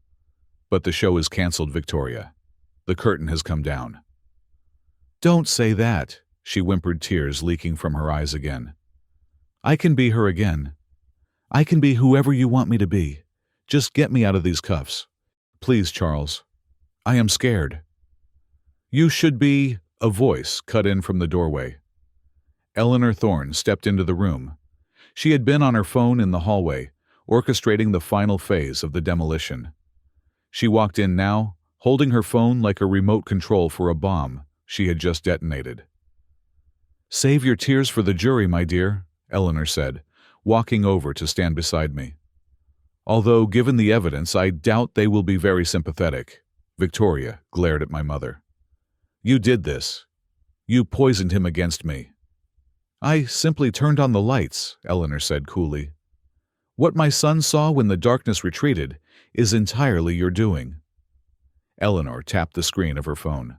But the show is canceled, Victoria. The curtain has come down." "Don't say that," she whimpered, tears leaking from her eyes again. "I can be her again. I can be whoever you want me to be. Just get me out of these cuffs. Please, Charles. I am scared." "You should be," a voice cut in from the doorway. Eleanor Thorne stepped into the room. She had been on her phone in the hallway, orchestrating the final phase of the demolition. She walked in now, holding her phone like a remote control for a bomb she had just detonated. "Save your tears for the jury, my dear," Eleanor said, walking over to stand beside me. "Although, given the evidence, I doubt they will be very sympathetic." Victoria glared at my mother. "You did this. You poisoned him against me." "I simply turned on the lights," Eleanor said coolly. "What my son saw when the darkness retreated is entirely your doing." Eleanor tapped the screen of her phone.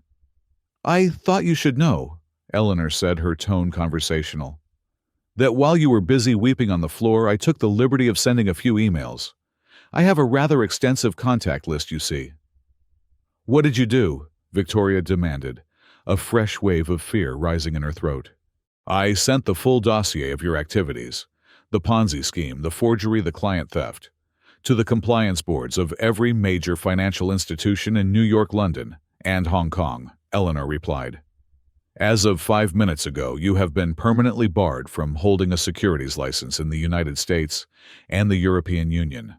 "I thought you should know," Eleanor said, her tone conversational, "that while you were busy weeping on the floor, I took the liberty of sending a few emails. I have a rather extensive contact list, you see." "What did you do?" Victoria demanded, a fresh wave of fear rising in her throat. "I sent the full dossier of your activities, the Ponzi scheme, the forgery, the client theft, to the compliance boards of every major financial institution in New York, London, and Hong Kong," Eleanor replied. As of 5 minutes ago, you have been permanently barred from holding a securities license in the United States and the European Union.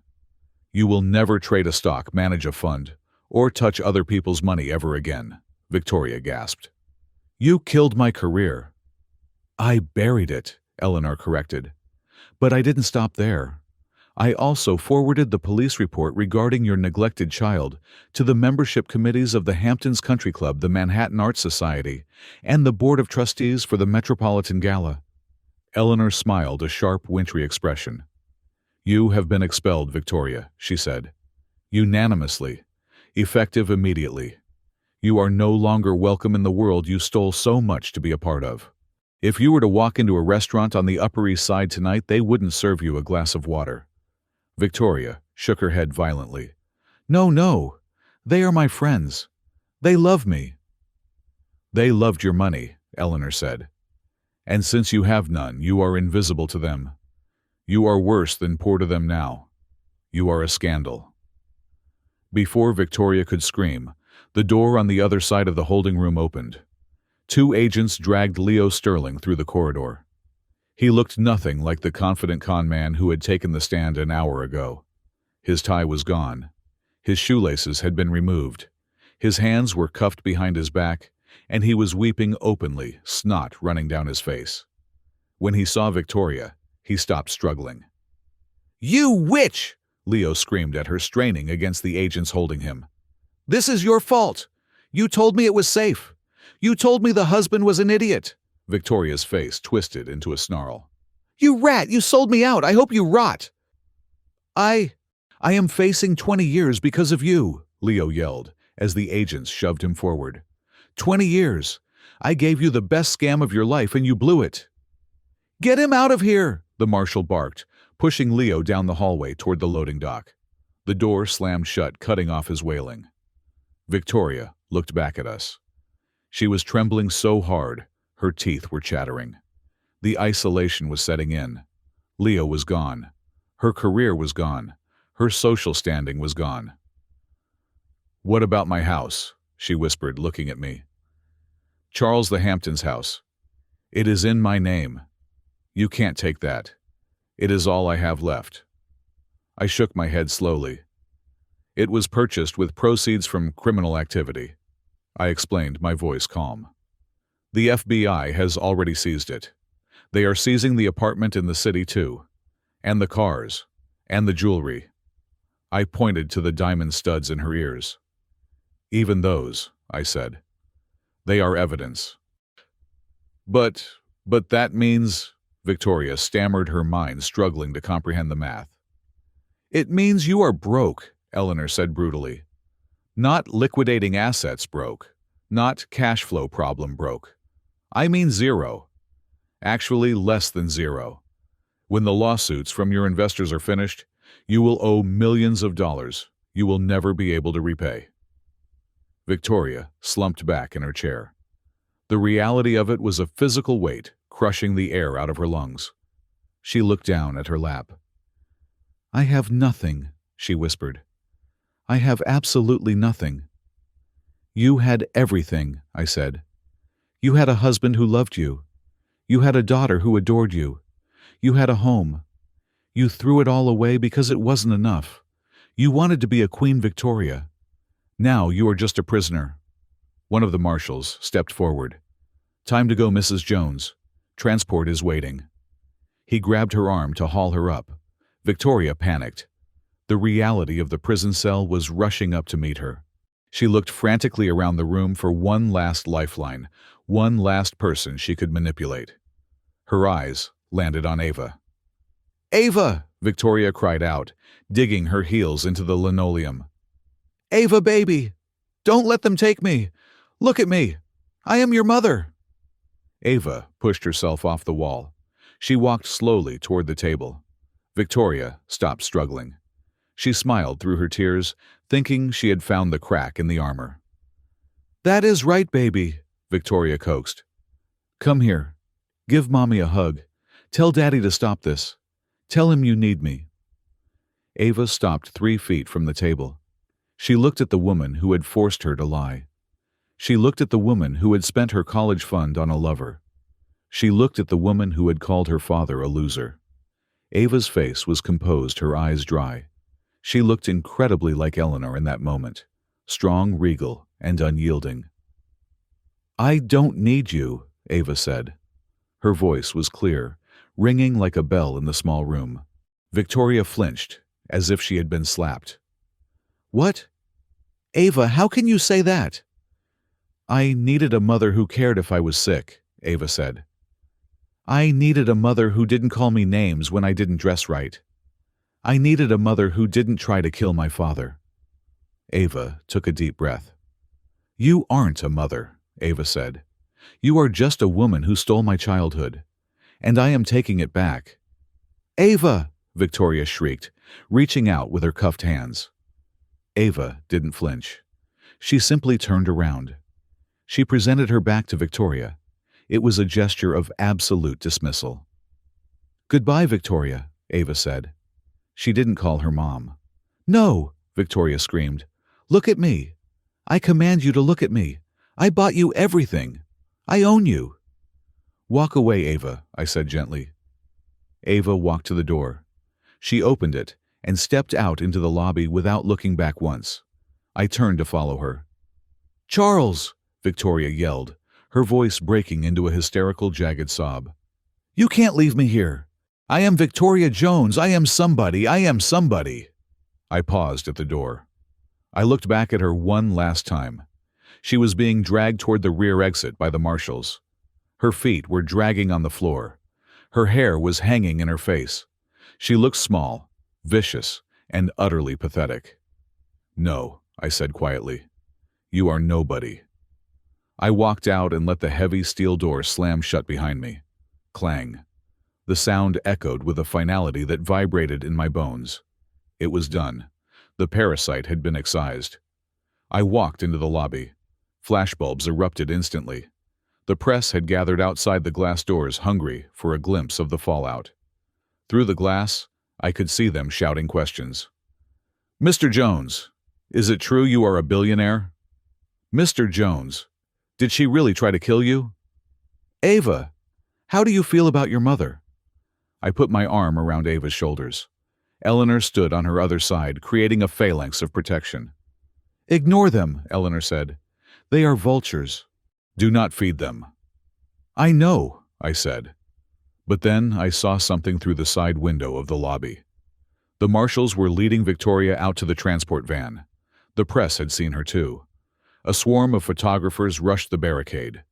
You will never trade a stock, manage a fund, or touch other people's money ever again, Victoria gasped. You killed my career. I buried it, Eleanor corrected. But I didn't stop there. I also forwarded the police report regarding your neglected child to the membership committees of the Hamptons Country Club, the Manhattan Art Society, and the Board of Trustees for the Metropolitan Gala. Eleanor smiled a sharp, wintry expression. You have been expelled, Victoria, she said. Unanimously. Effective immediately. You are no longer welcome in the world you stole so much to be a part of. If you were to walk into a restaurant on the Upper East Side tonight, they wouldn't serve you a glass of water. Victoria shook her head violently. No. They are my friends. They love me. They loved your money, Eleanor said. And since you have none, you are invisible to them. You are worse than poor to them now. You are a scandal. Before Victoria could scream, the door on the other side of the holding room opened. 2 agents dragged Leo Sterling through the corridor. He looked nothing like the confident con man who had taken the stand an hour ago. His tie was gone. His shoelaces had been removed. His hands were cuffed behind his back, and he was weeping openly, snot running down his face. When he saw Victoria, he stopped struggling. You witch! Leo screamed at her, straining against the agents holding him. This is your fault! You told me it was safe! You told me the husband was an idiot! Victoria's face twisted into a snarl. You rat! You sold me out! I hope you rot! I am facing 20 years because of you, Leo yelled, as the agents shoved him forward. 20 years! I gave you the best scam of your life and you blew it! Get him out of here! The marshal barked, pushing Leo down the hallway toward the loading dock. The door slammed shut, cutting off his wailing. Victoria looked back at us. She was trembling so hard, her teeth were chattering. The isolation was setting in. Leo was gone. Her career was gone. Her social standing was gone. What about my house? She whispered, looking at me. Charles the Hamptons' house. It is in my name. You can't take that. It is all I have left. I shook my head slowly. It was purchased with proceeds from criminal activity. I explained, my voice calm. The FBI has already seized it. They are seizing the apartment in the city too. And the cars. And the jewelry. I pointed to the diamond studs in her ears. Even those, I said. They are evidence. But that means... Victoria stammered, her mind struggling to comprehend the math. It means you are broke, Eleanor said brutally. Not liquidating assets broke. Not cash flow problem broke. I mean zero. Actually, less than zero. When the lawsuits from your investors are finished, you will owe millions of dollars you will never be able to repay. Victoria slumped back in her chair. The reality of it was a physical weight, crushing the air out of her lungs. She looked down at her lap. I have nothing, she whispered. I have absolutely nothing. You had everything, I said. You had a husband who loved you. You had a daughter who adored you. You had a home. You threw it all away because it wasn't enough. You wanted to be a Queen Victoria. Now you are just a prisoner. One of the marshals stepped forward. Time to go, Mrs. Jones. Transport is waiting. He grabbed her arm to haul her up. Victoria panicked. The reality of the prison cell was rushing up to meet her. She looked frantically around the room for one last lifeline, one last person she could manipulate. Her eyes landed on Ava. Ava! Victoria cried out, digging her heels into the linoleum. Ava, baby! Don't let them take me! Look at me! I am your mother! Ava pushed herself off the wall. She walked slowly toward the table. Victoria stopped struggling. She smiled through her tears, thinking she had found the crack in the armor. That is right, baby, Victoria coaxed. Come here. Give Mommy a hug. Tell Daddy to stop this. Tell him you need me. Ava stopped 3 feet from the table. She looked at the woman who had forced her to lie. She looked at the woman who had spent her college fund on a lover. She looked at the woman who had called her father a loser. Ava's face was composed, her eyes dry. She looked incredibly like Eleanor in that moment, strong, regal, and unyielding. "I don't need you," Ava said. Her voice was clear, ringing like a bell in the small room. Victoria flinched, as if she had been slapped. "What? Ava, how can you say that?" "I needed a mother who cared if I was sick," Ava said. "I needed a mother who didn't call me names when I didn't dress right. I needed a mother who didn't try to kill my father." Ava took a deep breath. "You aren't a mother," Ava said. "You are just a woman who stole my childhood, and I am taking it back." "Ava!" Victoria shrieked, reaching out with her cuffed hands. Ava didn't flinch. She simply turned around. She presented her back to Victoria. It was a gesture of absolute dismissal. "Goodbye, Victoria," Ava said. She didn't call her mom. "No!" Victoria screamed. "Look at me! I command you to look at me! I bought you everything! I own you!" "Walk away, Ava," I said gently. Ava walked to the door. She opened it and stepped out into the lobby without looking back once. I turned to follow her. "Charles!" Victoria yelled, her voice breaking into a hysterical, jagged sob. "You can't leave me here! I am Victoria Jones! I am somebody! I am somebody!" I paused at the door. I looked back at her one last time. She was being dragged toward the rear exit by the marshals. Her feet were dragging on the floor. Her hair was hanging in her face. She looked small, vicious, and utterly pathetic. "No," I said quietly. "You are nobody." I walked out and let the heavy steel door slam shut behind me. Clang. The sound echoed with a finality that vibrated in my bones. It was done. The parasite had been excised. I walked into the lobby. Flashbulbs erupted instantly. The press had gathered outside the glass doors, hungry for a glimpse of the fallout. Through the glass, I could see them shouting questions. "Mr. Jones, is it true you are a billionaire? Mr. Jones, did she really try to kill you? Ava, how do you feel about your mother?" I put my arm around Ava's shoulders. Eleanor stood on her other side, creating a phalanx of protection. "Ignore them," Eleanor said. "They are vultures. Do not feed them." "I know," I said. But then I saw something through the side window of the lobby. The marshals were leading Victoria out to the transport van. The press had seen her too. A swarm of photographers rushed the barricade.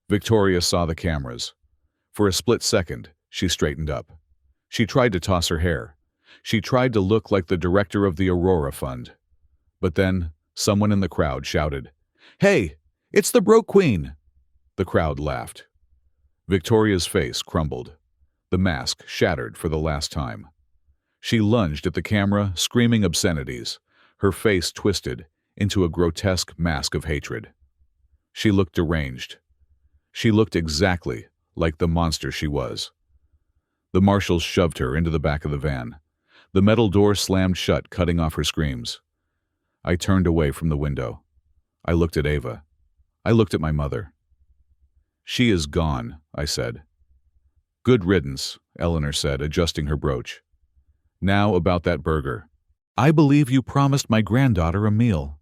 Victoria saw the cameras. For a split second, she straightened up. She tried to toss her hair. She tried to look like the director of the Aurora Fund. But then, someone in the crowd shouted, "Hey, it's the broke queen!" The crowd laughed. Victoria's face crumbled. The mask shattered for the last time. She lunged at the camera, screaming obscenities, her face twisted into a grotesque mask of hatred. She looked deranged. She looked exactly like the monster she was. The marshals shoved her into the back of the van. The metal door slammed shut, cutting off her screams. I turned away from the window. I looked at Ava. I looked at my mother. "She is gone," I said. "Good riddance," Eleanor said, adjusting her brooch. "Now about that burger. I believe you promised my granddaughter a meal."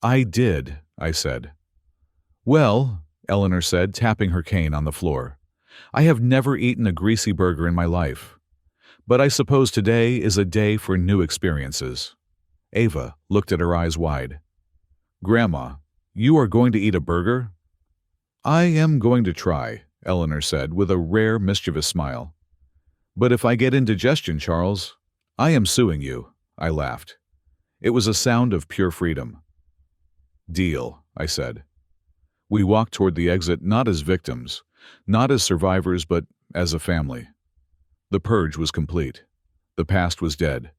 "I did," I said. "Well," Eleanor said, tapping her cane on the floor, "I have never eaten a greasy burger in my life. But I suppose today is a day for new experiences." Ava looked at her eyes wide. "Grandma, you are going to eat a burger?" "I am going to try," Eleanor said with a rare mischievous smile. "But if I get indigestion, Charles, I am suing you," I laughed. It was a sound of pure freedom. "Deal," I said. We walked toward the exit not as victims, not as survivors, but as a family. The purge was complete. The past was dead.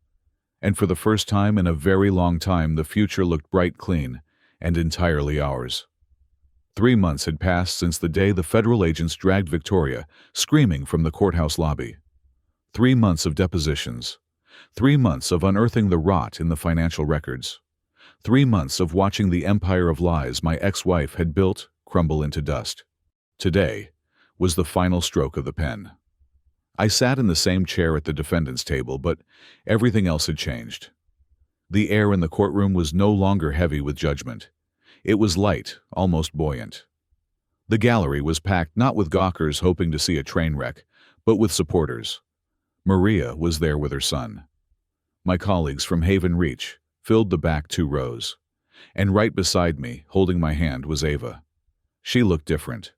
And for the first time in a very long time, the future looked bright, clean, and entirely ours. 3 months had passed since the day the federal agents dragged Victoria, screaming, from the courthouse lobby. 3 months of depositions. 3 months of unearthing the rot in the financial records. 3 months of watching the empire of lies my ex-wife had built crumble into dust. Today was the final stroke of the pen. I sat in the same chair at the defendant's table, but everything else had changed. The air in the courtroom was no longer heavy with judgment. It was light, almost buoyant. The gallery was packed not with gawkers hoping to see a train wreck, but with supporters. Maria was there with her son. My colleagues from Haven Reach filled the back 2 rows. And right beside me, holding my hand, was Ava. She looked different.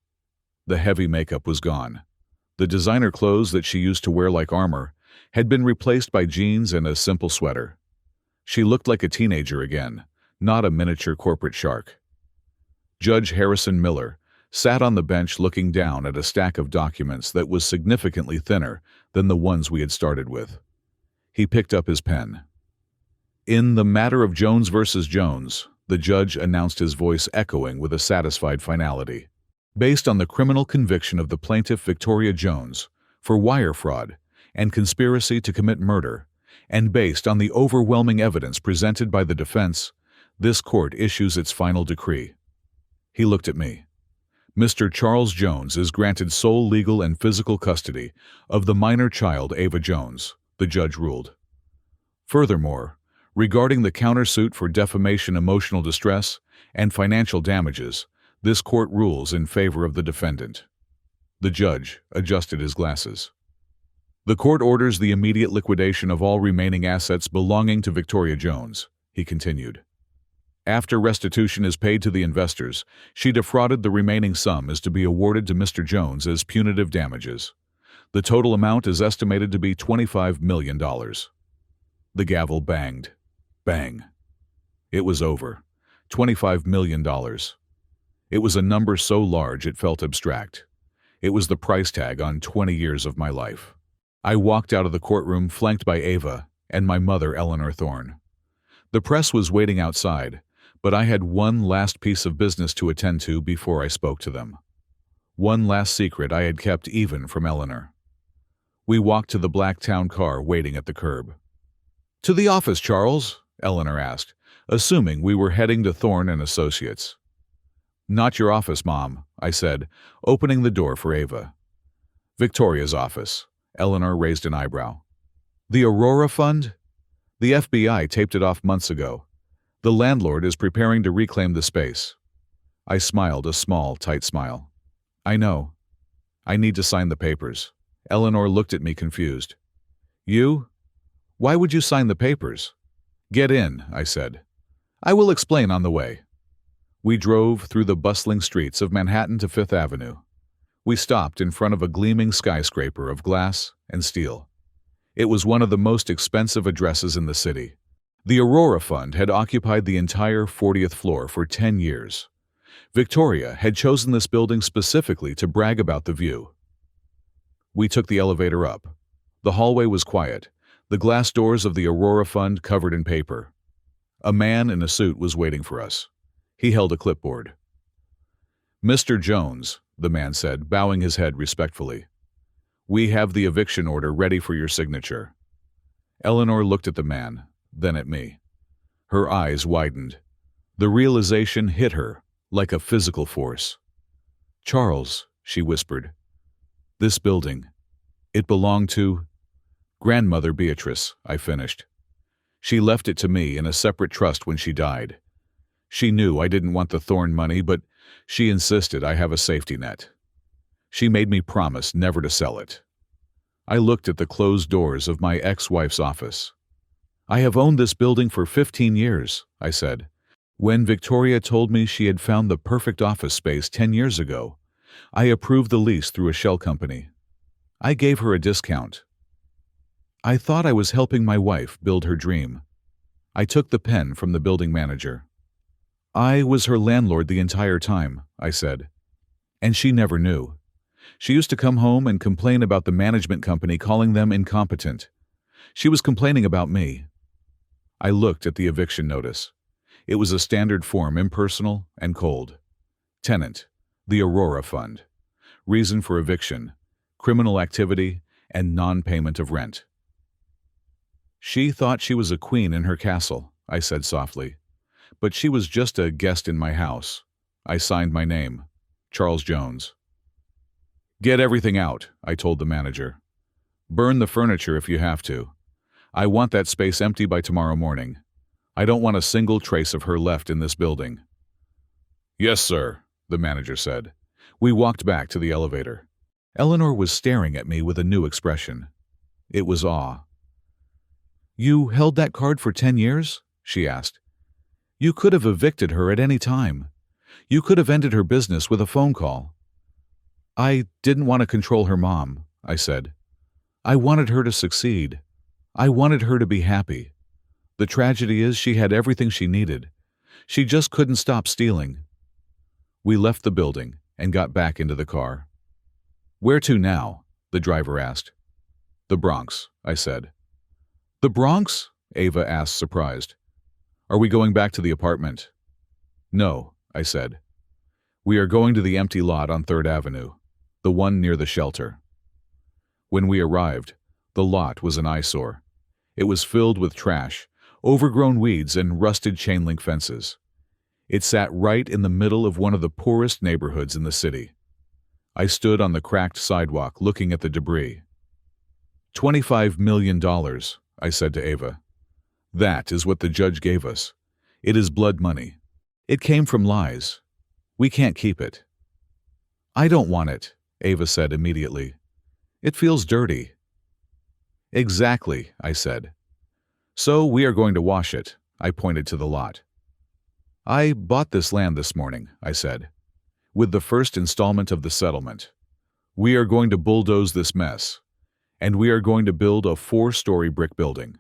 The heavy makeup was gone. The designer clothes that she used to wear like armor had been replaced by jeans and a simple sweater. She looked like a teenager again, not a miniature corporate shark. Judge Harrison Miller sat on the bench looking down at a stack of documents that was significantly thinner than the ones we had started with. He picked up his pen. In the matter of Jones versus Jones, the judge announced, his voice echoing with a satisfied finality. Based on the criminal conviction of the plaintiff Victoria Jones for wire fraud and conspiracy to commit murder, and based on the overwhelming evidence presented by the defense, this court issues its final decree. He looked at me. Mr. Charles Jones is granted sole legal and physical custody of the minor child Ava Jones, the judge ruled. Furthermore, regarding the countersuit for defamation, emotional distress, and financial damages, this court rules in favor of the defendant. The judge adjusted his glasses. The court orders the immediate liquidation of all remaining assets belonging to Victoria Jones, he continued. After restitution is paid to the investors, she defrauded, the remaining sum is to be awarded to Mr. Jones as punitive damages. The total amount is estimated to be $25 million. The gavel banged. Bang. It was over. $25 million. It was a number so large it felt abstract. It was the price tag on 20 years of my life. I walked out of the courtroom flanked by Ava and my mother, Eleanor Thorne. The press was waiting outside, but I had one last piece of business to attend to before I spoke to them. One last secret I had kept even from Eleanor. We walked to the black town car waiting at the curb. "To the office, Charles?" Eleanor asked, assuming we were heading to Thorne and Associates. "Not your office, Mom," I said, opening the door for Ava. "Victoria's office." Eleanor raised an eyebrow. "The Aurora Fund?" "The FBI taped it off months ago. The landlord is preparing to reclaim the space." I smiled a small, tight smile. "I know. I need to sign the papers." Eleanor looked at me confused. "You? Why would you sign the papers?" "Get in," I said. "I will explain on the way." We drove through the bustling streets of Manhattan to Fifth Avenue. We stopped in front of a gleaming skyscraper of glass and steel. It was one of the most expensive addresses in the city. The Aurora Fund had occupied the entire 40th floor for 10 years. Victoria had chosen this building specifically to brag about the view. We took the elevator up. The hallway was quiet, the glass doors of the Aurora Fund covered in paper. A man in a suit was waiting for us. He held a clipboard. "Mr. Jones," the man said, bowing his head respectfully. "We have the eviction order ready for your signature." Eleanor looked at the man, then at me. Her eyes widened. The realization hit her like a physical force. "Charles," she whispered. "This building, it belonged to Grandmother Beatrice," I finished. "She left it to me in a separate trust when she died. She knew I didn't want the Thorne money, but she insisted I have a safety net. She made me promise never to sell it." I looked at the closed doors of my ex-wife's office. "I have owned this building for 15 years, I said. "When Victoria told me she had found the perfect office space 10 years ago, I approved the lease through a shell company. I gave her a discount. I thought I was helping my wife build her dream." I took the pen from the building manager. "I was her landlord the entire time," I said. "And she never knew. She used to come home and complain about the management company calling them incompetent. She was complaining about me." I looked at the eviction notice. It was a standard form, impersonal and cold. Tenant, the Aurora Fund. Reason for eviction, criminal activity, and non-payment of rent. "She thought she was a queen in her castle," I said softly. but she was just a guest in my house. I signed my name, Charles Jones. Get everything out, I told the manager. Burn the furniture if you have to. I want that space empty by tomorrow morning. I don't want a single trace of her left in this building. Yes, sir, the manager said. We walked back to the elevator. Eleanor was staring at me with a new expression. It was awe. You held that card for 10 years? She asked. You could have evicted her at any time. You could have ended her business with a phone call. I didn't want to control her mom, I said. I wanted her to succeed. I wanted her to be happy. The tragedy is she had everything she needed. She just couldn't stop stealing. We left the building and got back into the car. Where to now? The driver asked. The Bronx, I said. The Bronx? Ava asked, surprised. Are we going back to the apartment? No, I said. We are going to the empty lot on 3rd Avenue, the one near the shelter. When we arrived, the lot was an eyesore. It was filled with trash, overgrown weeds, and rusted chain-link fences. It sat right in the middle of one of the poorest neighborhoods in the city. I stood on the cracked sidewalk looking at the debris. $25 million, I said to Ava. That is what the judge gave us. It is blood money. It came from lies. We can't keep it. I don't want it, Ava said immediately. It feels dirty. Exactly, I said. So we are going to wash it, I pointed to the lot. I bought this land this morning, I said, with the first installment of the settlement. We are going to bulldoze this mess, and we are going to build a 4-story brick building.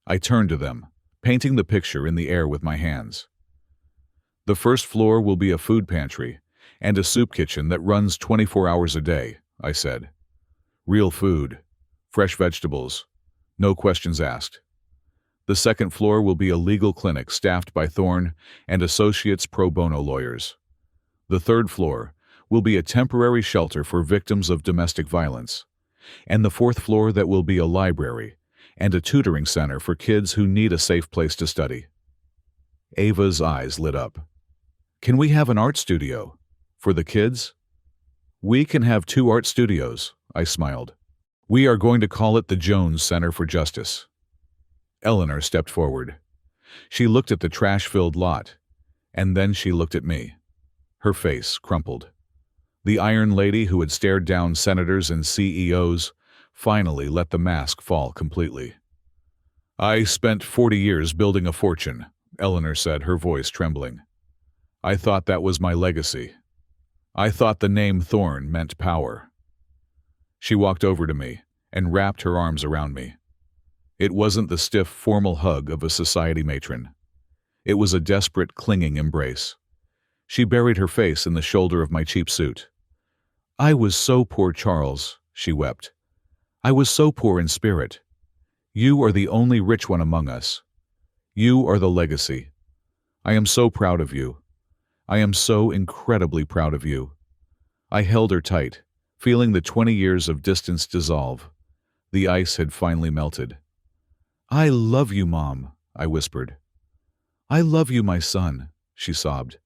I turned to them, painting the picture in the air with my hands. The first floor will be a food pantry and a soup kitchen that runs 24 hours a day, I said. Real food, fresh vegetables, no questions asked. The second floor will be a legal clinic staffed by Thorne and Associates pro bono lawyers. The third floor will be a temporary shelter for victims of domestic violence, and the fourth floor that will be a library and a tutoring center for kids who need a safe place to study. Ava's eyes lit up. Can we have an art studio? For the kids? We can have 2 art studios, I smiled. We are going to call it the Jones Center for Justice. Eleanor stepped forward. She looked at the trash-filled lot, and then she looked at me. Her face crumpled. The Iron Lady who had stared down senators and CEOs finally let the mask fall completely. I spent 40 years building a fortune, Eleanor said, her voice trembling. I thought that was my legacy. I thought the name Thorne meant power. She walked over to me and wrapped her arms around me. It wasn't the stiff, formal hug of a society matron. It was a desperate, clinging embrace. She buried her face in the shoulder of my cheap suit. I was so poor, Charles, she wept. I was so poor in spirit. You are the only rich one among us. You are the legacy. I am so proud of you. I am so incredibly proud of you. I held her tight, feeling the 20 years of distance dissolve. The ice had finally melted. I love you, Mom, I whispered. I love you, my son, she sobbed.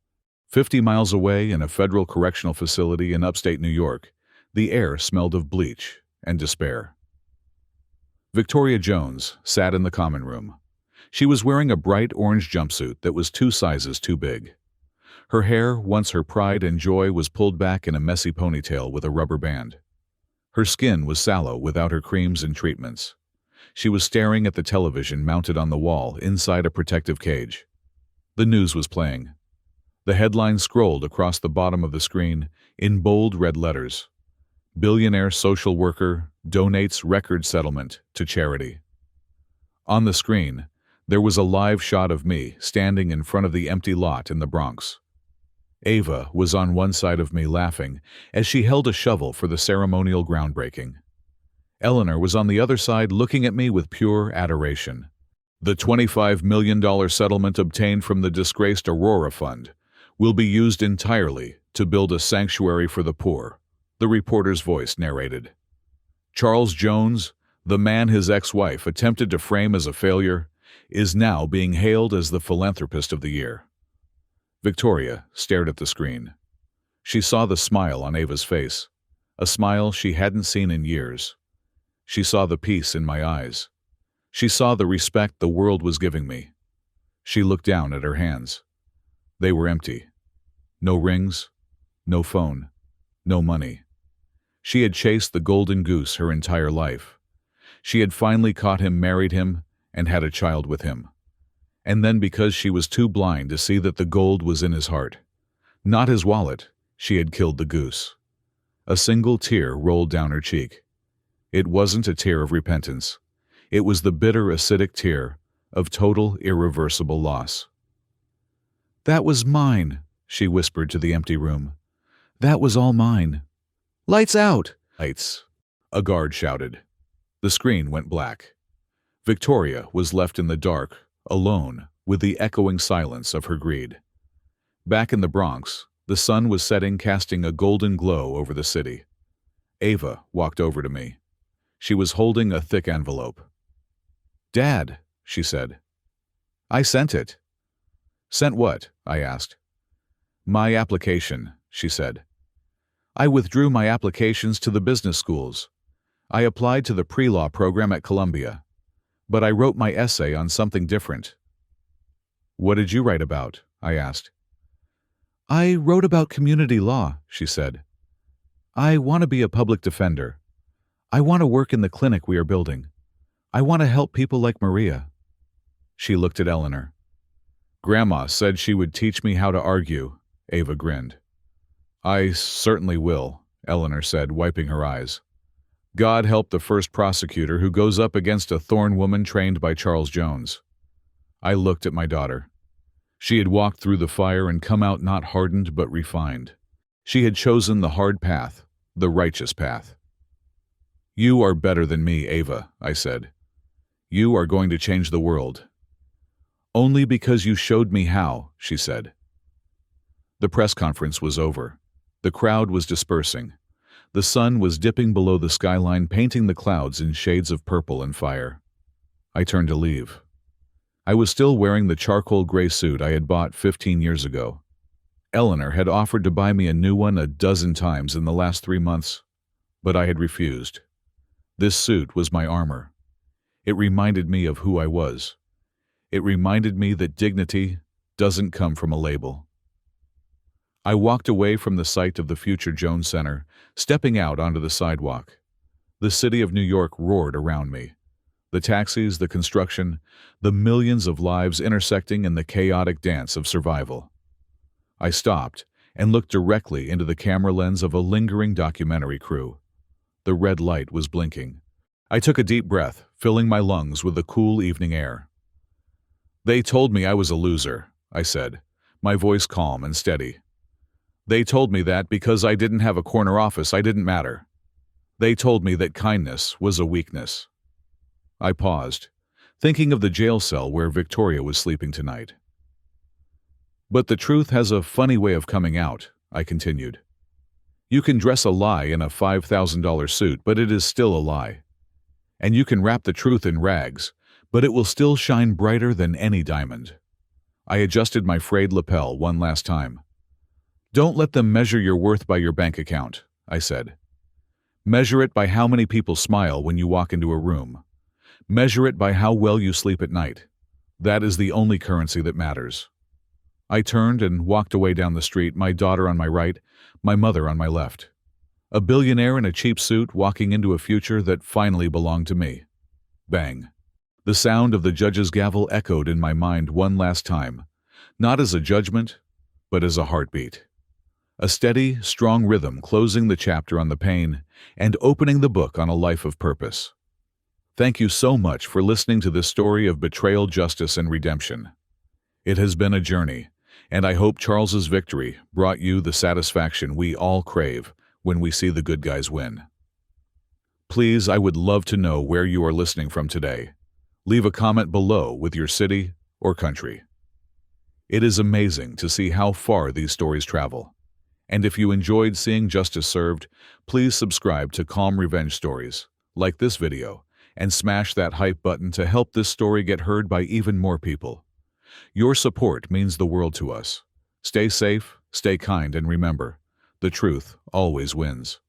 50 miles away in a federal correctional facility in upstate New York, the air smelled of bleach and despair. Victoria Jones sat in the common room. She was wearing a bright orange jumpsuit that was 2 sizes too big. Her hair, once her pride and joy, was pulled back in a messy ponytail with a rubber band. Her skin was sallow without her creams and treatments. She was staring at the television mounted on the wall inside a protective cage. The news was playing. The headline scrolled across the bottom of the screen in bold red letters. Billionaire social worker donates record settlement to charity. On the screen, there was a live shot of me standing in front of the empty lot in the Bronx. Ava was on one side of me laughing as she held a shovel for the ceremonial groundbreaking. Eleanor was on the other side looking at me with pure adoration. The $25 million settlement obtained from the disgraced Aurora Fund will be used entirely to build a sanctuary for the poor, the reporter's voice narrated. Charles Jones, the man his ex-wife attempted to frame as a failure, is now being hailed as the philanthropist of the year. Victoria stared at the screen. She saw the smile on Ava's face, a smile she hadn't seen in years. She saw the peace in my eyes. She saw the respect the world was giving me. She looked down at her hands. They were empty. No rings, no phone, no money. She had chased the golden goose her entire life. She had finally caught him, married him, and had a child with him. And then, because she was too blind to see that the gold was in his heart, not his wallet, she had killed the goose. A single tear rolled down her cheek. It wasn't a tear of repentance. It was the bitter, acidic tear of total, irreversible loss. "That was mine," she whispered to the empty room. "That was all mine." "Lights out!" "Lights!" a guard shouted. The screen went black. Victoria was left in the dark, alone, with the echoing silence of her greed. Back in the Bronx, the sun was setting, casting a golden glow over the city. Ava walked over to me. She was holding a thick envelope. "Dad," she said. "I sent it." "Sent what?" I asked. "My application," she said. "I withdrew my applications to the business schools. I applied to the pre-law program at Columbia. But I wrote my essay on something different." "What did you write about?" I asked. "I wrote about community law," she said. "I want to be a public defender. I want to work in the clinic we are building. I want to help people like Maria." She looked at Eleanor. "Grandma said she would teach me how to argue," Ava grinned. "I certainly will," Eleanor said, wiping her eyes. "God help the first prosecutor who goes up against a thorn woman trained by Charles Jones." I looked at my daughter. She had walked through the fire and come out not hardened but refined. She had chosen the hard path, the righteous path. "You are better than me, Ava," I said. "You are going to change the world." "Only because you showed me how," she said. The press conference was over. The crowd was dispersing. The sun was dipping below the skyline, painting the clouds in shades of purple and fire. I turned to leave. I was still wearing the charcoal gray suit I had bought 15 years ago. Eleanor had offered to buy me a new one a dozen times in the last 3 months, but I had refused. This suit was my armor. It reminded me of who I was. It reminded me that dignity doesn't come from a label. I walked away from the site of the future Jones Center, stepping out onto the sidewalk. The city of New York roared around me. The taxis, the construction, the millions of lives intersecting in the chaotic dance of survival. I stopped and looked directly into the camera lens of a lingering documentary crew. The red light was blinking. I took a deep breath, filling my lungs with the cool evening air. "They told me I was a loser," I said, my voice calm and steady. "They told me that because I didn't have a corner office, I didn't matter. They told me that kindness was a weakness." I paused, thinking of the jail cell where Victoria was sleeping tonight. "But the truth has a funny way of coming out," I continued. "You can dress a lie in a $5,000 suit, but it is still a lie. And you can wrap the truth in rags, but it will still shine brighter than any diamond." I adjusted my frayed lapel one last time. "Don't let them measure your worth by your bank account," I said. "Measure it by how many people smile when you walk into a room. Measure it by how well you sleep at night. That is the only currency that matters." I turned and walked away down the street, my daughter on my right, my mother on my left. A billionaire in a cheap suit walking into a future that finally belonged to me. Bang. The sound of the judge's gavel echoed in my mind one last time, not as a judgment, but as a heartbeat. A steady, strong rhythm closing the chapter on the pain and opening the book on a life of purpose. Thank you so much for listening to this story of betrayal, justice, and redemption. It has been a journey, and I hope Charles's victory brought you the satisfaction we all crave when we see the good guys win. Please, I would love to know where you are listening from today. Leave a comment below with your city or country. It is amazing to see how far these stories travel. And if you enjoyed seeing justice served, please subscribe to Calm Revenge Stories, like this video, and smash that hype button to help this story get heard by even more people. Your support means the world to us. Stay safe, stay kind, and remember, the truth always wins.